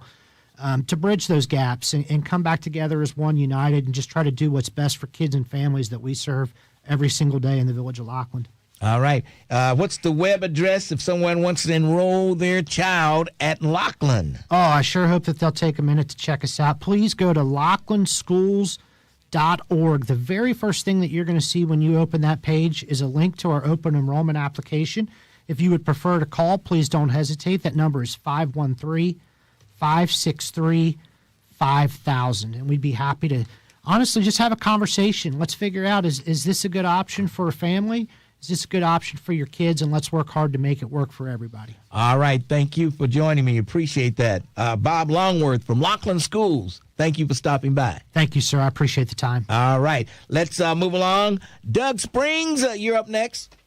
to bridge those gaps and come back together as one united and just try to do what's best for kids and families that we serve every single day in the village of Lockland. All right. What's the web address if someone wants to enroll their child at Lockland? Oh, I sure hope that they'll take a minute to check us out. Please go to locklandschools.org. The very first thing that you're going to see when you open that page is a link to our open enrollment application. If you would prefer to call, please don't hesitate. That number is 513-563-5000. And we'd be happy to honestly just have a conversation. Let's figure out, is this a good option for a family? Is this a good option for your kids? And let's work hard to make it work for everybody. All right. Thank you for joining me. Appreciate that. Bob Longworth from Lockland Schools. Thank you for stopping by. Thank you, sir. I appreciate the time. All right. Let's move along. Doug Springs, you're up next.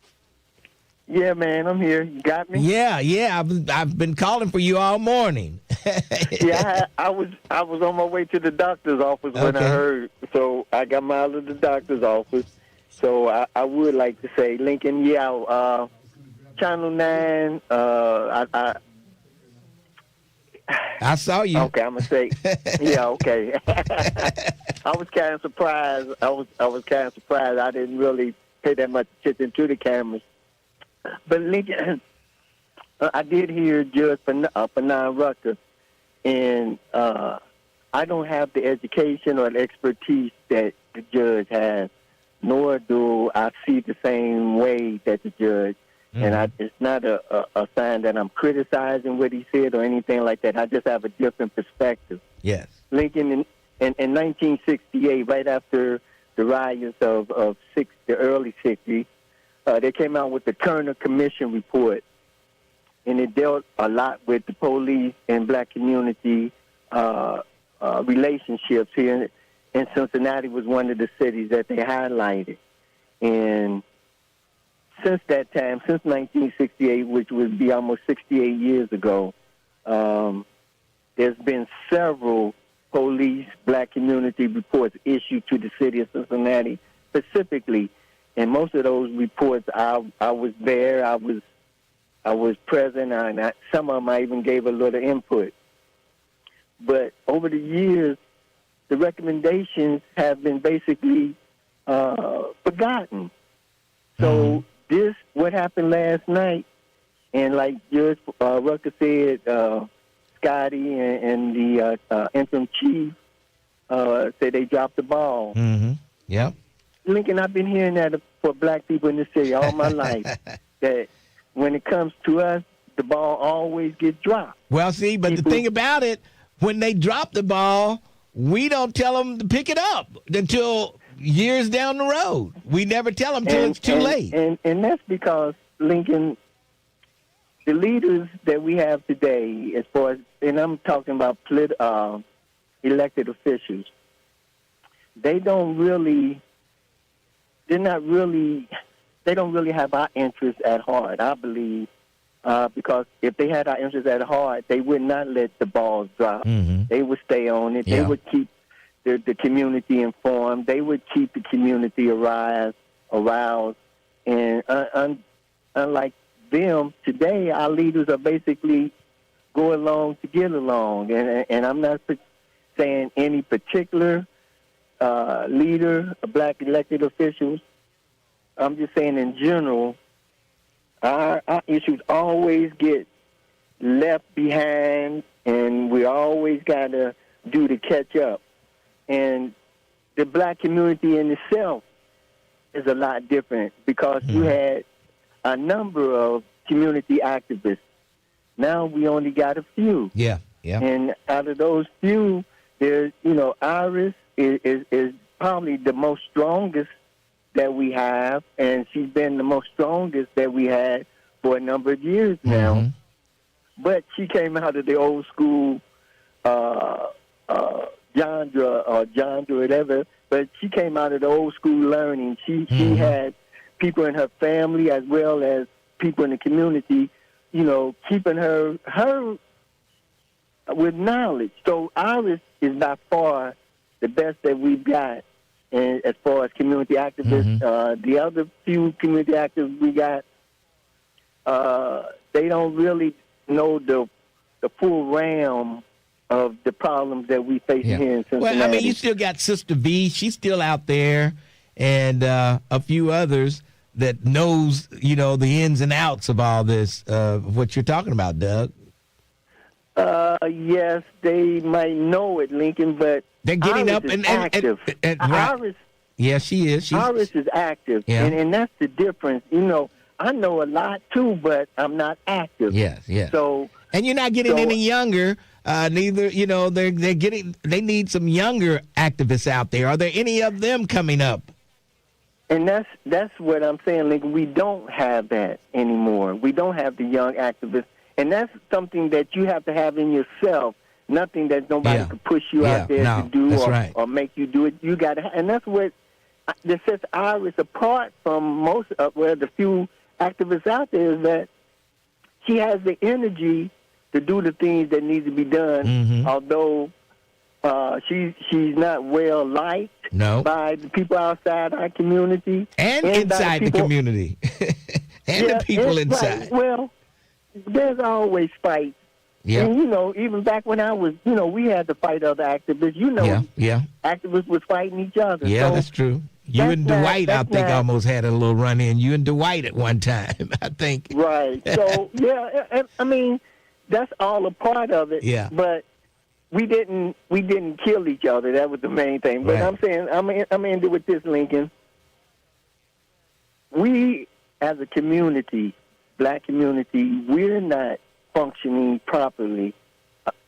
Yeah, man, I'm here. You got me? Yeah. I've been calling for you all morning. Yeah, I was on my way to the doctor's office when I heard. So I got my out of the doctor's office. So I would like to say, Lincoln, Channel 9, I saw you. Okay, I'm going to say, yeah, okay. I was kind of surprised. I was kind of surprised. I didn't really pay that much attention to the cameras. But Lincoln, I did hear Judge Fanan Rucker, and I don't have the education or the expertise that the judge has. Nor do I see the same way that the judge. Mm-hmm. And it's not a sign that I'm criticizing what he said or anything like that. I just have a different perspective. Yes. Lincoln, in 1968, right after the riots of the early 60s, they came out with the Kerner Commission report. And it dealt a lot with the police and black community relationships here. And Cincinnati was one of the cities that they highlighted. And since that time, since 1968, which would be almost 68 years ago, there's been several police black community reports issued to the city of Cincinnati specifically. And most of those reports, I was there, I was present, and some of them I even gave a little input. But over the years, the recommendations have been basically forgotten. So what happened last night, and like Judge Rucker said, Scotty and the interim chief said they dropped the ball. Mm-hmm. Yep. Lincoln, I've been hearing that for black people in the city all my life, that when it comes to us, the ball always gets dropped. Well, see, but the thing about it, when they drop the ball, we don't tell them to pick it up until years down the road. We never tell them until it's too late. And that's because, Lincoln, the leaders that we have today, as far as, and I'm talking about elected officials, they don't really have our interests at heart, I believe. Because if they had our interests at heart, they would not let the balls drop. Mm-hmm. They would stay on it. Yeah. They would keep the community informed. They would keep the community aroused. And unlike them, today our leaders are basically go along to get along. And I'm not saying any particular leader, black elected officials. I'm just saying in general, our issues always get left behind, and we always got to do to catch up. And the black community in itself is a lot different because you had a number of community activists. Now we only got a few. Yeah. And out of those few, there's, Iris is probably the most strongest that we have, and she's been the most strongest that we had for a number of years now. Mm-hmm. But she came out of the old school genre or whatever, but she came out of the old school learning. She had people in her family as well as people in the community, keeping her with knowledge. So Iris is by far the best that we've got. And as far as community activists, the other few community activists we got, they don't really know the full realm of the problems that we face here in Cincinnati. Well, I mean, you still got Sister V. She's still out there, and a few others that knows, the ins and outs of all this, what you're talking about, Doug. Yes, they might know it, Lincoln, but they're getting Iris up is and active. Iris, yeah, she is. Iris is active, and that's the difference. I know a lot too, but I'm not active. Yes. So, and you're not getting any younger. Neither, they need some younger activists out there. Are there any of them coming up? And that's what I'm saying, Lincoln. We don't have that anymore. We don't have the young activists. And that's something that you have to have in yourself, nothing that nobody can push you out there to do or make you do it. You got to, and that's what that sets Iris apart from most of the few activists out there, is that she has the energy to do the things that need to be done, although she's not well liked by the people outside our community. And inside the community. and the people inside. Right. Well, there's always fights. Yeah. And, even back when I was, we had to fight other activists. Activists was fighting each other. Yeah, so that's true. You and Dwight, I think, almost had a little run-in. You and Dwight at one time, I think. Right. So, I mean, that's all a part of it. Yeah. But we didn't kill each other. That was the main thing. But I'm saying, I'm ending with this, Lincoln. We, as a community, black community, we're not functioning properly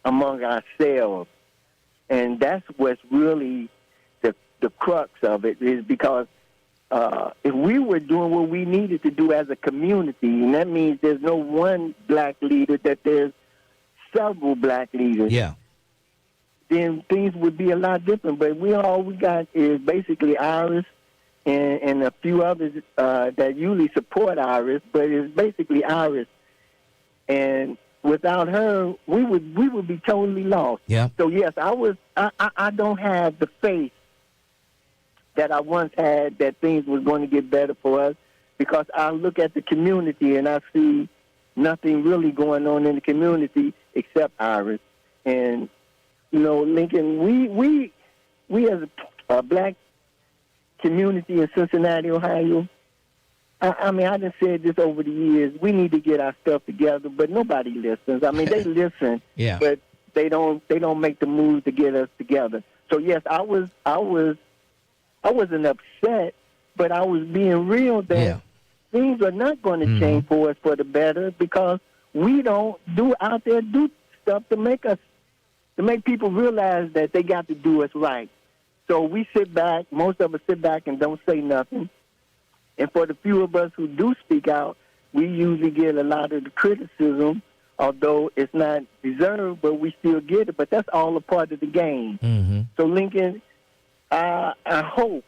among ourselves. And that's what's really the crux of it, is because if we were doing what we needed to do as a community, and that means there's no one black leader, that there's several black leaders, then things would be a lot different. But all we got is basically Iris and a few others that usually support Iris, but it's basically Iris. And without her, we would be totally lost. Yeah. So yes, I don't have the faith that I once had that things was going to get better for us, because I look at the community and I see nothing really going on in the community except Iris. And Lincoln, we as a black community in Cincinnati, Ohio, I mean, I done said this over the years. We need to get our stuff together, but nobody listens. I mean, they listen, but they don't make the move to get us together. So yes, I wasn't upset, but I was being real that things are not going to change for us for the better, because we don't do stuff to make people realize that they got to do us right. So we sit back, most of us sit back and don't say nothing. And for the few of us who do speak out, we usually get a lot of the criticism, although it's not deserved, but we still get it. But that's all a part of the game. So, Lincoln, I hope,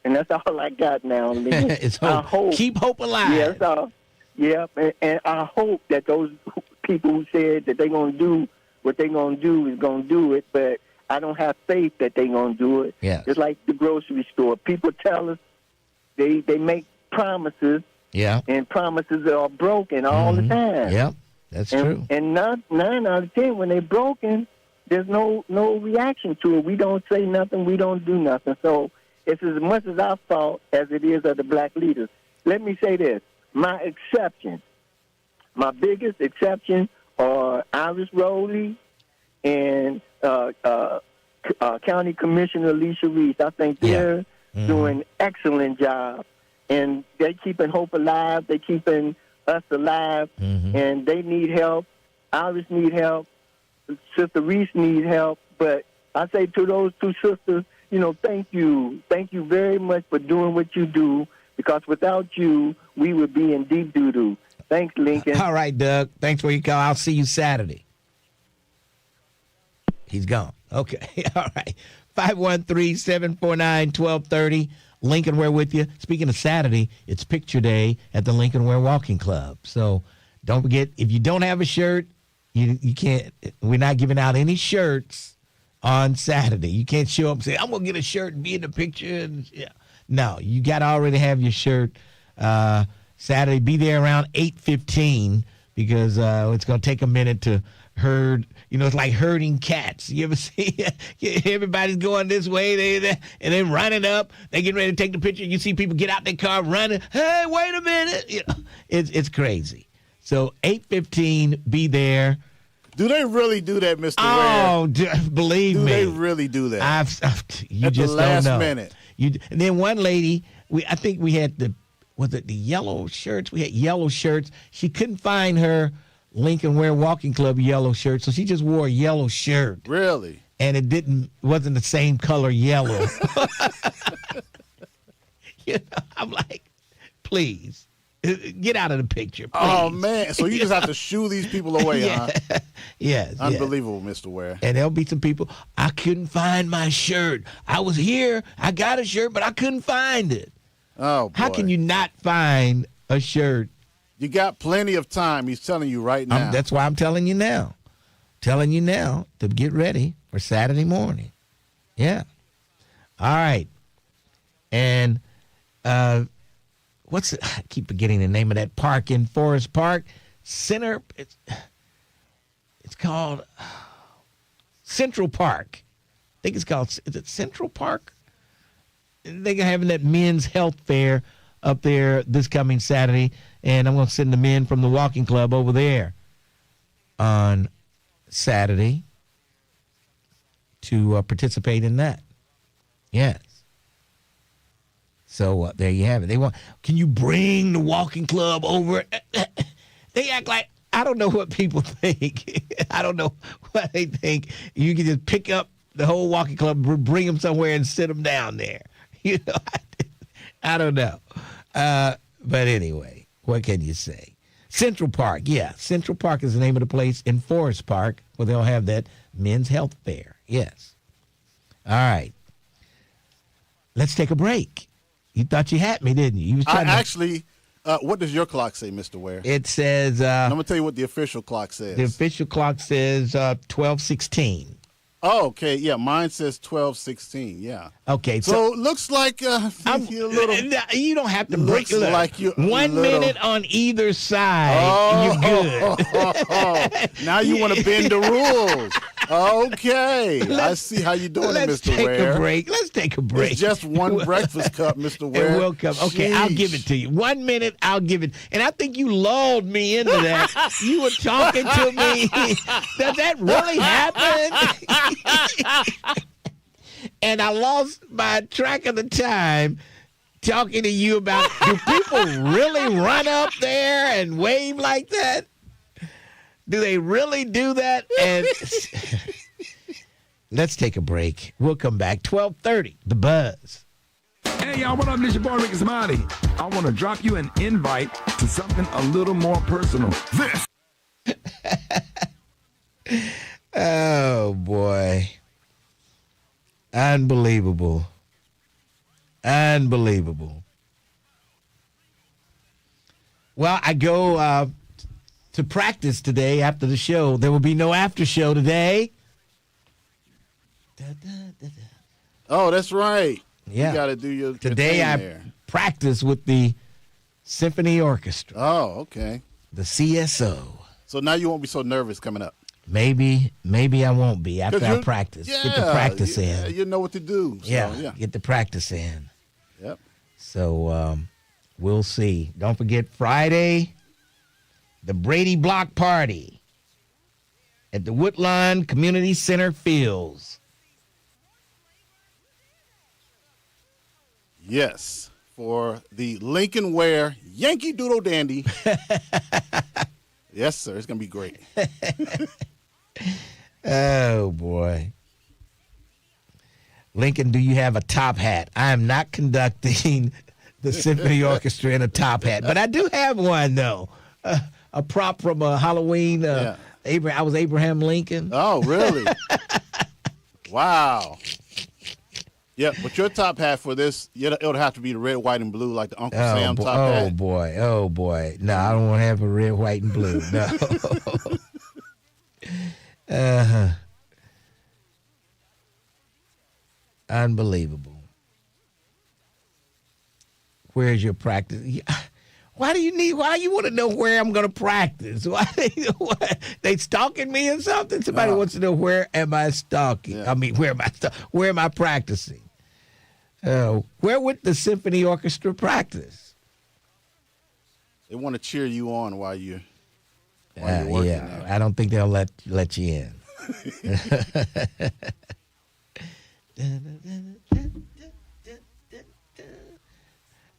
and that's all I got now, Lincoln. It's hope. I hope. Keep hope alive. Yes, and I hope that those people who said that they're going to do what they're going to do is going to do it, but I don't have faith that they're going to do it. Yes. It's like the grocery store. People tell us they make promises, and promises are broken all the time. Yep, that's true. And 9 out of 10, when they're broken, there's no reaction to it. We don't say nothing. We don't do nothing. So it's as much as our fault as it is of the black leaders. Let me say this. My biggest exception are Iris Rowley and County Commissioner Alicia Reese. I think they're doing an excellent job. And they're keeping hope alive. They're keeping us alive. And they need help. Iris need help. Sister Reese need help. But I say to those two sisters, thank you. Thank you very much for doing what you do, because without you, we would be in deep doo-doo. Thanks, Lincoln. All right, Doug. Thanks for your call. I'll see you Saturday. He's gone. Okay. All right. 513-749-1230. Lincoln Ware with you. Speaking of Saturday, it's picture day at the Lincoln Ware Walking Club. So don't forget, if you don't have a shirt, you can't. We're not giving out any shirts on Saturday. You can't show up and say, I'm going to get a shirt and be in the picture. No, you got to already have your shirt. Saturday, be there around 8:15, because it's going to take a minute herd. It's like herding cats. You ever see? Everybody's going this way, and then running up. They getting ready to take the picture. You see people get out their car running. Hey, wait a minute! It's crazy. So 8:15, be there. Do they really do that, Mr. Ware? Oh, believe me. Do they really do that? You At just the last don't know. minute. And then one lady, I think we had the yellow shirts? We had yellow shirts. She couldn't find her Lincoln Ware Walking Club yellow shirt, so she just wore a yellow shirt. Really? And it wasn't the same color yellow. I'm like, please. Get out of the picture, please. Oh, man. So you just have to shoo these people away, huh? Yes. Unbelievable, Mr. Ware. And there'll be some people, I couldn't find my shirt. I was here. I got a shirt, but I couldn't find it. Oh, boy. How can you not find a shirt? You got plenty of time. He's telling you right now. That's why I'm telling you now. Telling you now to get ready for Saturday morning. Yeah. All right. And I keep forgetting the name of that park in Forest Park. It's called Central Park. I think it's called, is it Central Park? They're having that men's health fair up there this coming Saturday, and I'm going to send the men from the walking club over there on Saturday to participate in that. Yes. So there you have it. Can you bring the walking club over? They act like, I don't know what people think. I don't know what they think. You can just pick up the whole walking club, bring them somewhere and sit them down there. I don't know. But anyway, what can you say? Central Park. Yeah, Central Park is the name of the place in Forest Park where they'll have that men's health fair. Yes. All right. Let's take a break. You thought you had me, didn't you? What does your clock say, Mr. Ware? It says... I'm going to tell you what the official clock says. The official clock says 12:16. Oh, okay. Yeah, mine says 12:16. Yeah. Okay. So it looks like you're a little... You don't have to break. Looks like you're 1 minute on either side. You're good. Now you want to bend the rules. Okay. I see how you're doing it, Mr. Ware. Let's take a break. It's just one breakfast cup, Mr. Ware. It will come. Okay, Sheesh. I'll give it to you. 1 minute, I'll give it. And I think you lulled me into that. You were talking to me. Does that really happen? And I lost my track of the time talking to you about, do people really run up there and wave like that? Do they really do that? And let's take a break. We'll come back. 12:30, The Buzz. Hey, y'all, what up? This your boy, Ricky Smiley. I want to drop you an invite to something a little more personal. This. Oh, boy. Unbelievable. Unbelievable. Well, I go to practice today after the show. There will be no after show today. Oh, that's right. Yeah. You got to do your Today thing I there. practice with the Symphony Orchestra. Oh, okay. The CSO. So now you won't be so nervous coming up. Maybe I won't be after I practice. Yeah, Get the practice in. You know what to do. So, yeah, get the practice in. Yep. So we'll see. Don't forget Friday, the Brady Block Party at the Woodlawn Community Center Fields. Yes, for the Lincoln Ware Yankee Doodle Dandy. Yes, sir. It's going to be great. Oh, boy. Lincoln, do you have a top hat? I am not conducting the Symphony Orchestra in a top hat, but I do have one, though. A prop from Halloween. I was Abraham Lincoln. Oh, really? Wow. Yeah, but your top hat for this, it'll have to be the red, white, and blue, like the Uncle Sam top hat. Oh, boy. No, I don't want to have a red, white, and blue. No. Unbelievable. Where's your practice? Why you want to know where I'm going to practice? Why they stalking me or something? Somebody wants to know where am I stalking? Yeah. I mean, where am I practicing? Where would the symphony orchestra practice? They want to cheer you on while you're working. Yeah, I don't think they'll let you in.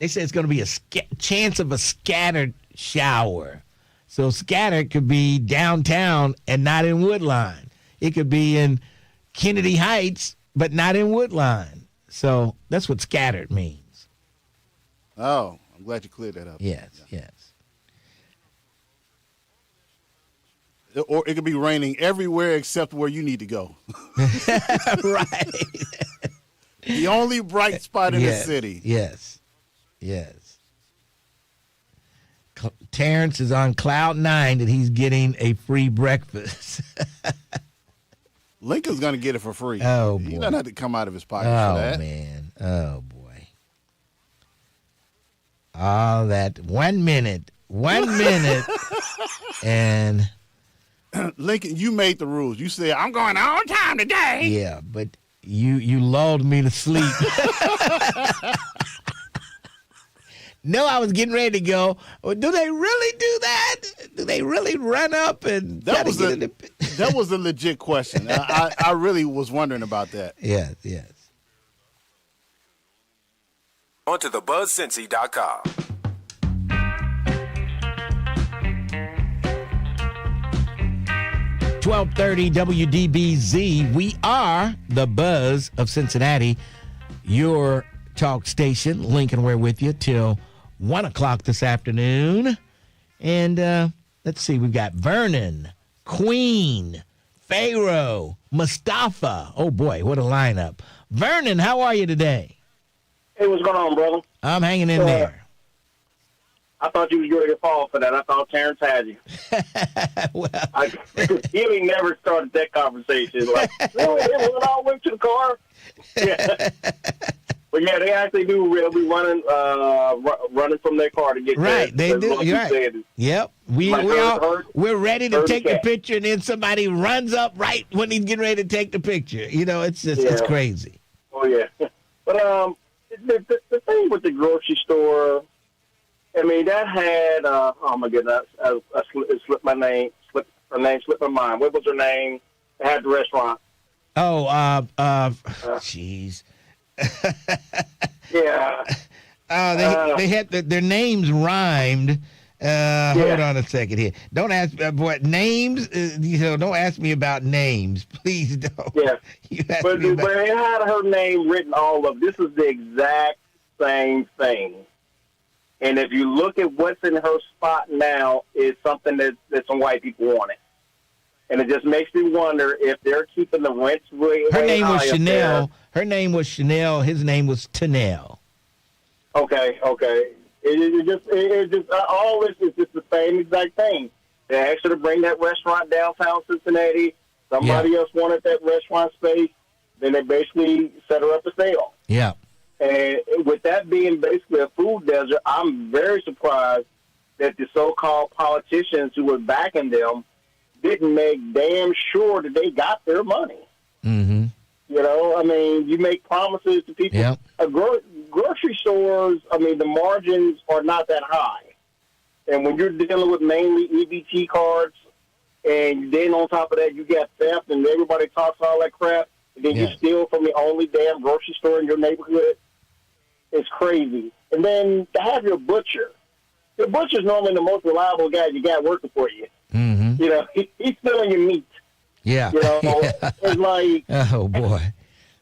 They say it's going to be a chance of a scattered shower. So scattered could be downtown and not in Woodline. It could be in Kennedy Heights, but not in Woodline. So that's what scattered means. Oh, I'm glad you cleared that up. Yes. Or it could be raining everywhere except where you need to go. Right. The only bright spot in the city. Yes. Terrence is on cloud 9 that he's getting a free breakfast. Lincoln's going to get it for free. Oh, boy. He doesn't have to come out of his pocket for that. Oh, man. Oh, boy. All that. 1 minute. And Lincoln, you made the rules. You said, I'm going on time today. Yeah, but you lulled me to sleep. No, I was getting ready to go. Do they really do that? Do they really run up and that was a legit question. I really was wondering about that. Yes. On to thebuzzcincy.com. .1230 WDBZ. We are the Buzz of Cincinnati, your talk station. Lincoln, we're with you till 1 o'clock this afternoon. And let's see, we've got Vernon, Queen, Pharaoh, Mustafa. Oh, boy, what a lineup. Vernon, how are you today? Hey, what's going on, brother? I'm hanging in there. I thought you was going to fall for that. I thought Terrence had you. He ain't never started that conversation. Like, really, everyone all went to the car? Yeah. But yeah, they actually do be running from their car to get right. There. They do. You're right. Yep. We're ready to take the picture, and then somebody runs up right when he's getting ready to take the picture. You know, it's just it's crazy. Oh yeah. But the thing with the grocery store, I mean, that had oh my goodness, it slipped my name, slipped my mind. What was her name? It had the restaurant. Oh, jeez. Yeah. They had their names rhymed. Hold on a second here. Don't ask what names. Don't ask me about names, please. Don't. Yeah. But it had her name written all of. This is the exact same thing. And if you look at what's in her spot now, it's something that some white people want it. And it just makes me wonder if they're keeping the rents way Her name was high Chanel. Her name was Chanel. His name was Tanel. Okay. It just all this is just the same exact thing. They asked her to bring that restaurant downtown Cincinnati. Somebody else wanted that restaurant space. Then they basically set her up to sale. Yeah. And with that being basically a food desert, I'm very surprised that the so-called politicians who were backing them didn't make damn sure that they got their money. Mm-hmm. You know, I mean, you make promises to people. Yep. Grocery stores, I mean, the margins are not that high. And when you're dealing with mainly EBT cards, and then on top of that, you got theft, and everybody talks all that crap, and then you steal from the only damn grocery store in your neighborhood, it's crazy. And then to have your butcher. Your butcher's normally the most reliable guy you got working for you. Mm-hmm. You know, he's selling your meat. Yeah. You know, it's like... Oh, boy.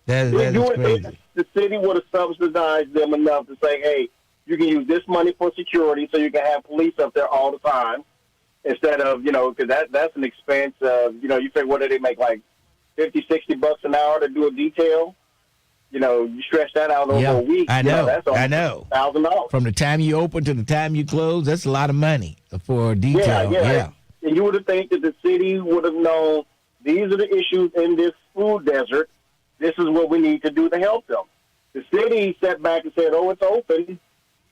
That is crazy. The city would have subsidized them enough to say, hey, you can use this money for security so you can have police up there all the time instead of, because that's an expense of, you say, what do they make, like $50-$60 an hour to do a detail? You stretch that out over a week. I know. That's I know. $1,000. From the time you open to the time you close, that's a lot of money for a detail. Yeah. And you would have think that the city would have known these are the issues in this food desert. This is what we need to do to help them. The city sat back and said, oh, it's open.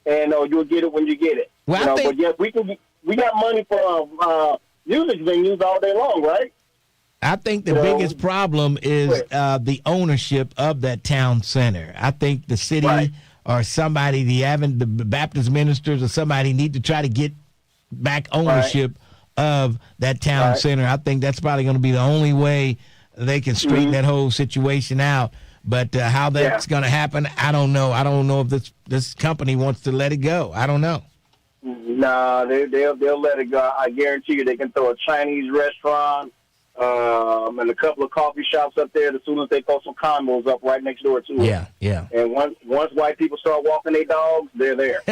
and you'll get it when you get it. Well, but yes, we got money for music venues all day long, right? I think the biggest problem is the ownership of that town center. I think the city or somebody, the Baptist ministers or somebody need to try to get back ownership of that town center. I think that's probably going to be the only way they can straighten that whole situation out. But how that's going to happen, I don't know. I don't know if this company wants to let it go. I don't know. Nah, they'll let it go. I guarantee you they can throw a Chinese restaurant and a couple of coffee shops up there as soon as they throw some condos up right next door to it. Yeah. And once white people start walking their dogs, they're there.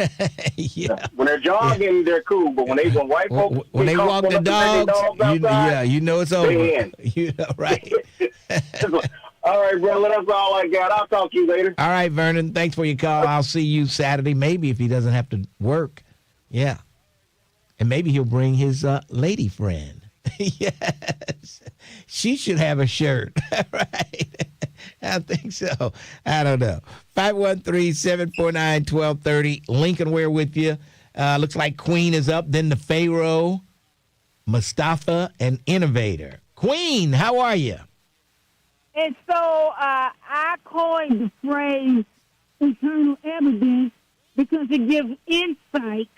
When they're jogging, they're cool. But when white folks when they walk the dogs, you know it's over. You know, right? All right, brother, that's all I got. I'll talk to you later. All right, Vernon, thanks for your call. I'll see you Saturday, maybe if he doesn't have to work. Yeah. And maybe he'll bring his lady friend. Yes. She should have a shirt. Right? I think so. I don't know. 513-749-1230. Lincoln Ware with you. Looks like Queen is up. Then the Pharaoh, Mustafa, and Innovator. Queen, how are you? And so I coined the phrase internal evidence because it gives insight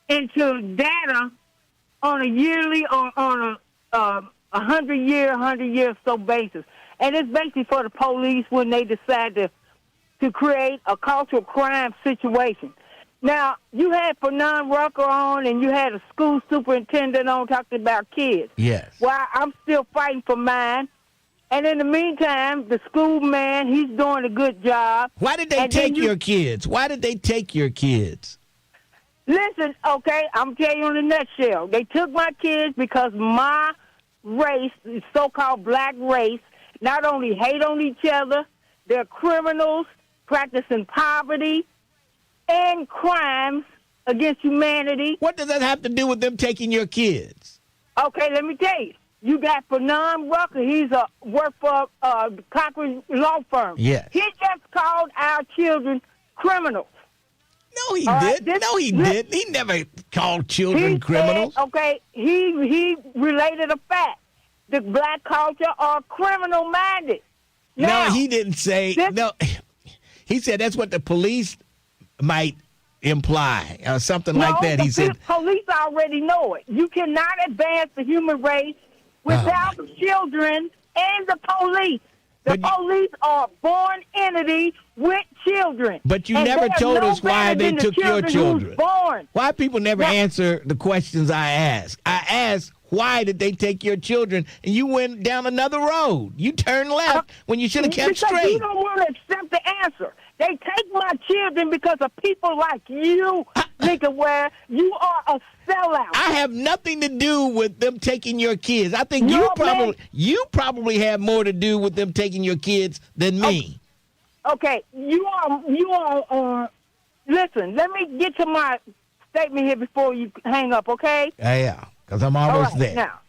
into data on a yearly or on a 100-year so basis. And it's basically for the police when they decide to create a cultural crime situation. Now, you had Fernand Rucker on and you had a school superintendent on talking about kids. Yes. Well, I'm still fighting for mine. And in the meantime, the school man, he's doing a good job. Why did they take your kids? Why did they take your kids? Listen, okay, I'm telling you in a nutshell. They took my kids because my race, the so-called black race, not only hate on each other, they're criminals practicing poverty and crimes against humanity. What does that have to do with them taking your kids? Okay, let me tell you. You got Fernand Rucker. He's work for Cochran Law Firm. Yes. He just called our children criminals. No, he didn't. No, he didn't. He never called children criminals. Said, okay, he related a fact. The black culture are criminal-minded. Now, no, he didn't say. No, he said that's what the police might imply or something like that. He said police already know it. You cannot advance the human race without the children and the police. The police are a born entity with children. But you never told us why they took your children. Why people never answer the questions I ask. I asked, why did they take your children? And you went down another road. You turned left when you should have kept straight. You don't want to accept the answer. They take my children because of people like you, Lincoln Ware. You are a sellout. I have nothing to do with them taking your kids. I think you probably have more to do with them taking your kids than me. Okay, you are. Listen, let me get to my statement here before you hang up. Okay? Yeah, because I'm almost there. Now,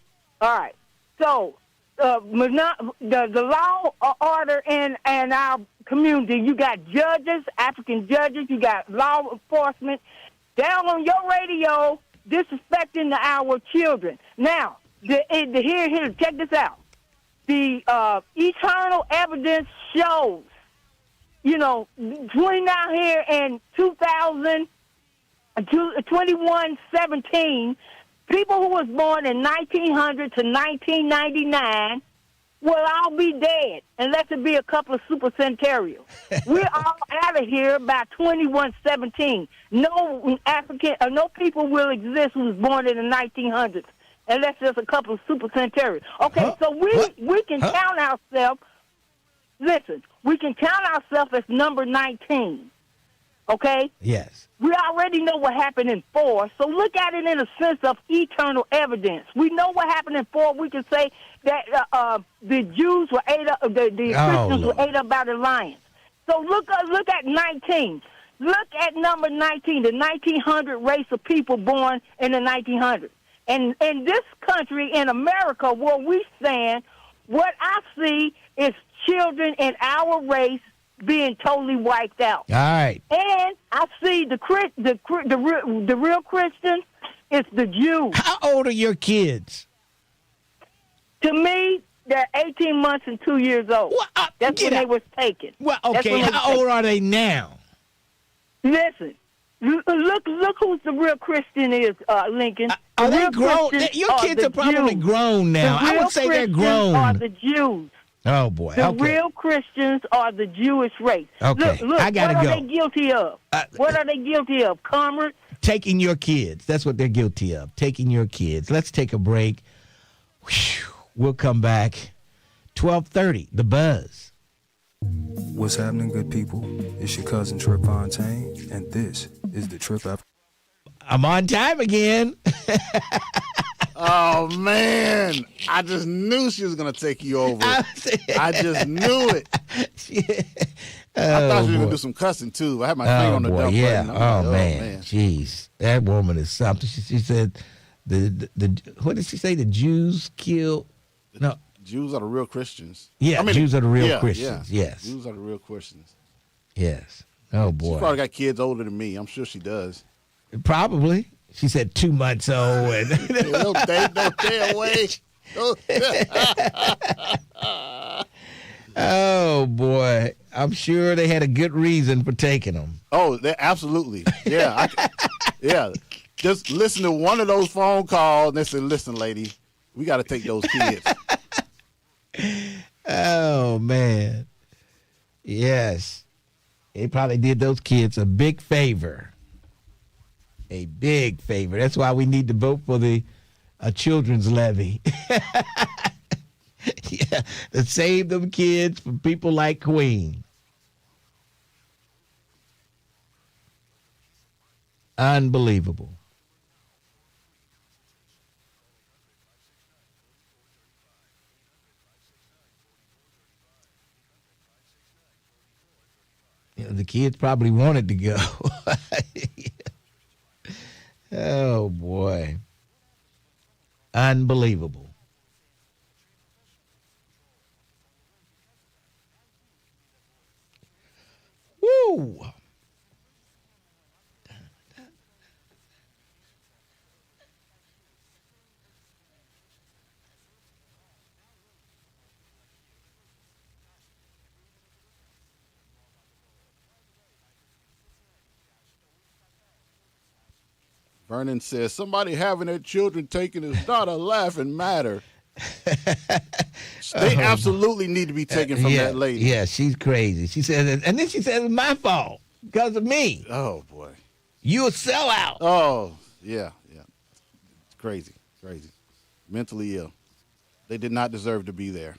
all right. So, the law order in our community, you got judges, African judges, you got law enforcement down on your radio disrespecting our children. Now, here, check this out. The eternal evidence shows, between out here in 2117, people who was born in 1900 to 1999 will all be dead unless it be a couple of super centenarians. We're all out of here by 2117. No people will exist who was born in the 1900s unless there's a couple of super centenarians. Okay, so we can count ourselves. Listen, we can count ourselves as number 19. Okay? Yes. We already know what happened in 4, so look at it in a sense of eternal evidence. We know what happened in 4. We can say that the Jews were ate up, the Christians were ate up by the lions. So look at 19. Look at number 19, the 1900 race of people born in the 1900s. And in this country, in America, where we stand, what I see is children in our race being totally wiped out. All right. And I see the real Christians, it's the Jews. How old are your kids? To me, they're 18 months and 2 years old. That's when they was taken. Well, okay. How old are they now? Listen, look who's the real Christian is, Lincoln. Are they grown? Your kids are probably grown now. I would say they're grown. Are the Jews. Oh, boy. The Okay. real Christians are the Jewish race. Okay. Look, I gotta what go. are they guilty of? What are they guilty of? Commerce? Taking your kids. That's what they're guilty of. Taking your kids. Let's take a break. Whew. We'll come back. 12:30, The Buzz. What's happening, good people? It's your cousin Trip Fontaine, and this is the Trip After. I'm on time again. Oh, man. I just knew she was going to take you over. I just knew it. I thought you were going to do some cussing, too. I had my finger on the dump yeah. button. Oh, man. Jeez. That woman is something. She said, what did she say? The Jews killed? No. Jews are the real Christians. Yeah, Jews are the real Christians. Yeah. Yes. Jews are the real Christians. Yes. Oh, boy. She probably got kids older than me. I'm sure she does. Probably. She said 2 months old. And Don't stay away. Oh, boy. I'm sure they had a good reason for taking them. Oh, absolutely. Yeah. Yeah. Just listen to one of those phone calls and they said, listen, lady, we got to take those kids. Oh, man. Yes. They probably did those kids a big favor. A big favor. That's why we need to vote for the children's levy. Yeah, to save them kids from people like Queen. Unbelievable. You know, the kids probably wanted to go. Oh, boy. Unbelievable. Woo! Vernon says, somebody having their children taken is not a laughing matter. They absolutely need to be taken from that lady. Yeah, she's crazy. She said, and then she said, it's my fault because of me. Oh, boy. You a sellout. Oh, yeah. It's crazy. Mentally ill. They did not deserve to be there.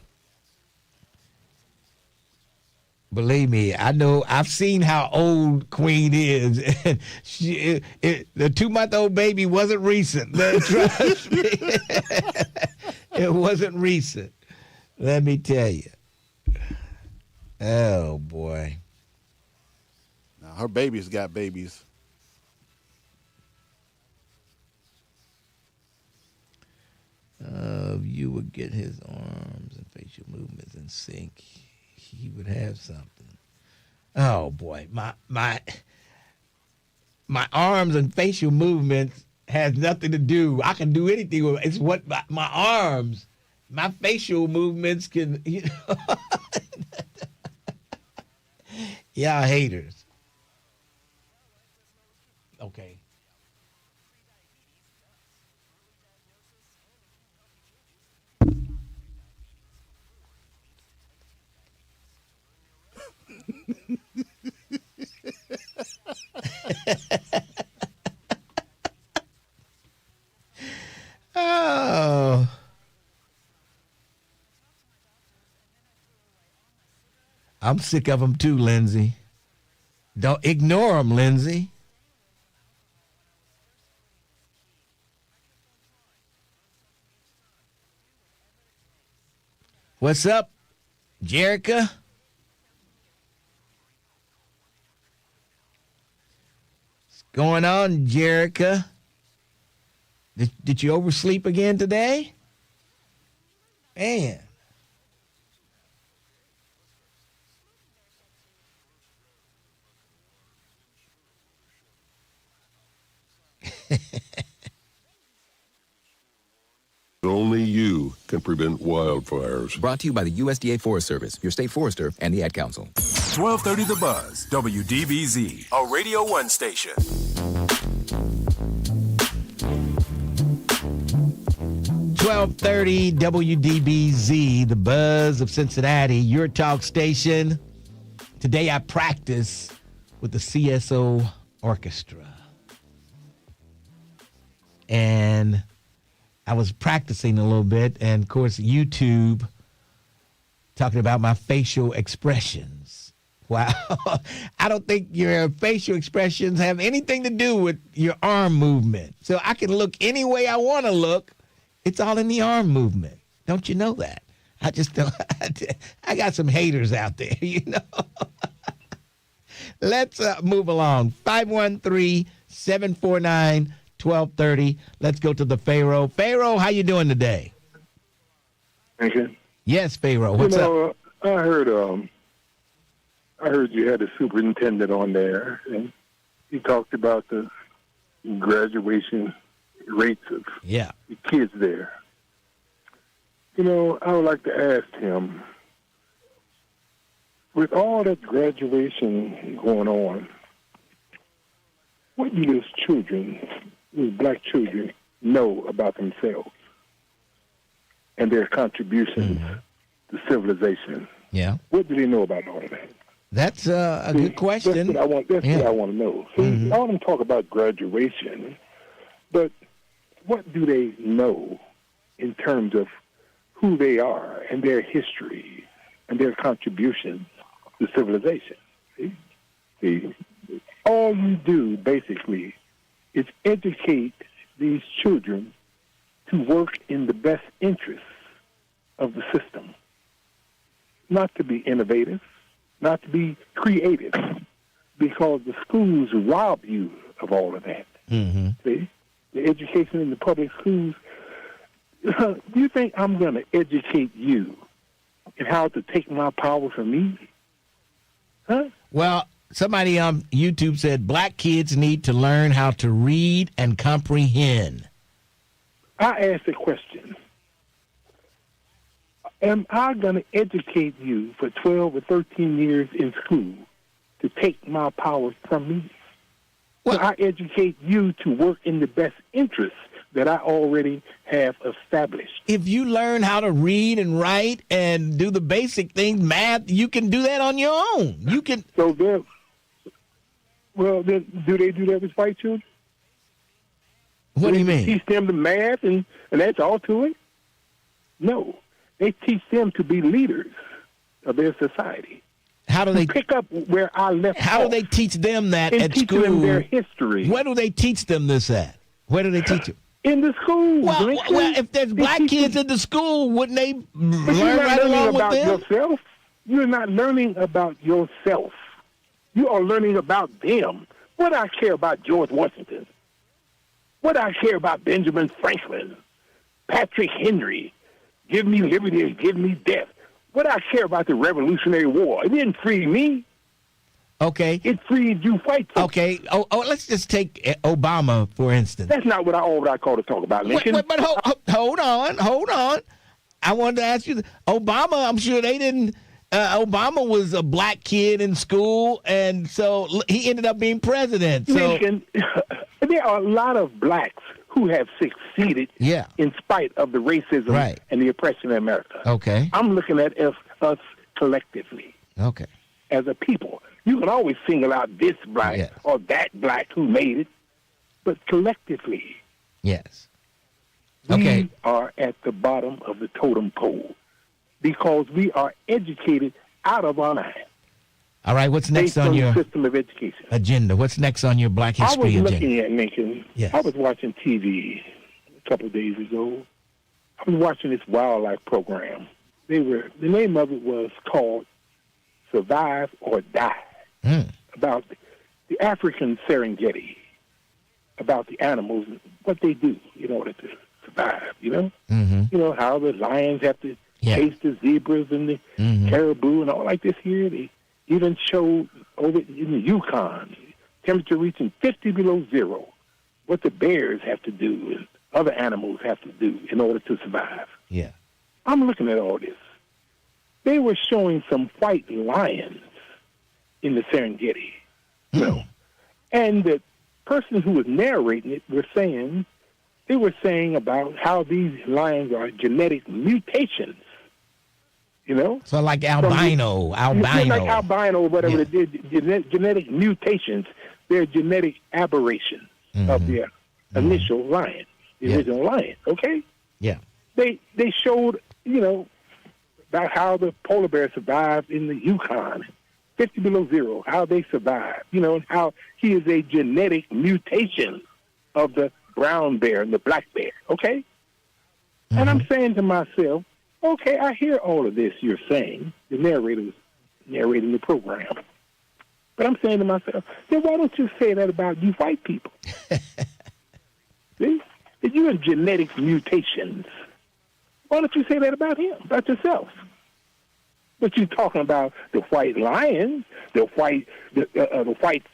Believe me, I know. I've seen how old Queen is. And the 2-month-old baby wasn't recent. Trust me. It wasn't recent. Let me tell you. Oh, boy. Now, her baby's got babies. You would get his arms and facial movements in sync. He would have something. Oh, boy. My arms and facial movements has nothing to do. I can do anything with it. It's what my arms, my facial movements can, you know. Y'all haters. Okay. Oh. I'm sick of them too, Lindsay. Don't ignore them, Lindsay. What's up, Jerica? What's going on, Jerica? Did you oversleep again today? Man. can prevent wildfires. Brought to you by the USDA Forest Service, your state forester, and the Ad Council. 1230 The Buzz, WDBZ, a Radio 1 station. .30 WDBZ, the Buzz of Cincinnati, your talk station. Today I practice with the CSO Orchestra. And I was practicing a little bit, and of course YouTube talking about my facial expressions. Wow. I don't think your facial expressions have anything to do with your arm movement. So I can look any way I want to look. It's all in the arm movement. Don't you know that? I just don't. I got some haters out there, you know. Let's move along. 513-749-1230. Let's go to the Pharaoh. Pharaoh, how you doing today? Thank you. Yes, Pharaoh. What's up? I heard you had a superintendent on there, and he talked about the graduation rates of the kids there. I would like to ask him, with all that graduation going on, what do those black children, know about themselves and their contributions to civilization? Yeah. What do they know about all of that? That's a good question. That's what I want to know. See, all of them talk about graduation, but what do they know in terms of who they are and their history and their contributions to civilization? See, all you do basically is educate these children to work in the best interests of the system, not to be innovative, not to be creative, because the schools rob you of all of that. See? The education in the public schools. Do you think I'm going to educate you in how to take my power from me? Huh? Well, somebody on YouTube said black kids need to learn how to read and comprehend. I asked a question. Am I going to educate you for 12 or 13 years in school to take my power from me? Well, I educate you to work in the best interests that I already have established. If you learn how to read and write and do the basic things, math, you can do that on your own. You can. So then, do they do that with white children? What do you mean? Teach them the math and that's all to it? No. They teach them to be leaders of their society. How do they pick up where I left off? How do they teach them that at teach school? Them their history. Where do they teach them this at? Where do they teach them? In the school. Well, if there's black kids in the school, wouldn't they learn right along with them? Yourself. You're not learning about yourself. You are learning about them. What I care about George Washington? What I care about Benjamin Franklin? Patrick Henry? Give me liberty or give me death. What I care about the Revolutionary War? It didn't free me. Okay. It freed you white folks. Okay. Oh, let's just take Obama, for instance. That's not what I call to talk about, Lincoln. But hold on. I wanted to ask you, Obama, I'm sure they didn't, Obama was a black kid in school, and so he ended up being president. So. Lincoln, there are a lot of blacks who have succeeded in spite of the racism and the oppression in America. Okay. I'm looking at us collectively. Okay. As a people. You can always single out this black or that black who made it, but collectively. Yes. We are at the bottom of the totem pole because we are educated out of our mind. All right, what's next on your system of education agenda? What's next on your Black History agenda? I was looking at Lincoln. Yes. I was watching TV a couple of days ago. I was watching this wildlife program. The name of it was called Survive or Die, about the African Serengeti, about the animals, what they do in order to survive, you know? You know, how the lions have to chase the zebras and the caribou and all like this here. They even showed over in the Yukon, temperature reaching 50 below zero, what the bears have to do and other animals have to do in order to survive. Yeah. I'm looking at all this. They were showing some white lions in the Serengeti, you know, and the person who was narrating it they were saying about how these lions are genetic mutations, you know. So like albino. Like albino, whatever it is, genetic mutations. They're genetic aberrations of the initial lion, the original lion, okay? Yeah. They showed, you know, about how the polar bear survived in the Yukon, 50 below zero, how they survived, you know, and how he is a genetic mutation of the brown bear and the black bear, okay? And I'm saying to myself, okay, I hear all of this you're saying. The narrator was narrating the program. But I'm saying to myself, then why don't you say that about you white people? See? That you're in genetic mutations. Why don't you say that about him, about yourself? But you're talking about the white lions, the white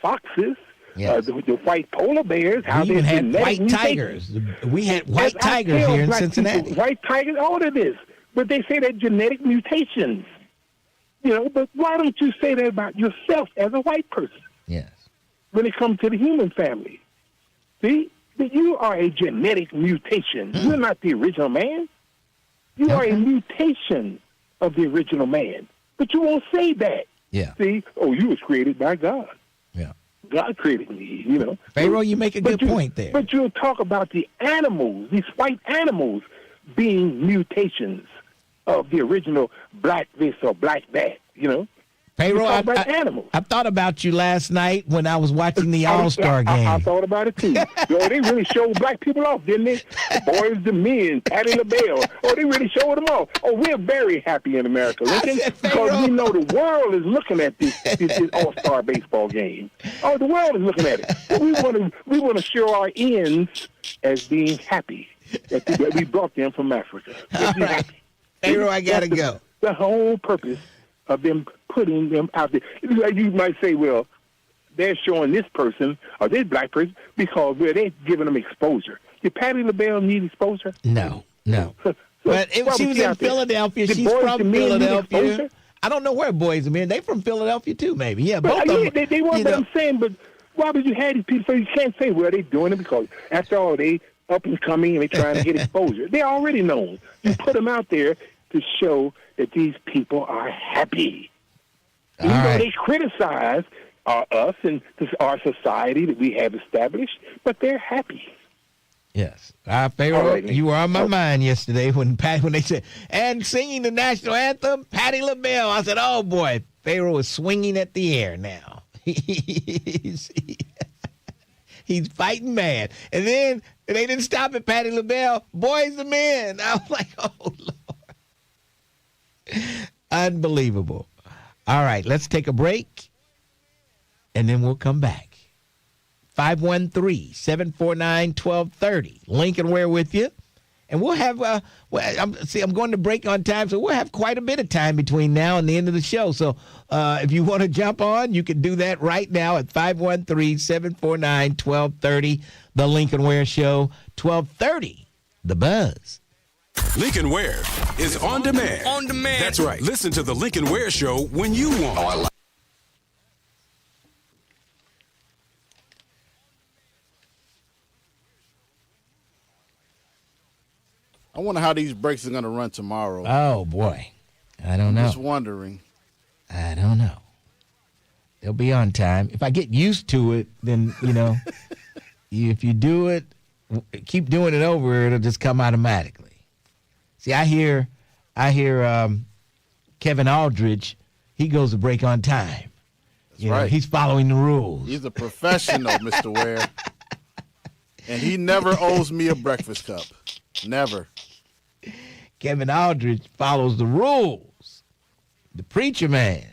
foxes, the white polar bears. We even had white tigers. We had white tigers here in Cincinnati. People, white tigers, all of this. But they say they're genetic mutations. You know, but why don't you say that about yourself as a white person? Yes. When it comes to the human family. See? That you are a genetic mutation. You're not the original man. You are a mutation of the original man. But you won't say that. Yeah. See? Oh, you was created by God. Yeah. God created me, you know. Pharaoh, you make a good point there. But you'll talk about the animals, these white animals, being mutations of the original black this or black that, you know. Pharaoh, I thought about you last night when I was watching the All-Star game. I thought about it too. Yo, they really showed black people off, didn't they? The boys, the men, Patti LaBelle. Oh, they really showed them off. Oh, we're very happy in America, Lincoln, because we know the world is looking at this All-Star baseball game. Oh, the world is looking at it. So we want to show our ends as being happy that we brought them from Africa. Right. Pharaoh, I gotta go. The whole purpose of them putting them out there. You might say, well, they're showing this person or this black person because they're giving them exposure. Did Patti LaBelle need exposure? No. But she was in Philadelphia. She's from Philadelphia. I don't know where Boys and Men. They from Philadelphia too, maybe. Yeah, both of them. They weren't. But I'm saying, but why would you have these people? So you can't say, well, they're doing it because after all, they up and coming and they trying to get exposure. They're already known. You put them out there to show that these people are happy. Even though they criticize us and our society that we have established, but they're happy. Yes. Pharaoh, you were on my mind yesterday when they said, and singing the national anthem, Patti LaBelle. I said, oh, boy, Pharaoh is swinging at the air now. He's fighting mad. And then they didn't stop at Patti LaBelle. Boys and Men. I was like, oh, Lord. Unbelievable. All right, let's take a break, and then we'll come back. 513-749-1230. Lincoln Ware with you. And we'll have, I'm going to break on time, so we'll have quite a bit of time between now and the end of the show. So if you want to jump on, you can do that right now at 513-749-1230. The Lincoln Ware Show, 1230, The Buzz. Lincoln Ware is on demand. On demand. That's right. Listen to the Lincoln Ware Show when you want. I wonder how these breaks are going to run tomorrow. Oh, boy. I don't know. Just wondering. I don't know. They'll be on time. If I get used to it, then, you know, if you do it, keep doing it over, it'll just come automatically. See, I hear Kevin Aldridge, he goes to break on time. That's right. He's following the rules. He's a professional, Mr. Ware. And he never owes me a breakfast cup. Never. Kevin Aldridge follows the rules. The preacher man.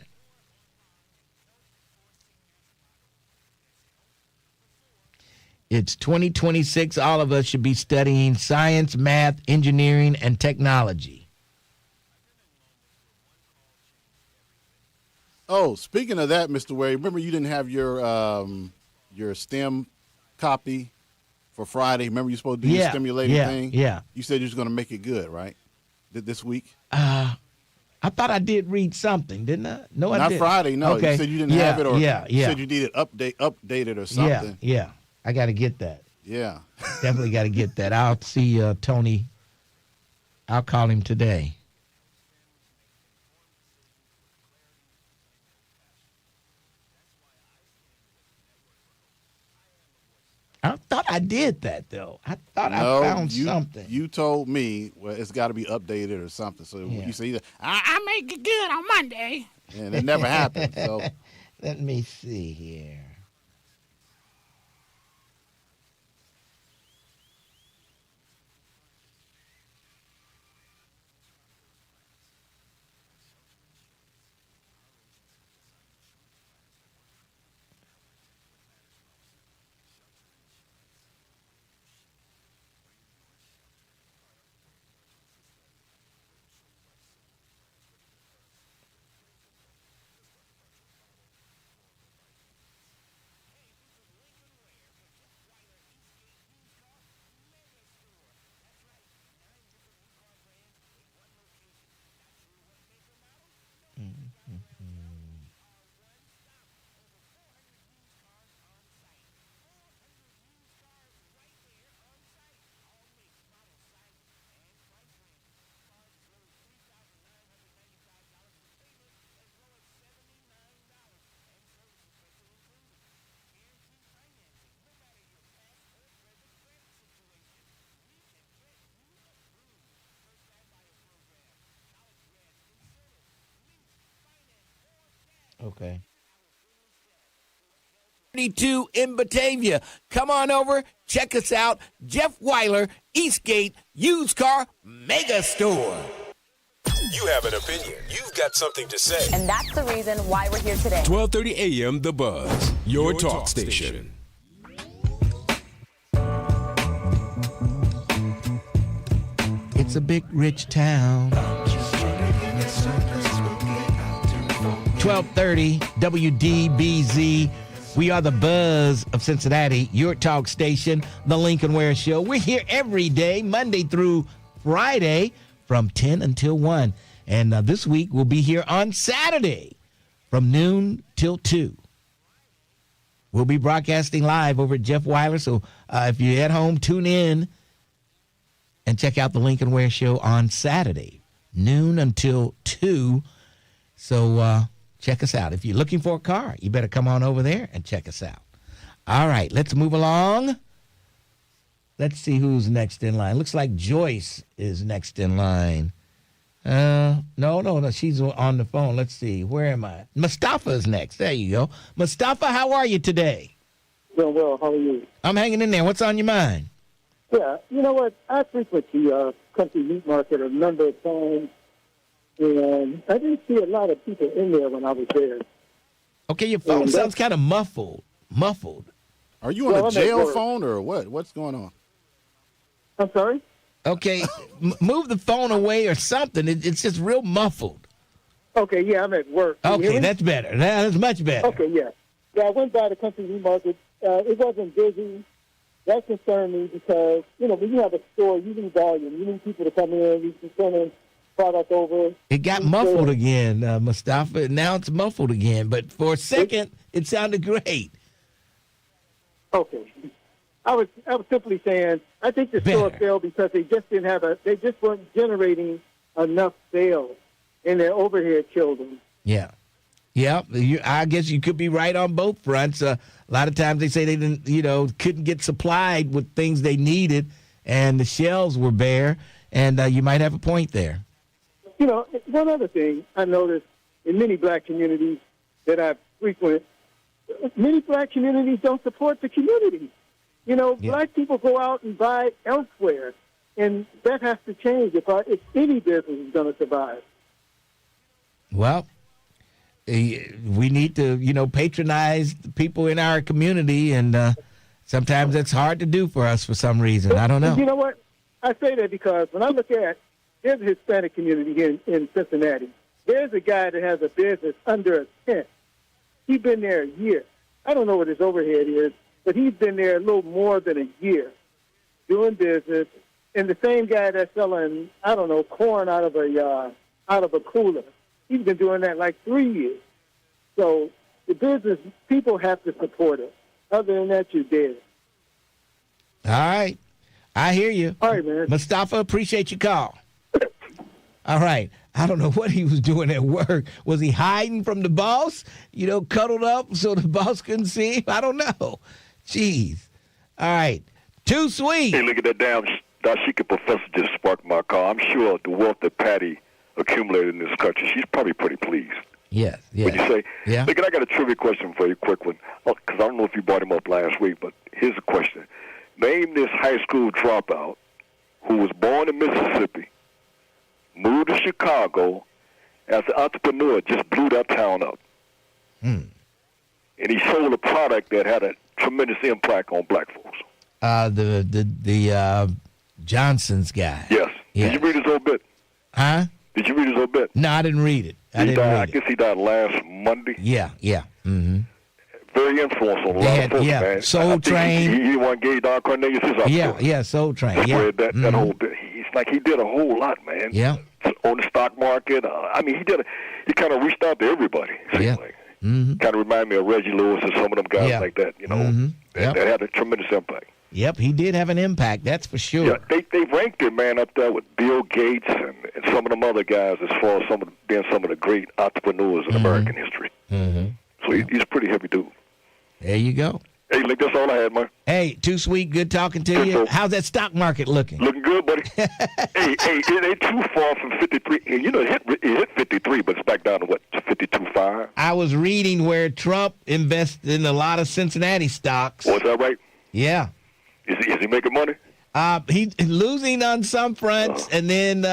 It's 2026. All of us should be studying science, math, engineering, and technology. Oh, speaking of that, Mr. Ware, remember you didn't have your STEM copy for Friday? Remember you were supposed to do your stimulating thing? Yeah. You said you was going to make it good, right? this week? I thought I did read something, didn't I? No, I Not didn't. Friday. No, Okay. you said you didn't have it, or you said you needed updated or something. Yeah. I got to get that. Yeah. Definitely got to get that. I'll see Tony. I'll call him today. I thought I did that, though. I thought I found something. You told me, well, it's got to be updated or something. So you say, either, I make it good on Monday. And it never happened. So let me see here. Okay. 32 in Batavia. Come on over. Check us out. Jeff Weiler, Eastgate Used Car Mega Store. You have an opinion. You've got something to say. And that's the reason why we're here today. 12:30 a.m. The Buzz, your talk station. It's a big, rich town. 1230 WDBZ. We are the Buzz of Cincinnati, your talk station, the Lincoln Ware Show. We're here every day, Monday through Friday, from 10 until 1. And this week we'll be here on Saturday from noon till 2. We'll be broadcasting live over at Jeff Weiler. So if you're at home, tune in and check out the Lincoln Ware Show on Saturday, noon until 2. So check us out. If you're looking for a car, you better come on over there and check us out. All right, let's move along. Let's see who's next in line. Looks like Joyce is next in line. No, she's on the phone. Let's see. Where am I? Mustafa is next. There you go. Mustafa, how are you today? Doing well. How are you? I'm hanging in there. What's on your mind? Yeah, you know what? I frequent the country meat market a number of times, and I didn't see a lot of people in there when I was there. Okay, your phone sounds kind of muffled. Are you on a jail phone or what? What's going on? I'm sorry? Okay, move the phone away or something. It's just real muffled. Okay, yeah, I'm at work. Okay, that's better. That's much better. Okay, yeah. Yeah, I went by the country meat market. It wasn't busy. That concerned me because, when you have a store, you need volume. You need people to come in. You can turn in product over. It got muffled again, Mustafa. Now it's muffled again. But for a second, it sounded great. Okay. I was simply saying, I think the store failed because they just didn't have they just weren't generating enough sales, and their overhead killed them. Yeah. Yeah, I guess you could be right on both fronts. A lot of times they say they didn't, couldn't get supplied with things they needed, and the shelves were bare, and you might have a point there. One other thing I noticed in many black communities that I frequent, many black communities don't support the community. Black people go out and buy elsewhere, and that has to change if any business is going to survive. Well, we need to, patronize the people in our community, and sometimes it's hard to do for us for some reason. I don't know. You know what? I say that because when I look at, there's a Hispanic community here in Cincinnati. There's a guy that has a business under a tent. He's been there a year. I don't know what his overhead is, but he's been there a little more than a year doing business, And the same guy that's selling, I don't know, corn out of a cooler, he's been doing that like 3 years. So the business people have to support it. Other than that, you're dead. All right. I hear you. All right, man. Mustafa, appreciate your call. All right. I don't know what he was doing at work. Was he hiding from the boss? Cuddled up so the boss couldn't see him? I don't know. Jeez. All right. Too sweet. Hey, look at that damn Dashika professor just sparked my car. I'm sure the wealth that Patty accumulated in this country, she's probably pretty pleased. Yes. Would you say? Yeah. Look, I got a trivia question for you, quick one, because I don't know if you brought him up last week, but here's a question. Name this high school dropout who was born in Mississippi, moved to Chicago, as an entrepreneur, just blew that town up. And he sold a product that had a tremendous impact on black folks. The Johnson's guy. Yes. Yes. Did you read his obit? Huh? Did you read his obit? No, I didn't read it. I guess he died last Monday. Yeah. Mm-hmm. Very influential on a lot of folks, man. Soul Train. He one gave Don Cornelius his opportunity. Yeah, Soul Train. I read that whole bit. He's like, he did a whole lot, man. Yeah. On the stock market. He kind of reached out to everybody. Yeah. Like. Kind of remind me of Reggie Lewis and some of them guys like that, that had a tremendous impact. Yep, he did have an impact, that's for sure. Yeah, they ranked him, man, up there with Bill Gates and some of them other guys as far as being some of the great entrepreneurs in American history. So he's a pretty heavy dude. There you go. Hey, look, that's all I had, man. Hey, Too Sweet, good talking to you. How's that stock market looking? Looking good, buddy. hey, it ain't too far from 53. It hit 53, but it's back down to, 52.5? I was reading where Trump invested in a lot of Cincinnati stocks. Oh, is that right? Yeah. Is he making money? He's losing on some fronts, and then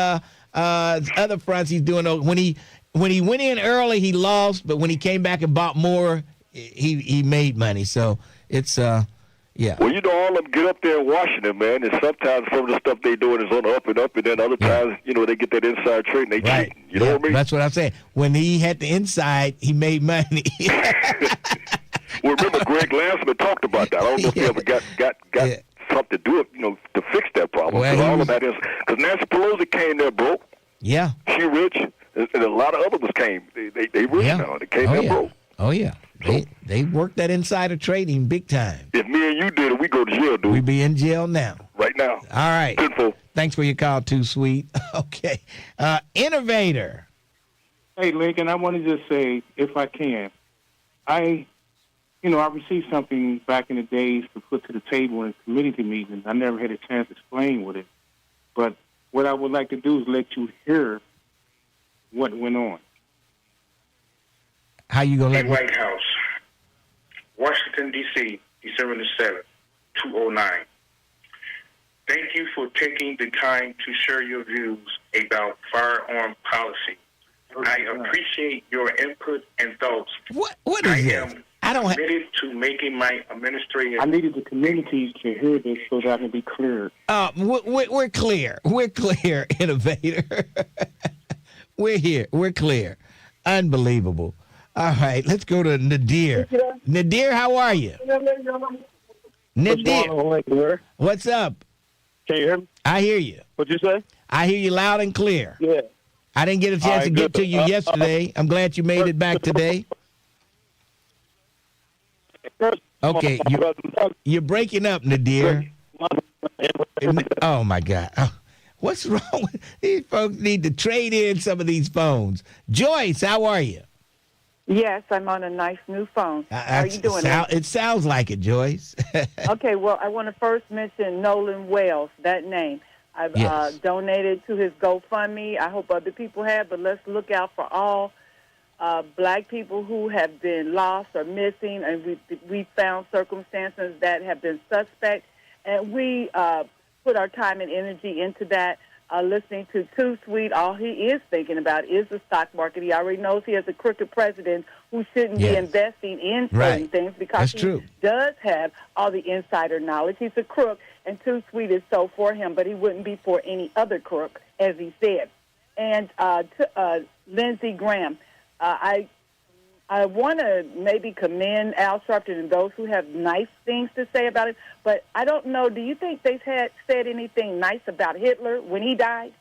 other fronts he's doing. When he went in early, he lost, but when he came back and bought more, he made money. So it's yeah. Well, all of them get up there in Washington, man, and sometimes some of the stuff they doing is on the up and up, and then other times, they get that inside trade and they cheat. You know what I mean? That's what I'm saying. When he had the inside, he made money. Well, remember Greg Lansman talked about that. I don't know if he ever got something to do it, to fix that problem. Because Nancy Pelosi came there broke. Yeah. She rich, and a lot of others came. They rich now. They came there broke. Oh, yeah. They worked that insider trading big time. If me and you did it, we go to jail, dude. We'd be in jail now. Right now. All right. Info. Thanks for your call, Too Sweet. Okay. Innovator. Hey, Lincoln, I want to just say, if I can, I received something back in the days to put to the table in committee meetings. I never had a chance to explain with it. But what I would like to do is let you hear what went on. How you going to let White House, Washington, D.C., December the 7th, 2009. Thank you for taking the time to share your views about firearm policy. I appreciate your input and thoughts. What is this? I am committed to making my administrative... I needed the community to hear this so that I can be clear. We're clear. We're clear, Innovator. We're here. We're clear. Unbelievable. All right, let's go to Nadir. Nadir, how are you? Nadir. What's up? Can you hear me? I hear you. What'd you say? I hear you loud and clear. Yeah. I didn't get a chance to get to you yesterday. I'm glad you made it back today. Okay, you're breaking up, Nadir. Oh, my God. Oh, what's wrong with these folks? Need to trade in some of these phones. Joyce, how are you? Yes, I'm on a nice new phone. How are you doing? It sounds like it, Joyce. Okay, well, I want to first mention Nolan Wells, that name. I've donated to his GoFundMe. I hope other people have, but let's look out for all black people who have been lost or missing, and we found circumstances that have been suspect, and we put our time and energy into that. Listening to Too Sweet, all he is thinking about is the stock market. He already knows he has a crooked president who shouldn't be investing in certain things because he does have all the insider knowledge. He's a crook, and Too Sweet is so for him, but he wouldn't be for any other crook, as he said. And Lindsey Graham, I I want to maybe commend Al Sharpton and those who have nice things to say about it, but I don't know. Do you think they've said anything nice about Hitler when he died?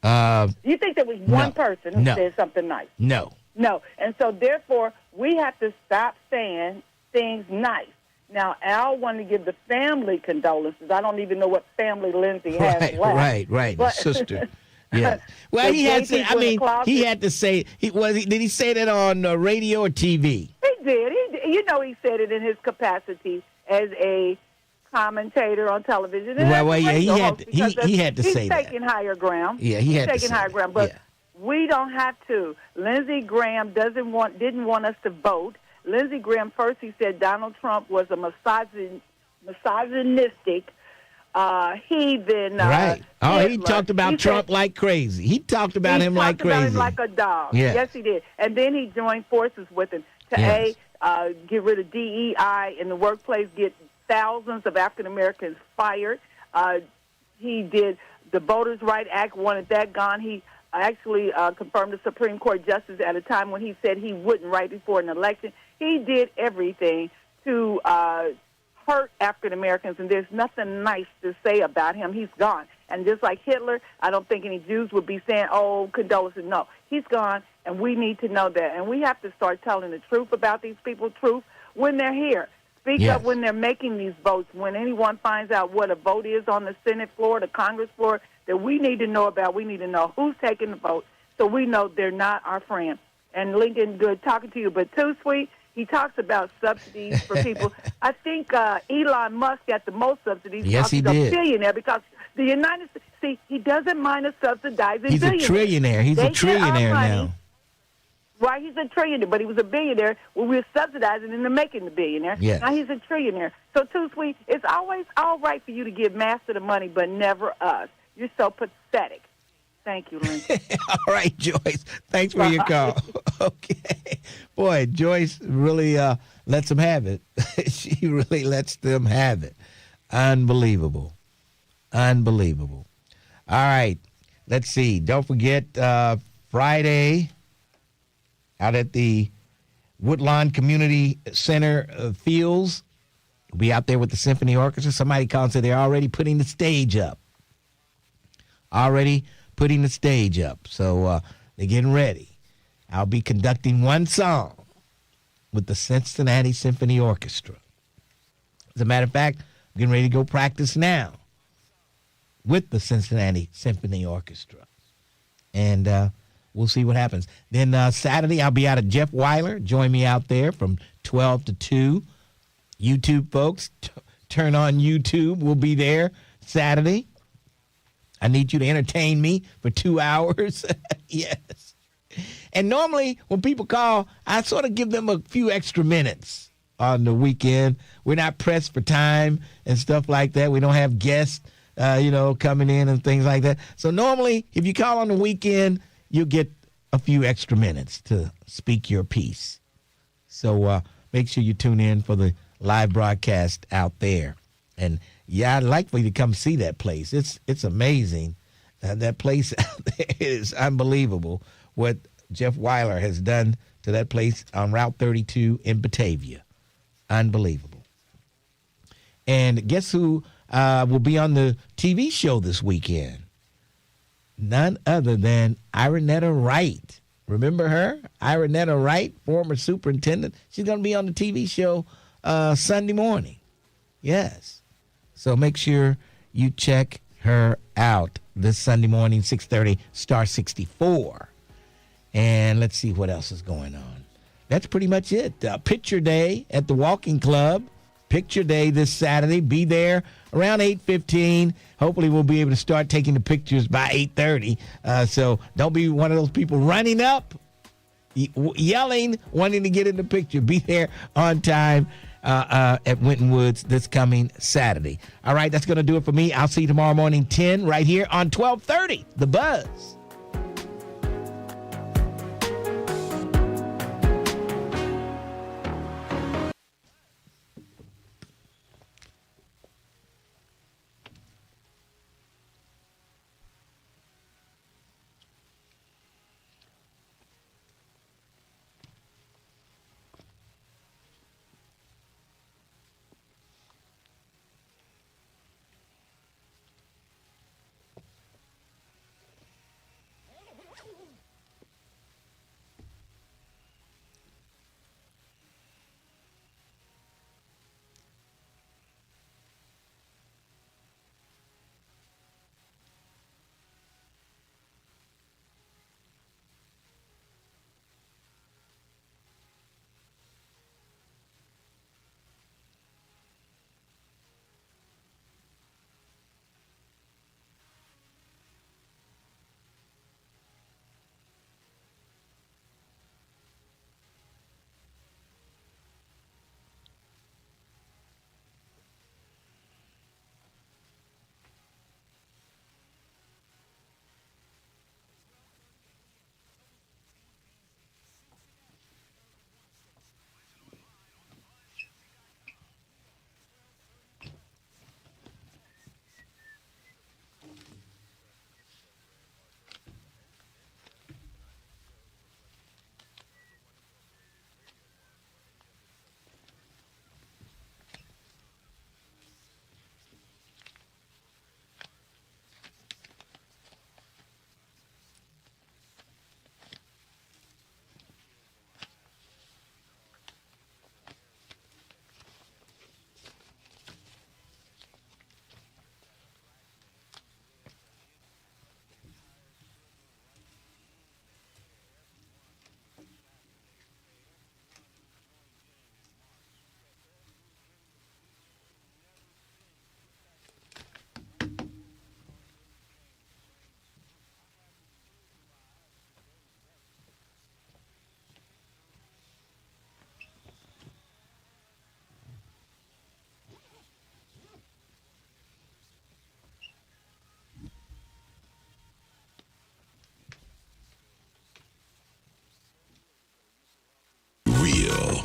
Do you think there was one person who said something nice? No. No. And so, therefore, we have to stop saying things nice. Now, Al wanted to give the family condolences. I don't even know what family Lindsay has left. Right. But, sister. Yeah. Well, he had to. I mean, he had to say. Did he say that on radio or TV? He did. He said it in his capacity as a commentator on television. Well, yeah, he had to say that. He's taking higher ground. Yeah, he had to say taking higher ground. But we don't have to. Lindsey Graham didn't want us to vote. Lindsey Graham first he said Donald Trump was a misogynistic heathen. Right. Hitler. He talked about Trump like crazy. He talked about him like crazy. He talked about him like a dog. Yeah. Yes, he did. And then he joined forces with him to get rid of DEI in the workplace, get thousands of African Americans fired. He did the Voters' Right Act, wanted that gone. He actually confirmed the Supreme Court justice at a time when he said he wouldn't right before an election. He did everything to hurt African Americans, and there's nothing nice to say about him. He's gone. And just like Hitler, I don't think any Jews would be saying, oh, condolences. No, he's gone, and we need to know that. And we have to start telling the truth about these people, truth, when they're here. Speak up when they're making these votes. When anyone finds out what a vote is on the Senate floor, the Congress floor, that we need to know about, we need to know who's taking the vote so we know they're not our friend. And Lincoln, good talking to you, but too sweet. He talks about subsidies for people. I think Elon Musk got the most subsidies. Yes, he did. He's a billionaire because the United States, see, he doesn't mind us subsidizing He's billionaires. a trillionaire. He's a trillionaire now. Right, he's a trillionaire, but he was a billionaire when we were subsidizing him to making the billionaire. Yes. Now he's a trillionaire. So, too sweet, it's always all right for you to give Master the money, but never us. You're so pathetic. Thank you, Lindsay. All right, Joyce. Thanks for your call. Okay. Boy, Joyce really lets them have it. She really lets them have it. Unbelievable. Unbelievable. All right. Let's see. Don't forget Friday out at the Woodlawn Community Center Fields. We'll be out there with the Symphony Orchestra. Somebody called and said they're already putting the stage up. So they're getting ready. I'll be conducting one song with the Cincinnati Symphony Orchestra. As a matter of fact, I'm getting ready to go practice now with the Cincinnati Symphony Orchestra. And we'll see what happens. Then Saturday, I'll be out at Jeff Weiler. Join me out there from 12 to 2. YouTube folks, turn on YouTube. We'll be there Saturday. I need you to entertain me for 2 hours. Yes. And normally when people call, I sort of give them a few extra minutes on the weekend. We're not pressed for time and stuff like that. We don't have guests, coming in and things like that. So normally if you call on the weekend, you'll get a few extra minutes to speak your piece. So make sure you tune in for the live broadcast out there. And yeah, I'd like for you to come see that place. It's amazing. That place out there is unbelievable what Jeff Weiler has done to that place on Route 32 in Batavia. Unbelievable. And guess who will be on the TV show this weekend? None other than Ironetta Wright. Remember her? Ironetta Wright, former superintendent. She's going to be on the TV show Sunday morning. Yes. So make sure you check her out this Sunday morning, 6:30, Star 64. And let's see what else is going on. That's pretty much it. Picture Day at the Walking Club. Picture Day this Saturday. Be there around 8:15. Hopefully we'll be able to start taking the pictures by 8:30. So don't be one of those people running up, yelling, wanting to get in the picture. Be there on time. At Winton Woods this coming Saturday. All right, that's going to do it for me. I'll see you tomorrow morning, 10, right here on 1230, The Buzz.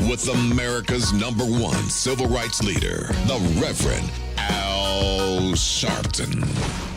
with America's #1 civil rights leader, the Reverend Al Sharpton.